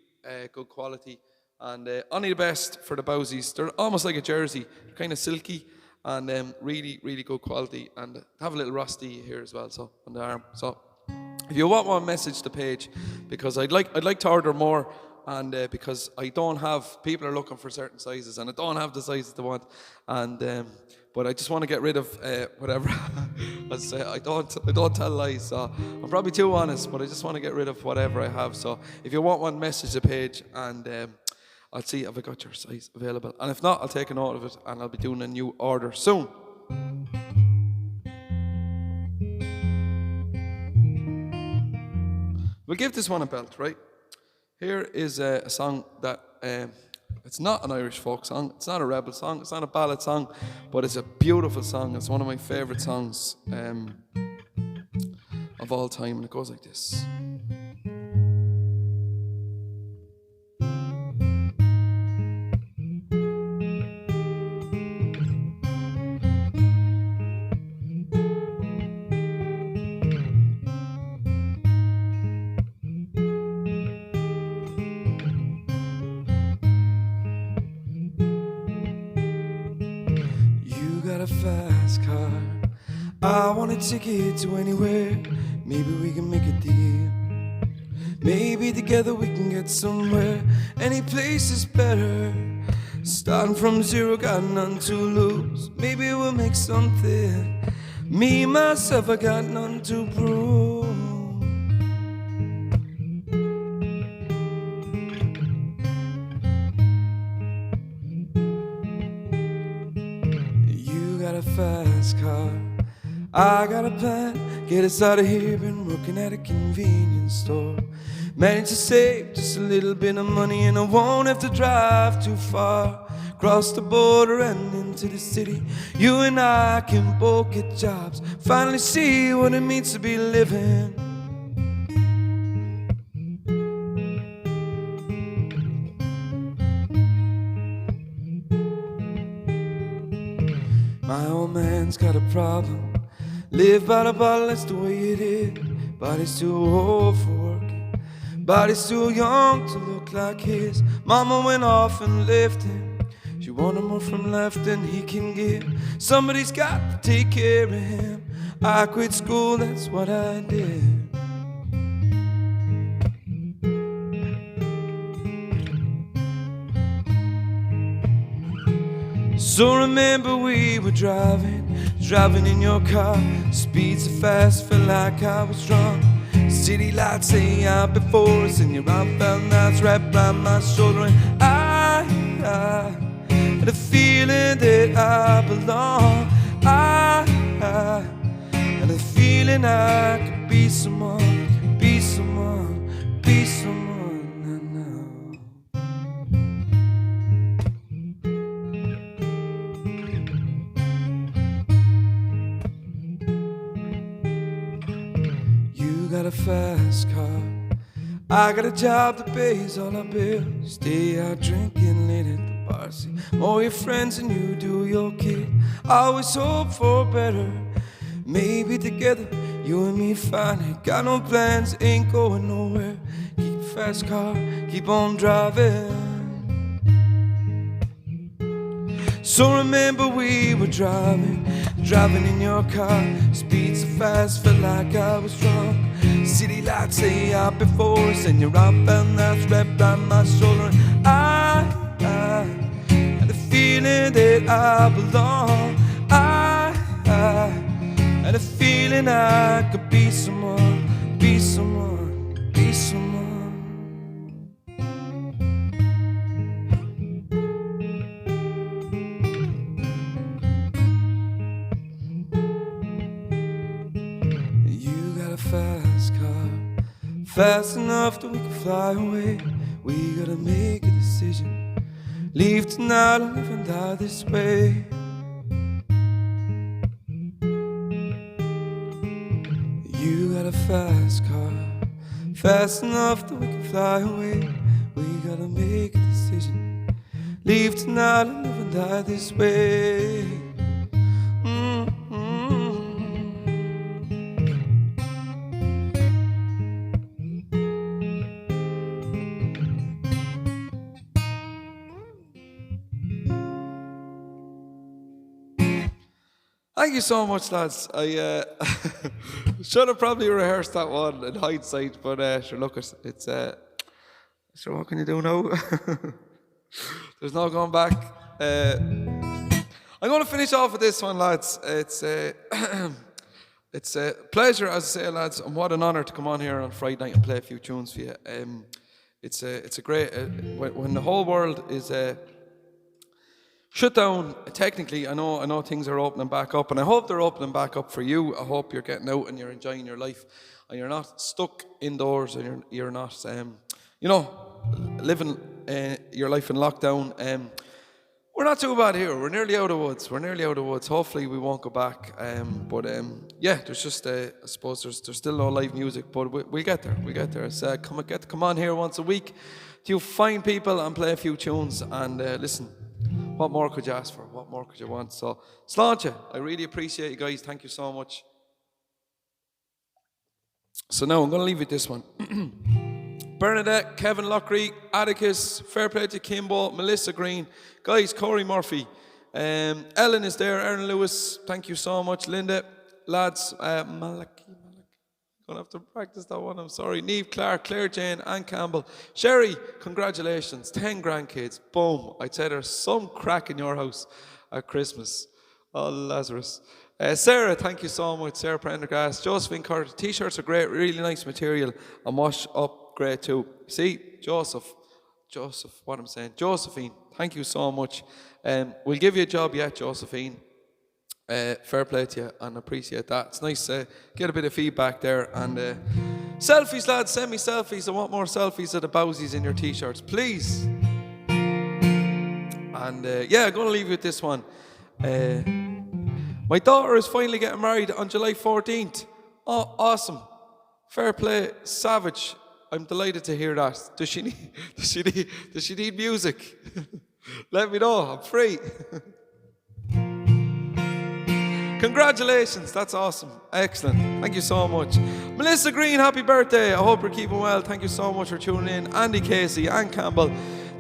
good quality. And only the best for the Bowsies. They're almost like a jersey. They're kind of silky and really, really good quality. And have a little Rusty here as well, so on the arm. So if you want one, message the page, because I'd like to order more, and because I don't have, people are looking for certain sizes, and I don't have the sizes they want. And but I just want to get rid of whatever. As I say, I don't tell lies, so I'm probably too honest, but I just want to get rid of whatever I have. So if you want one, message the page, and I'll see if I got your size available. And if not, I'll take a note of it and I'll be doing a new order soon. We'll give this one a belt, right? Here is a song that, it's not an Irish folk song, it's not a rebel song, it's not a ballad song, but it's a beautiful song. It's one of my favourite songs of all time, and it goes like this. A fast car, I want a ticket to anywhere. Maybe we can make a deal. Maybe together we can get somewhere. Any place is better. Starting from zero, got none to lose. Maybe we'll make something. Me, myself, I got none to prove. A fast car, I got a plan, get us out of here. Been working at a convenience store, managed to save just a little bit of money, and I won't have to drive too far. Cross the border and into the city, you and I can both get jobs, finally see what it means to be living. My old man's got a problem. Live by the bottle, that's the way it is. Body's too old for working, body's too young to look like his. Mama went off and left him. She wanted more from life than he can give. Somebody's got to take care of him. I quit school, that's what I did. So remember we were driving in your car. Speed so fast, felt like I was drunk. City lights say out before us, and your arm felt nice wrapped around my shoulder. And I had a feeling that I belong. I had a feeling I could be someone, be someone, be someone. got a fast car, I got a job that pays all our bills. Stay out drinking late at the bar, see more your friends than you do your kid. Always hope for better, maybe together you and me find it. Got no plans, ain't going nowhere. Keep a fast car, keep on driving. So remember we were driving in your car. Speed so fast, felt like I was drunk. City lights say out before us, and your outbound knives wrapped around my shoulder. And I had a feeling that I belong. I had a feeling I could be someone, be someone, be someone. Fast car, fast enough that we can fly away. We gotta make a decision, leave tonight or live and die this way. You got a fast car, fast enough that we can fly away. We gotta make a decision, leave tonight or live and die this way. Thank you so much, lads. I should have probably rehearsed that one in hindsight, but sure, look, it's sure, what can you do now? There's no going back. I'm going to finish off with this one, lads. It's a pleasure, as I say, lads, and what an honour to come on here on Friday night and play a few tunes for you. It's a great when the whole world is shut down. Technically, I know things are opening back up, and I hope they're opening back up for you. I hope you're getting out and you're enjoying your life, and you're not stuck indoors, and you're not, living your life in lockdown. We're not too bad here. We're nearly out of woods. Hopefully, we won't go back. There's just, I suppose, there's still no live music, but we'll get there. So come on here once a week. You find people and play a few tunes, and listen. What more could you ask for? What more could you want? So, Sláinte, I really appreciate you guys. Thank you so much. So now I'm going to leave you with this one. Bernadette, Kevin Lockery, Atticus, fair play to Kimbo, Melissa Green, guys, Corey Murphy, Ellen is there, Aaron Lewis, thank you so much. Linda, lads, Malaki. Gonna have to practice that one, I'm sorry. Neve Clark, Claire Jane, Ann Campbell. Sherry, congratulations, 10 grandkids. Boom. I'd say there's some crack in your house at Christmas. Oh, Lazarus. Sarah, thank you so much. Sarah Prendergast. Josephine Carter, t-shirts are great, really nice material, and wash up great too. See, Josephine, thank you so much. We'll give you a job yet, Josephine. Fair play to you, and appreciate that. It's nice to get a bit of feedback there. And selfies, lads, send me selfies. I want more selfies of the bowsies in your t-shirts, please. And I'm going to leave you with this one. My daughter is finally getting married on July 14th. Oh, awesome. Fair play, savage. I'm delighted to hear that. Does she need music? Let me know, I'm free. Congratulations, that's awesome. Excellent. Thank you so much. Melissa Green, happy birthday. I hope you're keeping well. Thank you so much for tuning in. Andy Casey, Ann Campbell.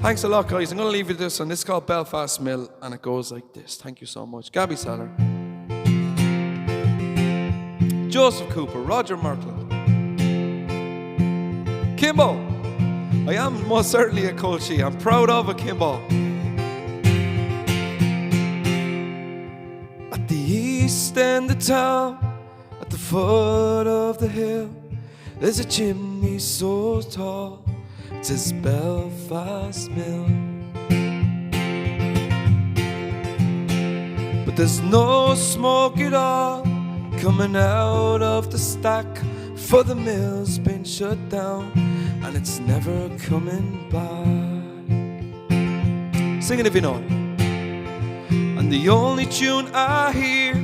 Thanks a lot, guys. I'm going to leave you with this one. This is called Belfast Mill, and it goes like this. Thank you so much. Gabby Saller. Joseph Cooper, Roger Merkland. Kimbo. I am most certainly a Colchi. I'm proud of a Kimbo. At the east end of town, at the foot of the hill, there's a chimney so tall, it says Belfast Mill. But there's no smoke at all coming out of the stack, for the mill's been shut down and it's never coming back. Sing it if you know it. And the only tune I hear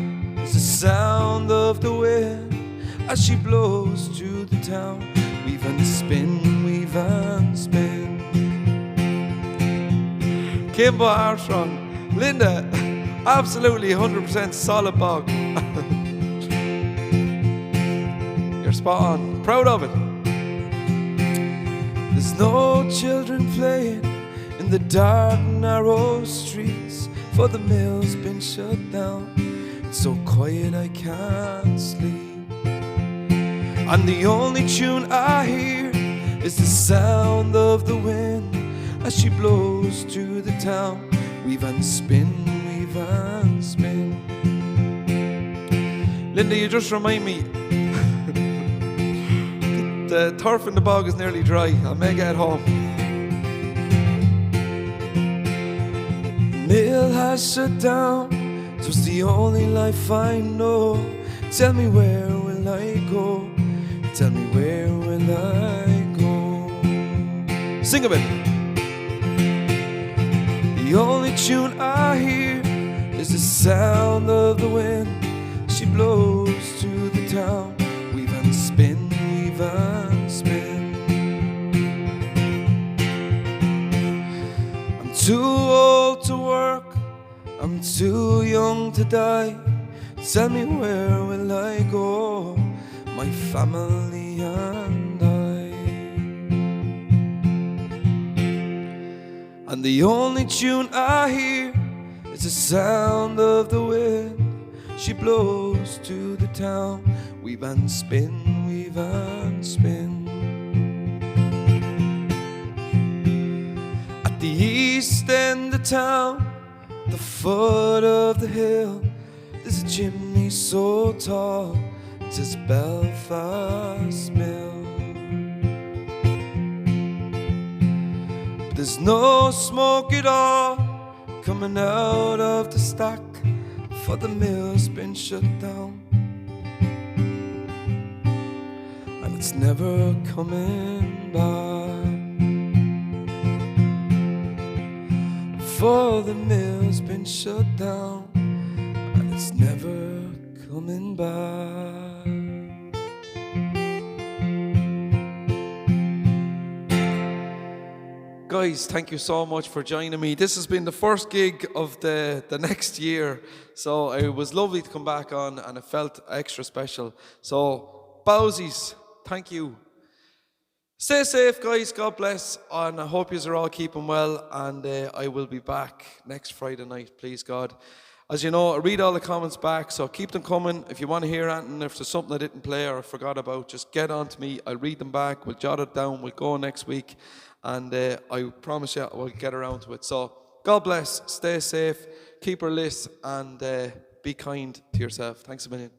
is the sound of the wind as she blows through the town. Weave and spin, weave and spin. Kimbo Armstrong, Linda, absolutely 100% solid bog. You're spot on, proud of it. There's no children playing in the dark, narrow streets, for the mill's been shut down. It's so quiet I can't sleep, and the only tune I hear is the sound of the wind as she blows through the town. Weave and spin, weave and spin. Linda, you just remind me, the turf in the bog is nearly dry. I may get home. Mill has shut down, 'twas the only life I know. Tell me where will I go? Tell me where will I go? Sing a bit. The only tune I hear is the sound of the wind. She blows through the town. Weave and spin, weave and spin. I'm too old to work, I'm too young to die. Tell me where will I go, my family and I. And the only tune I hear is the sound of the wind. She blows to the town. Weave and spin, weave and spin. At the east end of town, the foot of the hill, there's a chimney so tall, it says Belfast Mill. But there's no smoke at all coming out of the stack, for the mill's been shut down, and it's never coming back. For the mill's been shut down, and it's never coming back. Guys, thank you so much for joining me. This has been the first gig of the next year, so it was lovely to come back on, and it felt extra special. So, Bowsies, thank you. Stay safe, guys. God bless, and I hope you are all keeping well, and I will be back next Friday night, please God. As you know, I read all the comments back, so keep them coming. If you want to hear anything, if there's something I didn't play or I forgot about, just get on to me. I'll read them back, we'll jot it down, we'll go next week, and I promise you we'll get around to it. So, God bless, stay safe, keep your list, and be kind to yourself. Thanks a million.